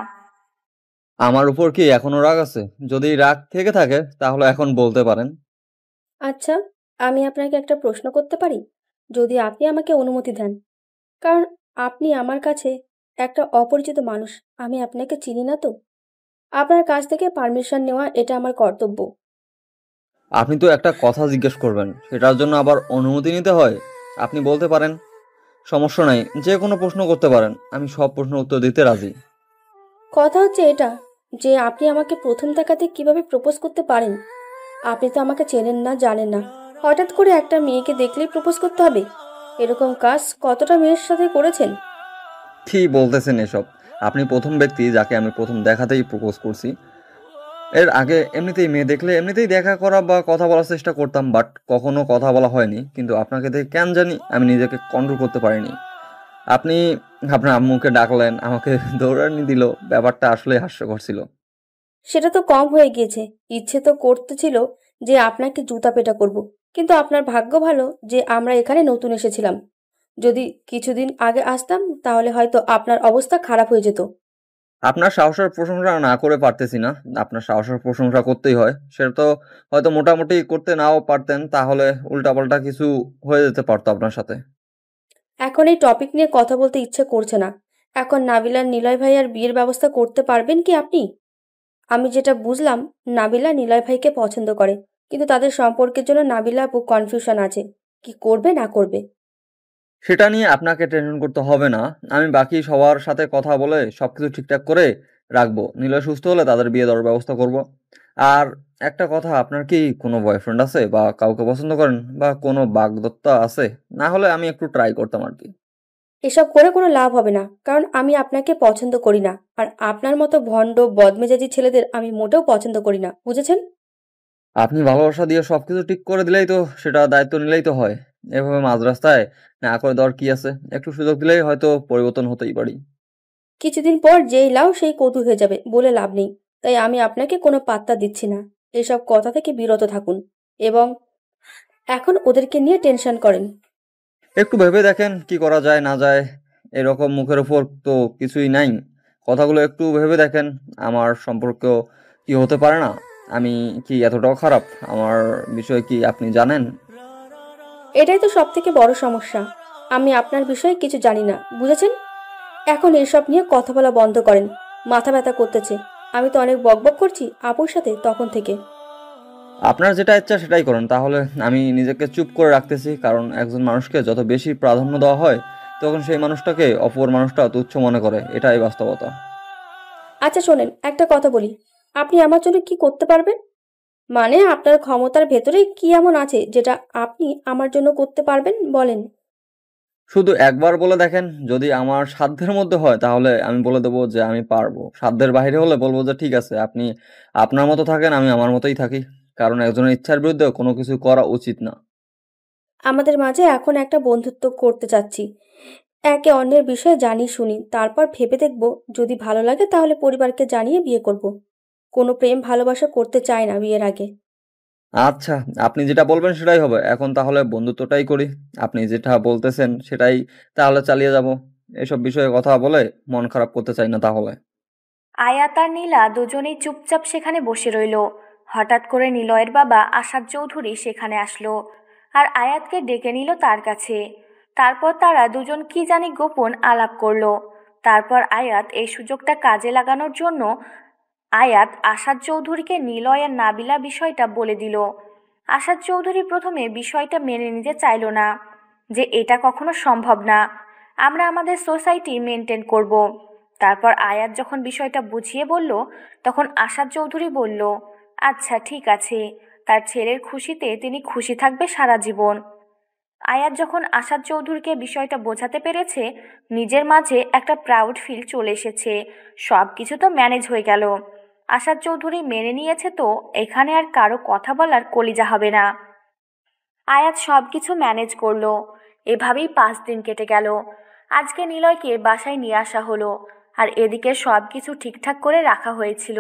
আমার উপর কি এখনো রাগ আছে? যদি রাগ থেকে থাকে তাহলে এখন বলতে পারেন। আচ্ছা, আমি আপনাকে একটা প্রশ্ন করতে পারি, যদি আপনি আমাকে অনুমতি দেন? কারণ আপনি আমার কাছে একটা অপরিচিত মানুষ, আমি আপনাকে চিনি না তো। আপনার কাছ থেকে পারমিশন নেওয়া এটা আমার কর্তব্য। আপনি তো একটা কথা জিজ্ঞেস করবেন, সেটার জন্য আবার অনুমতি নিতে হয়? আপনি বলতে পারেন, সমস্যা নাই, যে কোনো প্রশ্ন করতে পারেন, আমি সব প্রশ্নের উত্তর দিতে রাজি। কথা হচ্ছে এটা যে আপনি আমাকে প্রথম দেখাতে কিভাবে প্রপোজ করতে পারেন? আপনি তো আমাকে চেনেন না, জানেন না, হঠাৎ করে একটা মেয়েকে দেখলেই প্রপোজ করতে হবে? এরকম কাজ কতটা মেয়ের সাথে করেছেন? কি বলতেছেন এসব? আপনি প্রথম ব্যক্তি যাকে আমি প্রথম দেখাতেই প্রপোজ করছি। এর আগে এমনিতেই মেয়ে দেখলে এমনিতেই দেখা করা বা কথা বলার চেষ্টা করতাম, বাট কখনো কথা বলা হয়নি। কিন্তু আপনাকে দেখে কেন জানি আমি নিজেকে কন্ট্রোল করতে পারিনি। আপনি আপনার আম্মুকে ডাকলেন, আমাকে দৌড়ানি দিল, ব্যাপারটা আসলে হাস্যকর ছিল। সেটা তো কম হয়ে গিয়েছে। ইচ্ছে তো করতেছিল যে আপনাকে জুতা পেটা করব, কিন্তু আপনার ভাগ্য ভালো যে আমরা এখানে নতুন এসেছিলাম। যদি কিছুদিন আগে আসতাম তাহলে হয়তো আপনার অবস্থা খারাপ হয়ে যেত। আপনার সাহসের প্রশংসা না করে পারতেছি না। আপনার সাহসের প্রশংসা করতেই হয়, সেটা তো হয়তো মোটামুটি করতে নাও পারতেন, তাহলে উল্টাপাল্টা কিছু হয়ে যেতে পারতো আপনার সাথে। এখন এই টপিক নিয়ে কথা বলতে ইচ্ছে করছে না। এখন নাবিলার নিলয় ভাইয়ার বিয়ের ব্যবস্থা করতে পারবেন কি আপনি? আমি যেটা বুঝলাম, নাবিলা নিলয় ভাইকে পছন্দ করে, কিন্তু তাদের সম্পর্কের জন্য নাবিলা আপু কনফিউশন আছে, কি করবে না করবে। সেটা নিয়ে আপনাকে টেনশন করতে হবে না। আমি বাকি সবার সাথে কথা বলে সবকিছু ঠিকঠাক করে রাখবো। নিলয় সুস্থ হলে তাদের বিয়ে দেওয়ার ব্যবস্থা করব। আর একটা কথা, আপনার কি কোনো বয়ফ্রেন্ড আছে বা কাউকে পছন্দ করেন বা কোনো বাগদত্তা আছে? না হলে আমি একটু ট্রাই করতাম আর কি। এসব করে কোনো লাভ হবে না, কারণ আমি আপনাকে পছন্দ করি না, আর আপনার মতো ভণ্ড বদমেজাজি ছেলেদের আমি মোটেও পছন্দ করি না, বুঝেছেন? আপনি ভালোবাসা দিয়ে সবকিছু ঠিক করে দিলেই তো, সেটা দায়িত্ব নিলেই তো হয়। এভাবে মাঝ রাস্তায় না করে দেওয়ার কি আছে? একটু সুযোগ দিলেই হয়তো পরিবর্তন হতেই পারি। কিছুদিন পর যেই লাউ সেই কদু হয়ে যাবে বলে লাভ নেই, তাই আমি আপনাকে কোনো পাত্তা দিচ্ছি না। এসব কথা থেকে বিরত থাকুন, এবং এখন ওদেরকে নিয়ে টেনশন করেন। একটু ভেবে দেখেন কি করা যায় না যায়। এরকম মুখের উপর তো কিছুই নাই। কথাগুলো একটু ভেবে দেখেন। আমার সম্পর্কেও কি হতে পারে না? আমি কি এতটাও খারাপ? আমার বিষয়ে কি আপনি জানেন? এটাই তো সব থেকে বড় সমস্যা। আমি আপনার বিষয়ে কিছু জানি না, বুঝেছেন? এখন এসব নিয়ে কথা বলা বন্ধ করেন। মাথা ব্যথা করতেছে। আমি তো অনেক বকবক করছি আপুর সাথে তখন থেকে। আপনার যেটা ইচ্ছা সেটাই করেন, তাহলে আমি নিজেকে চুপ করে রাখতেছি, কারণ একজন মানুষকে যত বেশি প্রাধান্য দেওয়া হয় তখন সেই মানুষটাকে অপর মানুষটা তুচ্ছ মনে করে, এটাই বাস্তবতা। আচ্ছা শোনেন, একটা কথা বলি। আপনি আমার জন্য কি করতে পারবেন? মানে আপনার ক্ষমতার ভেতরে কি এমন আছে যেটা আপনি আমার জন্য করতে পারবেন, বলেন। শুধু একবার বলে দেখেন, যদি আমার সাধ্যের মধ্যে হয় তাহলে আমি বলে দেবো যে আমি পারবো, সাধ্যের বাইরে হলে বলবো যে ঠিক আছে, আপনি আপনার মতো থাকেন, আমি আমার মতোই থাকি। কারণ একজনের ইচ্ছার বিরুদ্ধে কোনো কিছু করা উচিত না। আমাদের মাঝে এখন একটা বন্ধুত্ব করতে চাচ্ছি। একে অন্যের বিষয়ে জানি শুনি, তারপর ভেবে দেখব, যদি ভালো লাগে তাহলে পরিবারকে জানিয়ে বিয়ে করব। কোনো প্রেম ভালোবাসা করতে চাই না বিয়ের আগে। আচ্ছা, আপনি যেটা বলবেন সেটাই হবে। এখন তাহলে বন্ধুত্বটাই করি। আপনি যেটা বলতেছেন সেটাই তাহলে চালিয়ে যাব। এসব বিষয়ে কথা বলে মন খারাপ করতে চাই না তাহলে। আয়াত আর নীলা দুজনেই চুপচাপ সেখানে বসে রইল। হঠাৎ করে নিলয়ের বাবা আসাদ চৌধুরী সেখানে আসলো আর আয়াতকে ডেকে নিল তার কাছে। তারপর তারা দুজন কি জানি গোপন আলাপ করলো। তারপর আয়াত এই সুযোগটা কাজে লাগানোর জন্য আয়াত আসাদ চৌধুরীকে নিলয় আর নাবিলা বিষয়টা বলে দিল। আসাদ চৌধুরী প্রথমে বিষয়টা মেনে নিতে চাইল না, যে এটা কখনো সম্ভব না, আমরা আমাদের সোসাইটি মেনটেন করব। তারপর আয়াত যখন বিষয়টা বুঝিয়ে বলল, তখন আসাদ চৌধুরী বলল, আচ্ছা ঠিক আছে, তার ছেলের খুশিতে তিনি খুশি থাকবে সারা জীবন। আয়াত যখন আসাদ চৌধুরীকে বিষয়টা বোঝাতে পেরেছে, নিজের মাঝে একটা প্রাউড ফিল চলে এসেছে। সব কিছু তো ম্যানেজ হয়ে গেল। আসাদ চৌধুরী মেনে নিয়েছে, তো এখানে আর কারো কথা বলার কলিজা হবে না। আয়াত সব কিছু ম্যানেজ করলো। এভাবেই 5 দিন কেটে গেল। আজকে নিলয়কে বাসায় নিয়ে আসা হলো, আর এদিকে সব কিছু ঠিকঠাক করে রাখা হয়েছিল।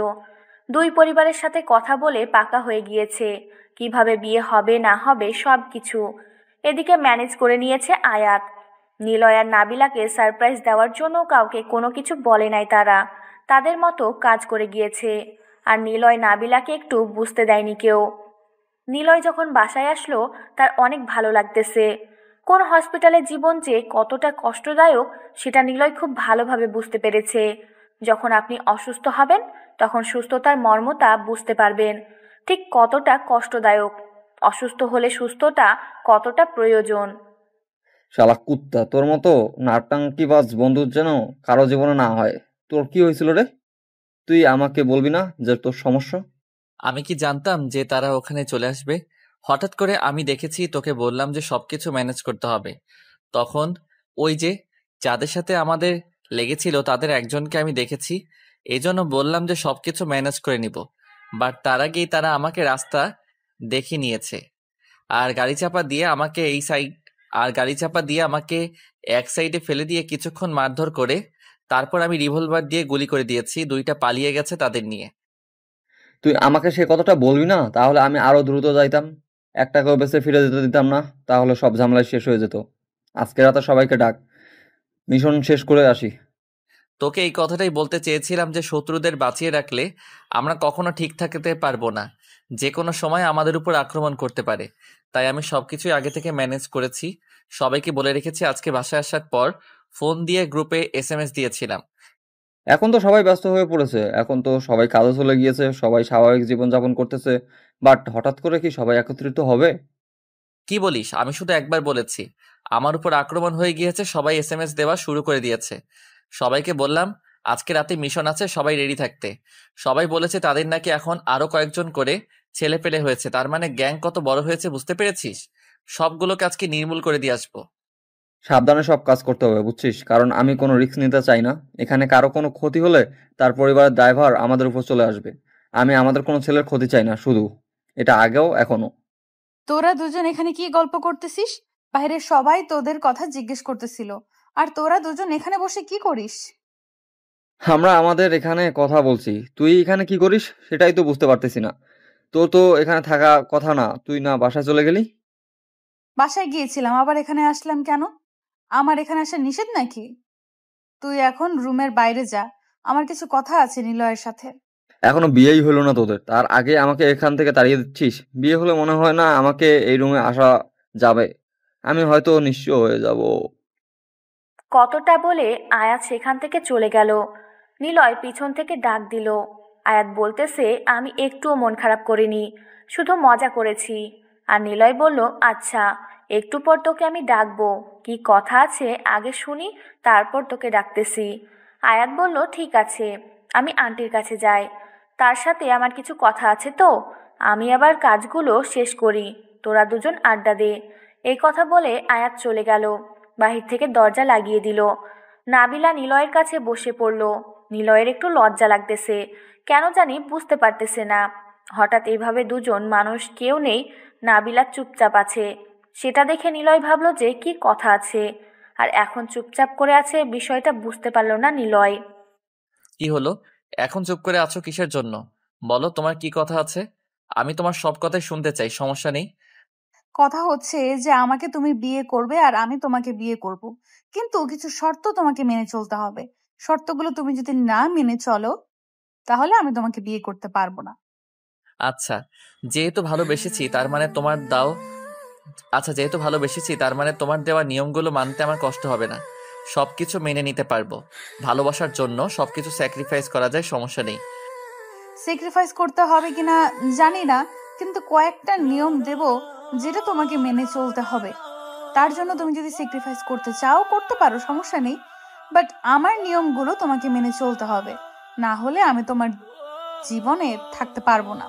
দুই পরিবারের সাথে কথা বলে পাকা হয়ে গিয়েছে কিভাবে বিয়ে হবে না হবে সব কিছু। এদিকে ম্যানেজ করে নিয়েছে আয়াত। নিলয় আর নাবিলাকে সারপ্রাইজ দেওয়ার জন্য কাউকে কোনো কিছু বলে নাই তারা, তাদের মতো কাজ করে গিয়েছে। আর নিলয় নাবিলাকে একটু বুঝতে দেয়নি কেউ। নিলয় যখন বাসায় আসলো, তার অনেক ভালো লাগতেছে। কোন হসপিটালের জীবন যে কতটা কষ্টদায়ক সেটা নিলয় খুব ভালোভাবে বুঝতে পেরেছে। যখন আপনি অসুস্থ হবেন তখন সুস্থতার মর্মটা বুঝতে পারবেন, ঠিক কতটা কষ্টদায়ক, অসুস্থ হলে সুস্থতা কতটা প্রয়োজন। শালা কুত্তা, তোর মতো নাট্যাঙ্কিবাজ বন্ধু যেন কারো জীবনে না হয়। তোর কি হয়েছিল রে? তুই আমাকে বলবি না যে তোর সমস্যা? আমি কি জানতাম যে তারা ওখানে চলে আসবে? হঠাৎ করে আমি দেখেছি, তোকে বললাম যে সবকিছু ম্যানেজ করতে হবে। তখন ওই যে যাদের সাথে আমাদের লেগেছিল তাদের একজনকে আমি দেখেছি, এজন্য বললাম যে সবকিছু ম্যানেজ করে নিব। বাট তার আগেই তারা আমাকে রাস্তা দেখিয়ে নিয়েছে আর গাড়ি চাপা দিয়ে আমাকে এই সাইড আর গাড়ি চাপা দিয়ে আমাকে এক সাইডে ফেলে দিয়ে কিছুক্ষণ মারধর করে তারপর আমি রিভলভার দিয়ে গুলি করে দিয়েছি। দুইটা পালিয়ে গেছে তাদের নিয়ে। তুই আমাকে সে কথাটা বলবি না, তাহলে আমি আরো দ্রুত যাইতাম। একটা কেউ বেঁচে ফিরে যেতে দিতাম না, তাহলে সব ঝামেলা শেষ হয়ে যেত। আজকে রাতে সবাইকে ডাক, মিশন শেষ করে আসি। তোকে এই কথাটাই বলতে চেয়েছিলাম যে শত্রুদের বাঁচিয়ে রাখলে আমরা কখনো ঠিক থাকতে পারবো না, যে কোনো সময় আমাদের উপর আক্রমণ করতে পারে। তাই আমি সবকিছুই আগে থেকে ম্যানেজ করেছি। সবাইকে বলে রেখেছি। আজকে বাসায় আসার পর ফোন দিয়ে গ্রুপে এসএমএস দিয়েছিলাম। এখন তো সবাই ব্যস্ত হয়ে পড়েছে, এখন তো সবাই কাজে চলে গিয়েছে, সবাই স্বাভাবিক জীবনযাপন করতেছে। বাট হঠাৎ করে কি সবাই একত্রিত হবে? কি বলিস? আমি শুধু একবার বলেছি আমার উপর আক্রমণ হয়ে গিয়েছে, সবাই এসএমএস দেওয়া শুরু করে দিয়েছে। সবাইকে বললাম আজকে রাতে মিশন আছে, সবাই রেডি থাকতে। সবাই বলেছে তাদের নাকি এখন আরো কয়েকজন করে ছেলে পেলে হয়েছে। তার মানে গ্যাং কত বড় হয়েছে বুঝতে পেরেছিস? সবগুলোকে আজকে নির্মূল করে দিয়ে আসবো। সাবধানে সব কাজ করতে হবে, বুঝছিস? কারণ আমি কোনো রিস্ক নিতে চাই না। এখানে কারো কোনো ক্ষতি হলে তার পরিবারের দায়ভার আমাদের উপর চলে আসবে। আমি আমাদের কোনো ছেলের ক্ষতি চাই না, শুধু। এটা আগেও এখনো। তোরা দুজন এখানে কি গল্প করতেছিস? বাইরে সবাই তোদের কথা জিজ্ঞেস করতেছিল, আর তোরা দুজন এখানে বসে কি করিস? আমরা আমাদের এখানে কথা বলছি, তুই এখানে কি করিস সেটাই তো বুঝতে পারতেছি না। তোর তো এখানে থাকা কথা না, তুই না বাসায় চলে গেলি? বাসায় গিয়েছিলাম, আবার এখানে আসলাম কেন? আমার এখানে আসা নিষেধ নাকি? তুই এখন রুমের বাইরে যা, আমার কিছু কথা আছে নিলয়ের সাথে। এখনো বিয়েই হলো না তোদের, তার আগে আমাকে এখান থেকে তাড়িয়ে দিচ্ছিস? বিয়ে হলে মনে হয় না আমাকে এই রুমে আসা যাবে। আমি হয়তো নিঃস্ব হয়ে যাব। কতটা বলে আয়াত সেখান থেকে চলে গেল। নিলয় পিছন থেকে ডাক দিল। আয়াত বলতেছে, আমি একটুও মন খারাপ করিনি, শুধু মজা করেছি। আর নিলয় বলল, আচ্ছা, একটু পর তোকে আমি ডাকবো, কি কথা আছে আগে শুনি, তারপর তোকে ডাকতেছি। আয়াত বলল, ঠিক আছে, আমি আন্টির কাছে যাই, তার সাথে আমার কিছু কথা আছে, তো আমি আবার কাজগুলো শেষ করি, তোরা দুজন আড্ডা দে। এই কথা বলে আয়াত চলে গেল। বাহির থেকে দরজা লাগিয়ে দিল। নাবিলা নিলয়ের কাছে বসে পড়ল। নিলয়ের একটু লজ্জা লাগতেছে, কেন জানি বুঝতে পারতেছে না। হঠাৎ এইভাবে দুজন মানুষ কেউ নেই, নাবিলা চুপচাপ আছে। সেটা দেখে নিলয় ভাবল যে কি কথা আছে, আর এখন চুপচাপ করে আছে, বিষয়টা বুঝতে পারল না নিলয়। কি হলো? এখন চুপ করে আছো কিসের জন্য? বলো, তোমার কি কথা আছে? আমি তোমার সব কথাই শুনতে চাই, সমস্যা নেই। কথা হচ্ছে যে আমাকে তুমি বিয়ে করবে আর আমি তোমাকে বিয়ে করব, কিন্তু কিছু শর্ত তোমাকে মেনে চলতে হবে। শর্তগুলো তুমি যদি না মেনে চলো তাহলে আমি তোমাকে বিয়ে করতে পারবো না। আচ্ছা, যেহেতু ভালোবেসেছি তার মানে তোমার দাও আচ্ছা যেহেতু ভালোবেসেছি তার মানে তোমার দেওয়া নিয়মগুলো মানতে আমার কষ্ট হবে না, সবকিছু মেনে নিতে পারবো। ভালোবাসার জন্য সবকিছু স্যাক্রিফাইস করা যায়, সমস্যা নেই। স্যাক্রিফাইস করতে হবে কিনা জানি না, কিন্তু কয়েকটা নিয়ম দেব যেটা তোমাকে মেনে চলতে হবে। তার জন্য তুমি যদি স্যাক্রিফাইস করতে চাও করতে পারো, সমস্যা নেই, বাট আমার নিয়মগুলো তোমাকে মেনে চলতে হবে, না হলে আমি তোমার জীবনে থাকতে পারবো না।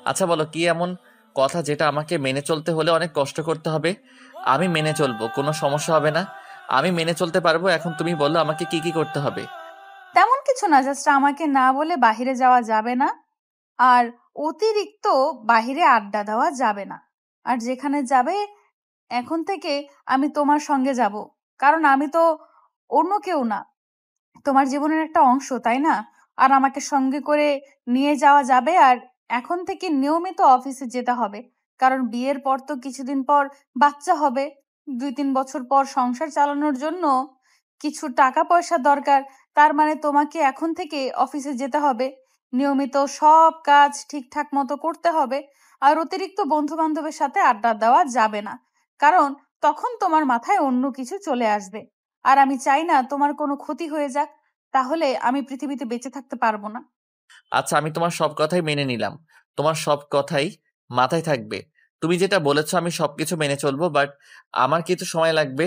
আচ্ছা বলো, কি এমন কথা যেটা আমাকে মেনে চলতে হলে অনেক কষ্ট করতে হবে? আমি মেনে চলবো, কোনো সমস্যা হবে না, আমি মেনে চলতে পারবো। এখন তুমি বলো আমাকে কি কি করতে হবে। তেমন কিছু না, জাস্ট আমাকে না বলে বাহিরে যাওয়া যাবে না, আর অতিরিক্ত বাহিরে আড্ডা দেওয়া যাবে না। আর যেখানে যাবে এখন থেকে আমি তোমার সঙ্গে যাব, কারণ আমি তো অন্য কেউ না, তোমার জীবনের একটা অংশ, তাই না? আর আমাকে সঙ্গে করে নিয়ে যাওয়া যাবে। আর এখন থেকে নিয়মিত অফিসে যেতে হবে, কারণ বিয়ের পর তো কিছুদিন পর বাচ্চা হবে, 2-3 বছর পর সংসার চালানোর জন্য কিছু টাকা পয়সা দরকার। তার মানে তোমাকে এখন থেকে অফিসে যেতে হবে, নিয়মিত সব কাজ ঠিকঠাক মতো করতে হবে। আর অতিরিক্ত বন্ধু বান্ধবের সাথে আড্ডা দেওয়া যাবে না, কারণ তখন তোমার মাথায় অন্য কিছু চলে আসবে। আর আমি চাই না তোমার কোনো ক্ষতি হয়ে যাক, তাহলে আমি পৃথিবীতে বেঁচে থাকতে পারবো না। আচ্ছা, আমি তোমার সব কথাই মেনে নিলাম, তোমার সব কথাই মাথায় থাকবে। তুমি যেটা বলেছো আমি সবকিছু মেনে চলবো, বাট আমার কিছু সময় লাগবে।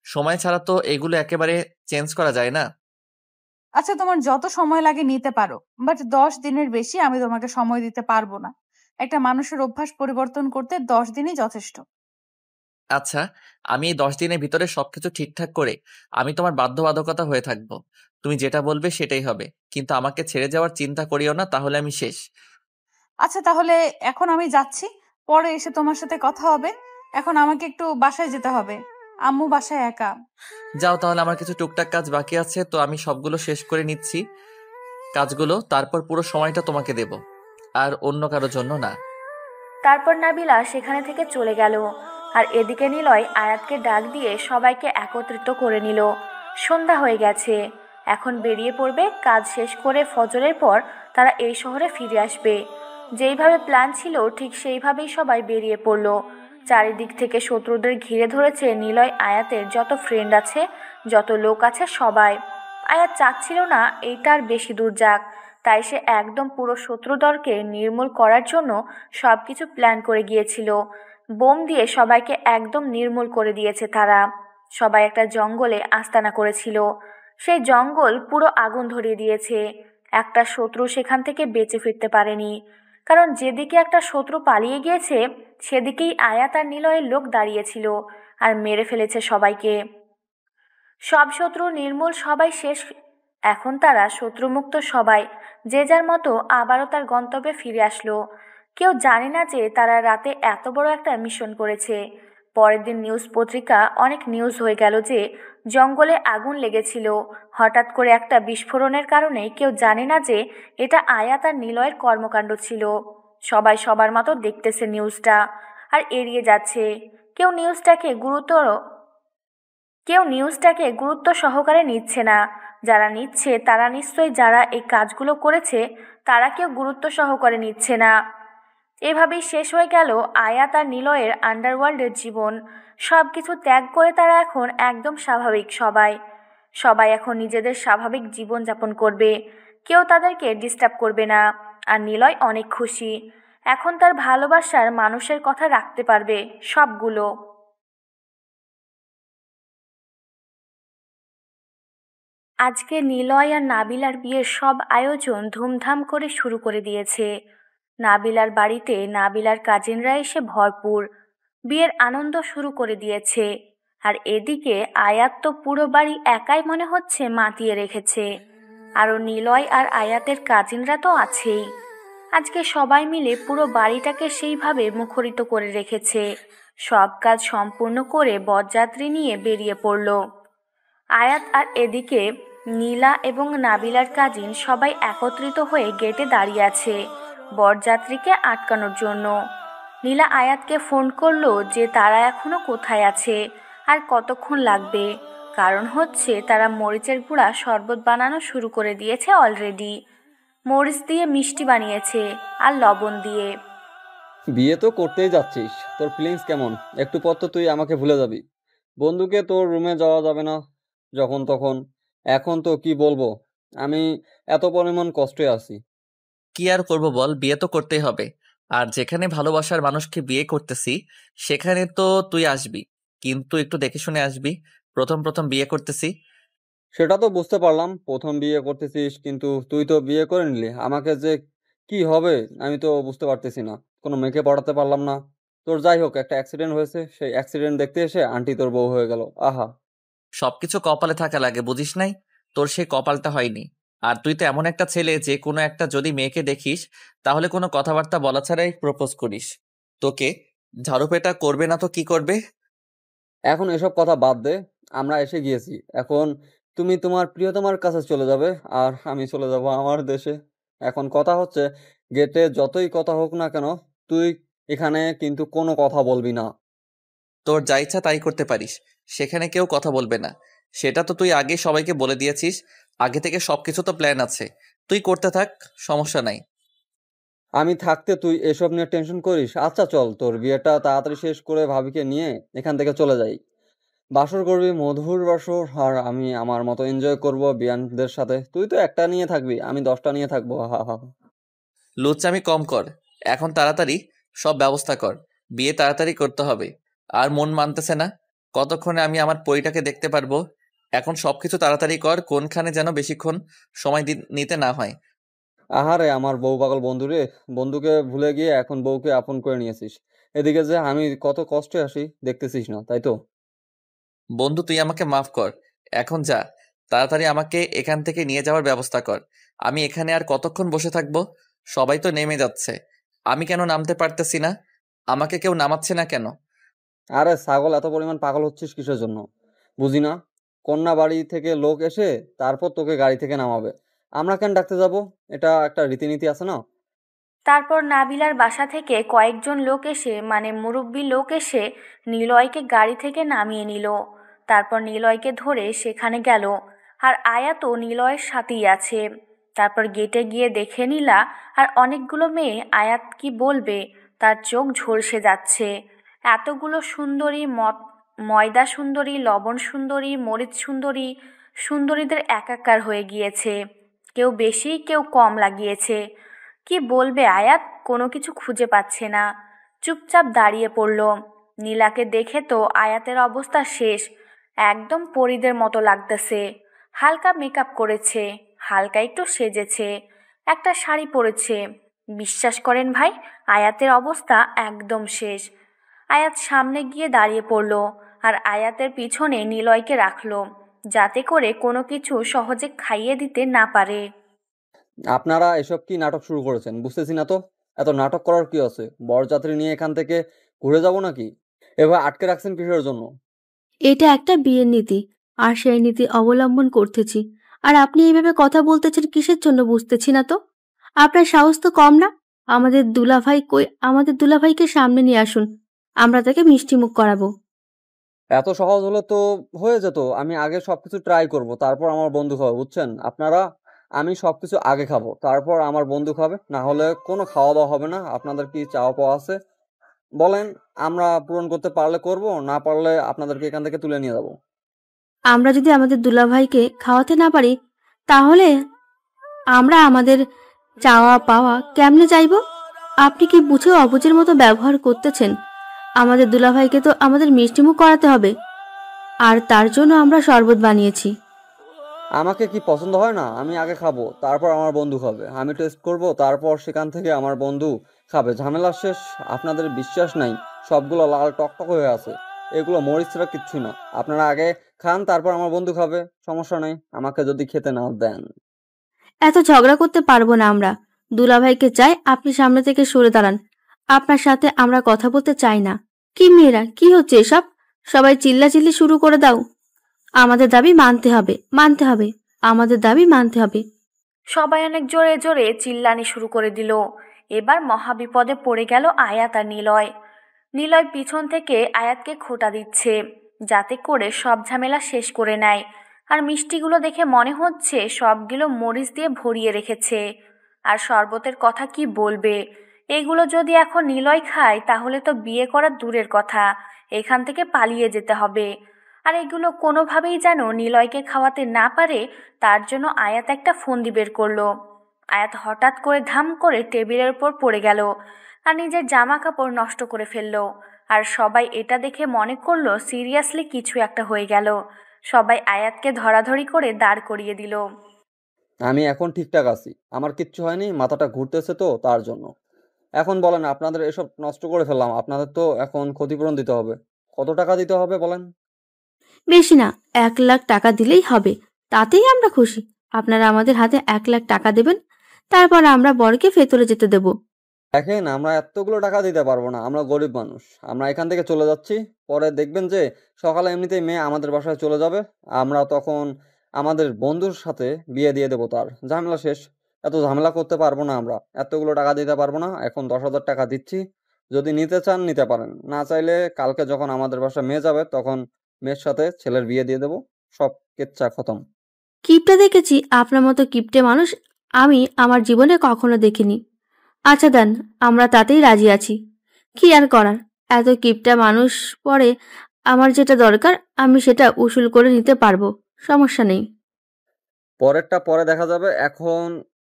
সময় ছাড়া তো এগুলো একেবারে চেঞ্জ করা যায় না। আচ্ছা, তোমার যত সময় লাগে নিতে পারো, বাট 10 দিনের বেশি আমি তোমাকে সময় দিতে পারবো না। একটা মানুষের অভ্যাস পরিবর্তন করতে 10 দিনই যথেষ্ট। আচ্ছা, আমি এই 10 দিনের ভিতরে সবকিছু ঠিকঠাক করে আমি তোমার বাধ্যবাধকতা হয়ে থাকবো। তুমি যেটা বলবে সেটাই হবে, কিন্তু আমাকে ছেড়ে যাওয়ার চিন্তা করিও না, তাহলে আমি শেষ। আচ্ছা, তাহলে এখন আমি যাচ্ছি, পরে এসে তোমার সাথে কথা হবে। এখন আমাকে একটু বাসায় যেতে হবে, আম্মু বাসায় একা। যাও তাহলে, আমার কিছু টুকটাক কাজ বাকি আছে, তো আমি সবগুলো শেষ করে নিচ্ছি কাজগুলো, তারপর পুরো সময়টা তোমাকে দেব, আর অন্য কারোর জন্য না। তারপর নাবিলা সেখানে থেকে চলে গেল। আর এদিকে নিলয় আয়াতকে ডাক দিয়ে সবাইকে একত্রিত করে নিল। সন্ধ্যা হয়ে গেছে, এখন বেরিয়ে পড়বে। কাজ শেষ করে ফজরের পর তারা এই শহরে ফিরে আসবে। যেইভাবে প্ল্যান ছিল ঠিক সেইভাবেই সবাই বেরিয়ে পড়ল। চারিদিক থেকে শত্রুদের ঘিরে ধরেছে নিলয় আয়াতের যত ফ্রেন্ড আছে, যত লোক আছে সবাই। আয়াত চাচ্ছিল না এইটার বেশি দূর যাক, তাই সে একদম পুরো শত্রুদলকে নির্মূল করার জন্য সব কিছু প্ল্যান করে গিয়েছিল। বোম দিয়ে সবাইকে একদম নির্মূল করে দিয়েছে তারা। সবাই একটা জঙ্গলে আস্তানা করেছিল, সেই জঙ্গল পুরো আগুন ধরিয়ে দিয়েছে। একটা শত্রু সেখান থেকে বেঁচে ফিরতে পারেনি, কারণ যেদিকে একটা শত্রু পালিয়ে গিয়েছে সেদিকেই আয়াত আর নিলয়ের লোক দাঁড়িয়েছিল আর মেরে ফেলেছে সবাইকে। সব শত্রু নির্মূল, সবাই শেষ। এখন তারা শত্রুমুক্ত সবাই, যে যার মতো আবারও তার গন্তব্যে ফিরে আসলো। কেউ জানে না যে তারা রাতে এত বড় একটা মিশন করেছে। পরের দিন নিউজ পত্রিকা অনেক নিউজ হয়ে গেল যে জঙ্গলে আগুন লেগেছিল হঠাৎ করে একটা বিস্ফোরণের কারণে। কেউ জানে না যে এটা আয়াত আর নিলয়ের কর্মকাণ্ড ছিল। সবাই সবার মতো দেখতেছে নিউজটা আর এড়িয়ে যাচ্ছে। কেউ নিউজটাকে গুরুত্ব সহকারে নিচ্ছে না। যারা নিচ্ছে তারা নিশ্চয়ই যারা এই কাজগুলো করেছে তারা কেউ গুরুত্ব সহকারে নিচ্ছে না। এভাবেই শেষ হয়ে গেল আয়াত আর নিলয়ের আন্ডারওয়ার্ল্ডের জীবন। সব কিছু ত্যাগ করে তারা এখন একদম স্বাভাবিক। সবাই সবাই এখন নিজেদের স্বাভাবিক জীবনযাপন করবে, কেউ তাদেরকে ডিস্টার্ব করবে না। আর নিলয় অনেক খুশি, এখন তার ভালোবাসার মানুষের কথা রাখতে পারবে সবগুলো। আজকে নিলয় আর নাবিলার বিয়ের সব আয়োজন ধুমধাম করে শুরু করে দিয়েছে। নাবিলার বাড়িতে নাবিলার কাজিনরা এসে ভরপুর, বিয়ের আনন্দ শুরু করে দিয়েছে। আর এদিকে আয়াত তো পুরো বাড়ি একাই মনে হচ্ছে মাতিয়ে রেখেছে। আরও নিলয় আর আয়াতের কাজিনরা তো আছেই। আজকে সবাই মিলে পুরো বাড়িটাকে সেইভাবে মুখরিত করে রেখেছে। সব কাজ সম্পূর্ণ করে বরযাত্রী নিয়ে বেরিয়ে পড়ল আয়াত। আর এদিকে নীলা এবং নাবিলার কাজিন সবাই একত্রিত হয়ে গেটে দাঁড়িয়ে আছে বরযাত্রীকে আটকানোর জন্য। নীলা আয়াতকে ফোন করলো যে তারা এখনো কোথায় আছে আর কতক্ষণ লাগবে, কারণ হচ্ছে তারা মরিচের গুঁড়া শরবত বানানো শুরু করে দিয়েছে অলরেডি। মরিচ দিয়ে মিষ্টি বানিয়েছে আর লবণ দিয়ে। বিয়ে তো করতেই যাচ্ছিস, তোর ফিলিংস কেমন? একটু পর তো তুই আমাকে ভুলে যাবি। বন্ধুকে তোর রুমে যাওয়া যাবে না যখন তখন। এখন তো কি বলবো, আমি এত পরিমাণ কষ্টে আছি। কি আর করব বল, বিয়ে তো করতেই হবে। আর যেখানে ভালোবাসার মানুষকে বিয়ে করতেছি সেখানে তো তুই আসবি, কিন্তু একটু দেখে শুনে আসবি। প্রথম প্রথম বিয়ে করতেছি। সেটা তো বুঝতে পারলাম, প্রথম বিয়ে করতেছিস, কিন্তু তুই তো বিয়ে করে নিলি, আমাকে যে কি হবে আমি তো বুঝতে পারতেছি না। কোনো মেয়েকে পড়াতে পারলাম না। তোর যাই হোক, একটা অ্যাক্সিডেন্ট হয়েছে, সেই অ্যাক্সিডেন্ট দেখতে এসে আন্টি তোর বউ হয়ে গেল। আহা। সবকিছু কপালে থাকা লাগে, বুঝিস নাই? তোর সেই কপালটা হয়নি। আর তুই তো এমন একটা ছেলে যে কোনো একটা যদি মেয়েকে দেখিস তাহলে কোনো কথাবার্তা বলা ছাড়াই প্রপোজ করিস। তোকে ঝাড়ুপেটা করবে না তো কি করবে? এখন এসব কথা বাদ দে, আমরা এসে গিয়েছি। এখন তুমি তোমার প্রিয়তমার কাছে চলে যাবে, আর আমি চলে যাব আমার দেশে। এখন কথা হচ্ছে, গেটে যতই কথা হোক না কেন, তুই এখানে কিন্তু কোনো কথা বলবি না। তোর যা ইচ্ছা তাই করতে পারিস, সেখানে কেউ কথা বলবে না। সেটা তো তুই আগে সবাইকে বলে দিয়েছিস। আগে থেকে সবকিছু তো প্ল্যান আছে, তুই করতে থাক, সমস্যা নাই। আমি থাকতে তুই এসব নিয়ে টেনশন করিস? আচ্ছা চল, তোর বিয়েটা তাড়াতাড়ি শেষ করে ভাবিকে নিয়ে এখান থেকে চলে যাই। বাসর করবি, মধুর বাসর, আর আমি আমার মতো এনজয় করব বিয়ানদের সাথে। তুই তো একটা নিয়ে থাকবি, আমি 10টা নিয়ে থাকবো। হা হা। লুচ্চামি কম কর, এখন তাড়াতাড়ি সব ব্যবস্থা কর। বিয়ে তাড়াতাড়ি করতে হবে। আর মন মানতেছে না, কতক্ষণে আমি আমার পরিটাকে দেখতে পারবো। এখন সবকিছু তাড়াতাড়ি কর, কোনখানে যেন বেশিক্ষণ সময় নিতে না হয়। আহারে আমার বউ পাগল বন্ধু রে, বন্ধুকে ভুলে গিয়ে এখন বউকে আপন করে নিয়েছিস। এদিকে যে আমি কত কষ্টে আসি দেখতেছিস না, তাই তো? বন্ধু, তুই আমাকে মাফ কর। এখন যা, তাড়াতাড়ি আমাকে এখান থেকে নিয়ে যাওয়ার ব্যবস্থা কর। আমি এখানে আর কতক্ষণ বসে থাকবো? সবাই তো নেমে যাচ্ছে, আমি কেন নামতে পারতেছি না? আমাকে কেউ নামাচ্ছে না কেন? আরে ছাগল, এত পরিমাণ পাগল হচ্ছিস কিসের জন্য বুঝি না। কন্যা বাড়ি থেকে লোক এসে তারপর তোকে গাড়ি থেকে নামাবে, আমরা কেন ডাকতে যাব? এটা একটা রীতিনীতি আছে না? তারপর নাবিলার বাসা থেকে কয়েকজন লোক এসে, মানে মুরব্বি লোক এসে নিলয়কে গাড়ি থেকে নামিয়ে নিল। তারপর নিলয়কে ধরে সেখানে গেল। আর আয়াতও নিলয়ের সাথেই আছে। তারপর গেটে গিয়ে দেখে নিলা আর অনেকগুলো মেয়ে। আয়াত কি বলবে, তার চোখ ঝলসে যাচ্ছে। এতগুলো সুন্দরী, ময়দা সুন্দরী, লবণ সুন্দরী, মরিচ সুন্দরী, সুন্দরীদের একাকার হয়ে গিয়েছে। কেউ বেশি কেউ কম লাগিয়েছে। কি বলবে আয়াত, কোনো কিছু খুঁজে পাচ্ছে না। চুপচাপ দাঁড়িয়ে পড়ল। নীলাকে দেখে তো আয়াতের অবস্থা শেষ, একদম পরীদের মতো লাগতেছে। হালকা মেকআপ করেছে, হালকা একটু সেজেছে, একটা শাড়ি পরেছে। বিশ্বাস করেন ভাই, আয়াতের অবস্থা একদম শেষ। আয়াত সামনে গিয়ে দাঁড়িয়ে পড়ল আর আয়াতের পিছনে নিলয়কে রাখলো, যাতে করে কোনো কিছু সহজে খাইয়ে দিতে না পারে। আপনারা এসব কি নাটক শুরু করেছেন বুঝতেছি না তো। এত নাটক করার কি আছে? বরযাত্রী নিয়ে এখান থেকে ঘুরে যাব নাকি? এবার আটকে রাখছেন কিসের জন্য? এটা একটা বিয়ের নীতি, আর সেই নীতি অবলম্বন করতেছি। আর আপনি এইভাবে কথা বলতেছেন কিসের জন্য বুঝতেছি না তো। আপনার সাহস তো কম না। আমাদের দুলাভাই কই? আমাদের দুলাভাইকে সামনে নিয়ে আসুন, আমরা তাকে মিষ্টি মুখ করাবো। এত সহজ হলে তো হয়ে যেত। আমি আগে সবকিছু ট্রাই করব, তারপর আমার বন্ধু খাবে, বুঝছেন আপনারা? আমি সবকিছু আগে খাবো, তারপর আমার বন্ধু খাবে, না হলে কোনো খাওয়া দাওয়া হবে না। আপনাদের কি চাওয়া পাওয়া আছে? বলেন, আমরা পূরণ করতে পারলে করব, না পারলে আপনাদেরকে এখান থেকে তুলে নিয়ে যাব। আমরা যদি আমাদের দুলাভাইকে খাওয়াতে না পারি, তাহলে আমরা আমাদের চাওয়া পাওয়া কেমনে চাইবো? আপনি কি বুঝে অবুঝের মতো ব্যবহার করতেছেন? আমাদের দুলাভাইকে তো আমাদের মিষ্টিমুখ করাতে হবে, আর তার জন্য আমরা শরবত বানিয়েছি। আমাকে কি পছন্দ হয় না? আমি আগে খাবো, তারপর আমার বন্ধু খাবে। আমি টেস্ট করব, তারপর সেখান থেকে আমার বন্ধু খাবে। ঝামেলা শেষ। আপনাদের বিশ্বাস নাই, সবগুলো লাল টকটক হয়ে আছে। এগুলো মরিচ ছাড়া কিচ্ছু না। আপনারা আগে খান, তারপর আমার বন্ধু খাবে। সমস্যা নেই, আমাকে যদি খেতে না দেন। এত ঝগড়া করতে পারবো না আমরা। দুলাভাইকে চাই আপনি সামনে থেকে সরে দাঁড়ান। আপনার সাথে আমরা কথা বলতে চাই না। কি মেয়েরা, কি হচ্ছে এসব? সবাই চিল্লাচিল্লি শুরু করে দাও। আমাদের দাবি মানতে হবে, মানতে হবে, আমাদের দাবি মানতে হবে। সবাই অনেক জোরে জোরে চিল্লানি শুরু করে দিল। এবার মহাবিপদে পড়ে গেল আয়াত আর নিলয়। নিলয় পিছন থেকে আয়াতকে খোঁটা দিচ্ছে, যাতে করে সব ঝামেলা শেষ করে নেয়। আর মিষ্টিগুলো দেখে মনে হচ্ছে সবগুলো মরিচ দিয়ে ভরিয়ে রেখেছে। আর শরবতের কথা কি বলবে? এগুলো যদি এখন নিলয় খায়, তাহলে তো বিয়ে করা দূরের কথা, এখান থেকে পালিয়ে যেতে হবে। আর এগুলো কোনোভাবেই যেন নিলয়কে খাওয়াতে না পারে, তার জন্য আয়াত একটা ফন্দি বের করলো। আয়াত হঠাৎ করে ধাম করে টেবিলের উপর পড়ে গেল আর নিজের জামা কাপড় নষ্ট করে ফেললো। আর সবাই এটা দেখে মনে করলো সিরিয়াসলি কিছু একটা হয়ে গেল। সবাই আয়াতকে ধরাধরি করে দাঁড় করিয়ে দিল। আমি এখন ঠিকঠাক আছি, আমার কিচ্ছু হয়নি, মাথাটা ঘুরতেছে তো তার জন্য। এখন বলেন, আপনাদের এসব নষ্ট করে ফেললাম, আপনাদের তো এখন ক্ষতিপূরণ দিতে হবে। কত টাকা দিতে হবে বলেন? বেশি না, 1 লাখ টাকা দিলেই হবে। তাতেই আমরা খুশি। আপনারা আমাদের হাতে 1 লাখ টাকা দেবেন, তারপর আমরা বরকে ভেতরে যেতে দেব। দেখেন, আমরা এতগুলো টাকা দিতে পারবো না, আমরা গরিব মানুষ। আমরা এখান থেকে চলে যাচ্ছি। পরে দেখবেন যে সকালে এমনিতেই মেয়ে আমাদের বাসায় চলে যাবে। আমরা তখন আমাদের বন্ধুর সাথে বিয়ে দিয়ে দেবো, তার ঝামেলা শেষ। এত ঝামেলা করতে পারবো না আমরা, এতগুলো টাকা দিতে পারবো না। এখন 10,000 টাকা দিচ্ছি, যদি নিতে চান নিতে পারেন, না চাইলে কালকে যখন আমাদের বাসায় মেয়ে যাবে তখন মেয়ের সাথে ছেলের বিয়ে দিয়ে দেবো। সব কেচ্ছা খতম। কিপটে দেখেছি, আপনার মতো কিপটে মানুষ আমি আমার জীবনে কখনো দেখিনি। আচ্ছা দেন, আমরা তাতেই রাজি আছি। কি আর করার, এত কিপটা মানুষ পরে আমার যেটা দরকার আমি সেটা উসুল করে নিতে পারবো, সমস্যা নেই। পরেরটা পরে দেখা যাবে। এখন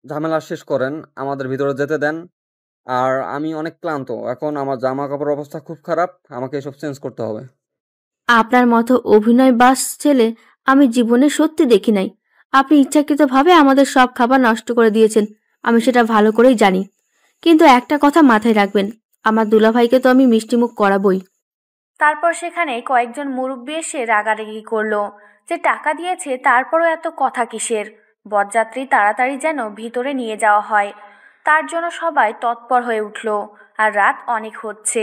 ঝামেলা শেষ করেন, আমাদের ভিতরে যেতে দেন। আর আমি অনেক ক্লান্ত, এখন আমার জামা কাপড়ের অবস্থা খুব খারাপ, আমাকে এসব চেঞ্জ করতে হবে। আপনার মতো অভিনয় বাস ছেলে আমি জীবনে সত্যি দেখি নাই। আপনি ইচ্ছাকৃতভাবে আমাদের সব খাবার নষ্ট করে দিয়েছেন, আমি সেটা ভালো করেই জানি। কিন্তু একটা কথা মাথায় রাখবেন, আমার দুলাভাইকে তো আমি মিষ্টিমুখ করাবই। তারপর সেখানে কয়েকজন মুরব্বি এসে রাগারাগি করলো যে টাকা দিয়েছে, তারপরও এত কথা কিসের? বরযাত্রী তাড়াতাড়ি যেন ভিতরে নিয়ে যাওয়া হয়, তার জন্য সবাই তৎপর হয়ে উঠল। আর রাত অনেক হচ্ছে,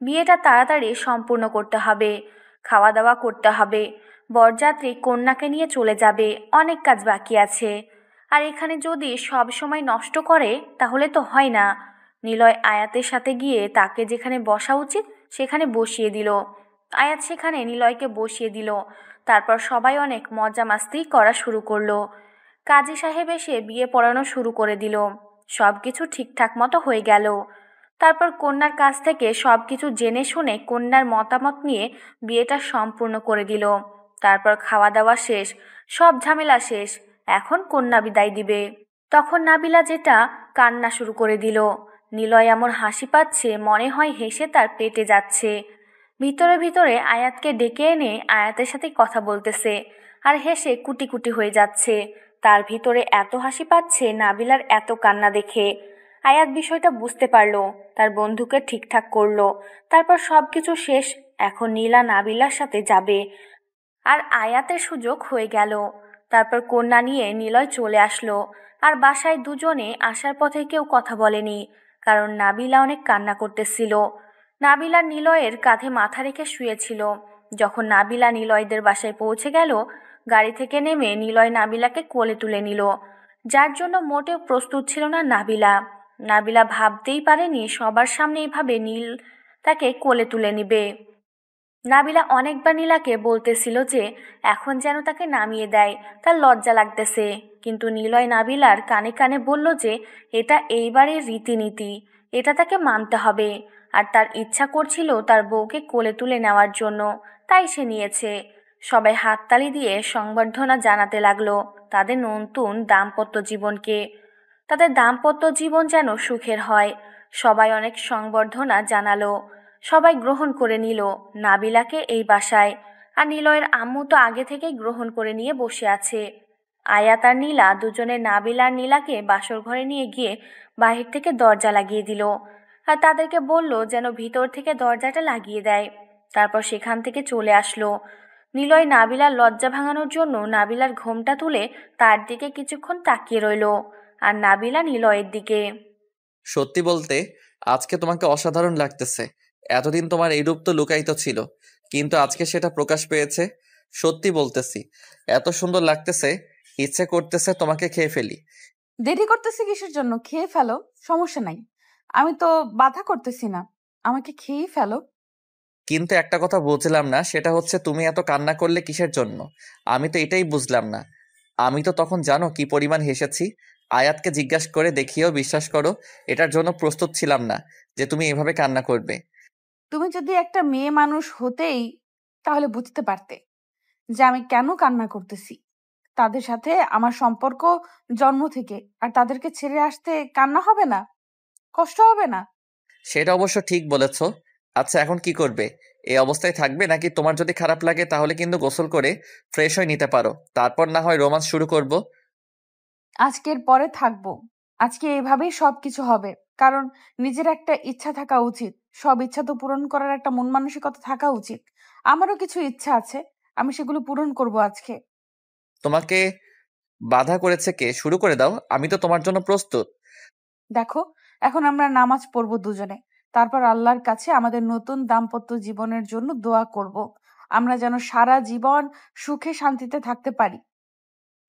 বিয়েটা তাড়াতাড়ি সম্পূর্ণ করতে হবে, খাওয়া দাওয়া করতে হবে। বরযাত্রী কন্যাকে নিয়ে চলে যাবে, অনেক কাজ বাকি আছে। আর এখানে যদি সব সময় নষ্ট করে তাহলে তো হয় না। নিলয় আয়াতের সাথে গিয়ে তাকে যেখানে বসা উচিত সেখানে বসিয়ে দিল। আয়াত সেখানে নিলয়কে বসিয়ে দিল। তারপর সবাই অনেক মজা মাস্তি করা শুরু করলো। কাজী সাহেব এসে বিয়ে পড়ানো শুরু করে দিল। সব কিছু ঠিকঠাক মতো হয়ে গেল। তারপর কন্যার কাছ থেকে সব কিছু জেনে শুনে কন্যার মতামত নিয়ে বিয়েটা সম্পূর্ণ করে দিল। তারপর খাওয়া দাওয়া শেষ, সব ঝামেলা শেষ। এখন কন্যা বিদায় দিবে। তখন নাবিলা যেটা কান্না শুরু করে দিল। নিলয় এমন হাসি পাচ্ছে, মনে হয় হেসে তার পেটে যাচ্ছে। ভিতরে ভিতরে আয়াতকে ডেকে এনে আয়াতের সাথে কথা বলতেছে আর হেসে কুটি কুটি হয়ে যাচ্ছে। তার ভিতরে এত হাসি পাচ্ছে নাবিলার এত কান্না দেখে। আয়াত বিষয়টা বুঝতে পারলো, তার বন্ধুকে ঠিকঠাক করলো। তারপর সব কিছু শেষ, এখন নীলা নাবিলার সাথে যাবে আর আয়াতের সুযোগ হয়ে গেল। তারপর কন্যা নিয়ে নিলয় চলে আসলো। আর বাসায় দুজনে আসার পথে কেউ কথা বলেনি, কারণ নাবিলা অনেক কান্না করতেছিল। নাবিলা নিলয়ের কাঁধে মাথা রেখে শুয়েছিল। যখন নাবিলা নিলয়দের বাসায় পৌঁছে গেল, গাড়ি থেকে নেমে নিলয় নাবিলাকে কোলে তুলে নিল, যার জন্য মোটেও প্রস্তুত ছিল না নাবিলা। নাবিলা ভাবতেই পারেনি সবার সামনে এভাবে নীল তাকে কোলে তুলে নিবে। নাবিলা অনেকবার নীলাকে বলতেছিল যে এখন যেন তাকে নামিয়ে দেয়, তার লজ্জা লাগতেছে। কিন্তু নিলয় নাবিলার কানে কানে বলল যে এটা এইবারের রীতিনীতি, এটা তাকে মানতে হবে। আর তার ইচ্ছা করছিল তার বউকে কোলে তুলে নেওয়ার জন্য, তাই সে নিয়েছে। সবাই হাততালি দিয়ে সংবর্ধনা জানাতে লাগলো তাদের নতুন দাম্পত্য জীবনকে। তাদের দাম্পত্য জীবন যেন সুখের হয়। সবাই অনেক সংবর্ধনা জানালো, সবাই গ্রহণ করে নিল নাবিলাকে এই বাসায়। আর নিলয়ের আম্মু তো আগে থেকেই গ্রহণ করে নিয়ে বসে আছে। আয়াত আর নীলা দুজনে নাবিলা আর নীলাকে বাসর ঘরে নিয়ে গিয়ে বাহির থেকে দরজা লাগিয়ে দিল, আর তাদেরকে বলল যেন ভিতর থেকে দরজাটা লাগিয়ে দেয়। তারপর সেখান থেকে চলে আসলো। নিলয় নাবিলার লজ্জা ভাঙানোর জন্য নাবিলার ঘোমটা তুলে তার দিকে কিছুক্ষণ তাকিয়ে রইল, আর নাবিলা নিলয়ের দিকে। সত্যি বলতে আজকে তোমাকে অসাধারণ লাগতেছে। এতদিন তোমার এই রূপ তো লুকায়িত ছিল, কিন্তু আজকে সেটা প্রকাশ পেয়েছে। সত্যি বলতেছি, এত সুন্দর লাগতেছে, ইচ্ছে করতেছে তোমাকে খেয়ে ফেলি। দেরি করতেছি কিসের জন্য? খেয়ে ফেলো, সমস্যা নাই। আমি তো বাধা করতেছি না, আমাকে খেয়েই ফেলো। কিন্তু একটা কথা বুঝলাম না, সেটা হচ্ছে তুমি এত কান্না করলে কিসের জন্য? আমি তো এটাই বুঝলাম না। আমি তো তখন জানো কি পরিমাণ হেসেছি। আয়াতকে জিজ্ঞাসা করে দেখিয়েও বিশ্বাস করো, এটার জন্য প্রস্তুত ছিলাম না যে তুমি এভাবে কান্না করবে। তুমি যদি একটা মেয়ে মানুষ হতেই তাহলে বুঝতে পারতে যে আমি কেন কান্না করতেছি। তাদের সাথে আমার সম্পর্ক জন্ম থেকে, আর তাদেরকে ছেড়ে আসতে কান্না হবে না? কষ্ট হবে না? সেটা অবশ্য ঠিক বলেছ। আচ্ছা, এখন কি করবে? এই অবস্থায় থাকবে, নাকি তোমার যদি খারাপ লাগে তাহলে কিন্তু গোসল করে ফ্রেশ হয়ে নিতে পারো, তারপর না হয় রোমান্স শুরু করব। আজকের পরে থাকবো। আজকে এইভাবেই সবকিছু হবে, কারণ নিজের একটা ইচ্ছা থাকা উচিত। সব ইচ্ছা তো পূরণ করার একটা মন মানসিকতা থাকা উচিত। আমারও কিছু ইচ্ছা আছে, আমি সেগুলো পূরণ করব আজকে। তোমাকে বাধা করেছে কে? শুরু করে দাও, আমি তো তোমার জন্য প্রস্তুত। দেখো, এখন আমরা নামাজ পড়বো দুজনে, তারপর আল্লাহর কাছে আমাদের নতুন দাম্পত্য জীবনের জন্য দোয়া করব। আমরা যেন সারা জীবন সুখে শান্তিতে থাকতে পারি।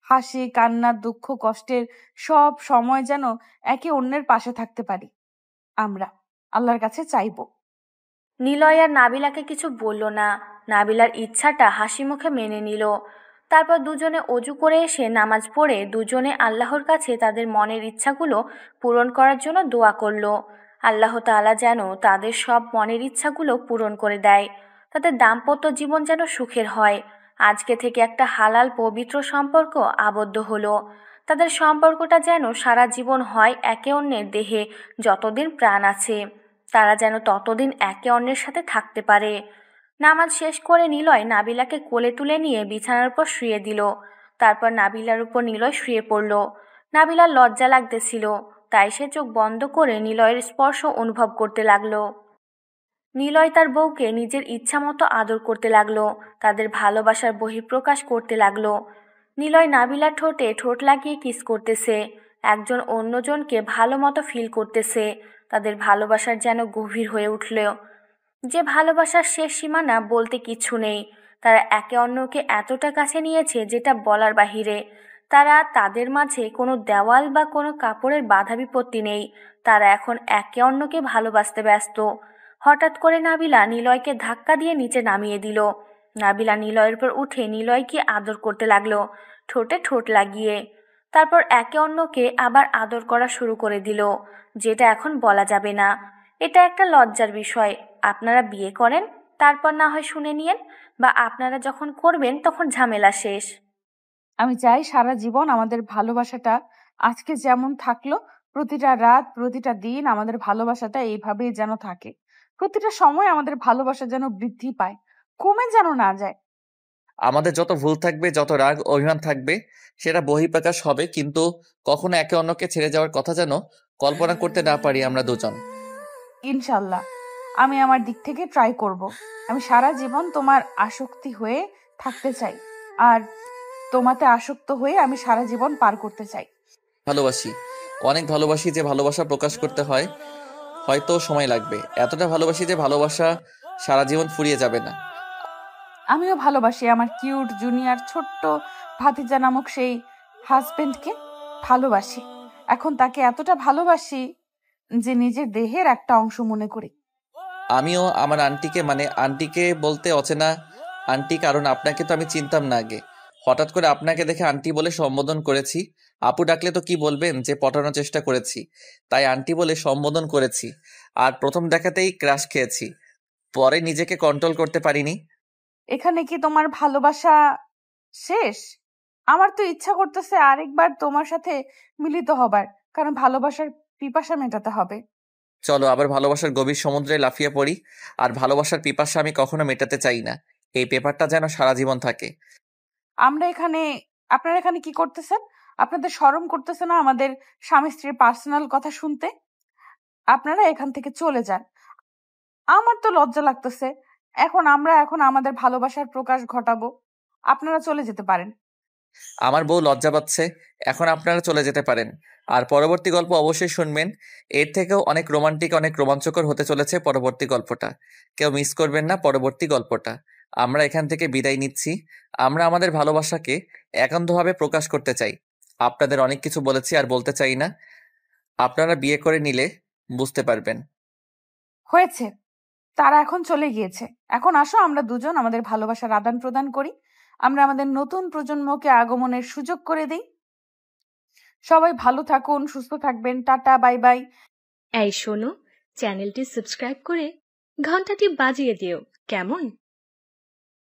হাসি, কান্না, দুঃখ, কষ্টের সব সময় যেন একে অন্যের পাশে থাকতে পারি। আমরা আল্লাহর কাছে চাইবো। নিলয় আর নাবিলাকে কিছু বলল না। নাবিলার ইচ্ছাটা হাসি মুখে মেনে নিল। তারপর দুজনে অজু করে এসে নামাজ পড়ে দুজনে আল্লাহর কাছে তাদের মনের ইচ্ছাগুলো পূরণ করার জন্য দোয়া করলো। আল্লাহ তাআলা যেন তাদের সব মনের ইচ্ছাগুলো পূরণ করে দেয়, তাদের দাম্পত্য জীবন যেন সুখের হয়। আজকে থেকে একটা হালাল পবিত্র সম্পর্ক আবদ্ধ হলো। তাদের সম্পর্কটা যেন সারা জীবন হয় একে অন্যের দেহে যতদিন প্রাণ আছে। তারা যেন ততদিন একে অন্যের সাথে থাকতে পারে। নামাজ শেষ করে নিলয় নাবিলাকে কোলে তুলে নিয়ে বিছানার উপর শুয়ে দিল। তারপর নাবিলার উপর নিলয় শুয়ে পড়ল। নাবিলার লজ্জা লাগতেছিল, তাই সে চোখ বন্ধ করে নিলয়ের স্পর্শ অনুভব করতে লাগলো। নিলয় তার বউকে নিজের ইচ্ছা মতো আদর করতে লাগলো, তাদের ভালোবাসার বহিঃপ্রকাশ করতে লাগলো। নিলয় নাবিলার ঠোঁটে ঠোঁট লাগিয়ে কিস করতেছে, একজন অন্যজনকে ভালো মতো ফিল করতেছে। তাদের ভালোবাসার যেন গভীর হয়ে উঠল, যে ভালোবাসার শেষ সীমানা বলতে কিছু নেই। তারা একে অন্যকে এতটা কাছে নিয়েছে যেটা বলার বাহিরে। তারা তাদের মাঝে কোনো দেওয়াল বা কোনো কাপড়ের বাধা বিপত্তি নেই। তারা এখন একে অন্যকে ভালোবাসতে ব্যস্ত। হঠাৎ করে নাবিলা নিলয়কে ধাক্কা দিয়ে নিচে নামিয়ে দিল। নাবিলা নিলয়ের উপর উঠে নিলয়কে আদর করতে লাগলো, ঠোঁটে ঠোঁট লাগিয়ে। তারপর একে অন্যকে আবার আদর করা শুরু করে দিল, যেটা এখন বলা যাবে না। এটা একটা লজ্জার বিষয়। আপনারা বিয়ে করেন, তারপর না হয় শুনে নিয়েন, বা আপনারা যখন করবেন তখন ঝামেলা শেষ। আমি চাই সারা জীবন আমাদের ভালোবাসাটা আজকে যেমন থাকলো, প্রতিটা রাত প্রতিটা দিন আমাদের ভালোবাসাটা এইভাবেই যেন থাকে। প্রতিটা সময় আমাদের ভালোবাসা যেন বৃদ্ধি পায়, কমে যেন না যায়। আমাদের যত ভুল থাকবে, যত রাগ অভিমান থাকবে, সেটা বহিঃপ্রকাশ হবে, কিন্তু কখনো একে অন্যকে ছেড়ে যাওয়ার কথা যেন কল্পনা করতে না পারি আমরা দুজন। ইনশাল্লাহ আমি আমার দিক থেকে ট্রাই করব। আমি সারা জীবন তোমার আসক্তি হয়ে থাকতে চাই, আর তোমাতে আসক্ত হয়ে আমি সারা জীবন পার করতে চাই। ভালোবাসি, অনেক ভালোবাসি। যে ভালোবাসা প্রকাশ করতে হয় হয়তো সময় লাগবে, এতটা ভালোবাসি যে ভালোবাসা সারা জীবন ফুরিয়ে যাবে না। আমিও ভালোবাসি আমার কিউট জুনিয়র ছোট্ট ভাতিজা নামক সেই হাজবেন্ডকে। ভালোবাসি, এখন তাকে এতটা ভালোবাসি যে নিজের দেহের একটা অংশ মনে করি। আমিও আমার আন্টিকে, মানে আন্টিকে বলতে অচেনা আন্টি, কারণ আপনাকে তো আমি চিনতাম না আগে। হঠাৎ করে আপনাকে দেখে আন্টি বলে সম্বোধন করেছি। আপু ডাকলে তো কি বলবেন যে পটানোর চেষ্টা করেছি, তাই আন্টি বলে সম্বোধন করেছি। আর প্রথম দেখাতেই ক্রাশ খেয়েছি, পরে নিজেকে কন্ট্রোল করতে পারিনি। এখানে কি তোমার ভালোবাসা শেষ? আমার তো ইচ্ছা করতেছে আরেকবার তোমার সাথে মিলিত হবার, কারণ ভালোবাসার পিপাসা মেটাতে হবে। চলো আবার ভালোবাসার গভীর সমুদ্রে লাফিয়ে পড়ি। আর ভালোবাসার পিপাসা আমি কখনো মেটাতে চাই না, এই পেপারটা যেন সারা জীবন থাকে। আপনারা এখানে কি করতেছেন? আপনাদের শরম করতেছে না আমাদের স্বামী স্ত্রীর পার্সোনাল কথা শুনতে? আপনারা এখান থেকে চলে যান। আমার তো লজ্জা লাগতেছে। আমরা আমাদের ভালোবাসার প্রকাশ ঘটাবো। আপনারা চলে যেতে পারেন। আমার বউ লজ্জা পাচ্ছে, এখন আপনারা চলে যেতে পারেন। আর পরবর্তী গল্প অবশ্যই শুনবেন, এর থেকেও অনেক রোমান্টিক, অনেক রোমাঞ্চকর হতে চলেছে পরবর্তী গল্পটা। কেউ মিস করবেন না পরবর্তী গল্পটা। আমরা এখান থেকে বিদায় নিচ্ছি। আমরা আমাদের ভালোবাসাকে একান্তভাবে প্রকাশ করতে চাই। আপনাদের অনেক কিছু বলেছি আর বলতে চাই না, আপনারা বিয়ে করে নিলে বুঝতে পারবেন। হয়েছে, তারা এখন চলে গিয়েছে। এখন আসো আমরা দুজন আমাদের ভালোবাসার আদান প্রদান করি। আমরা আমাদের নতুন প্রজন্মকে আগমনের সুযোগ করে দিই। সবাই ভালো থাকুন, সুস্থ থাকবেন। Tata, bye bye. এই শোনো, চ্যানেলটি সাবস্ক্রাইব করে ঘন্টাটি বাজিয়ে দিও, কেমন?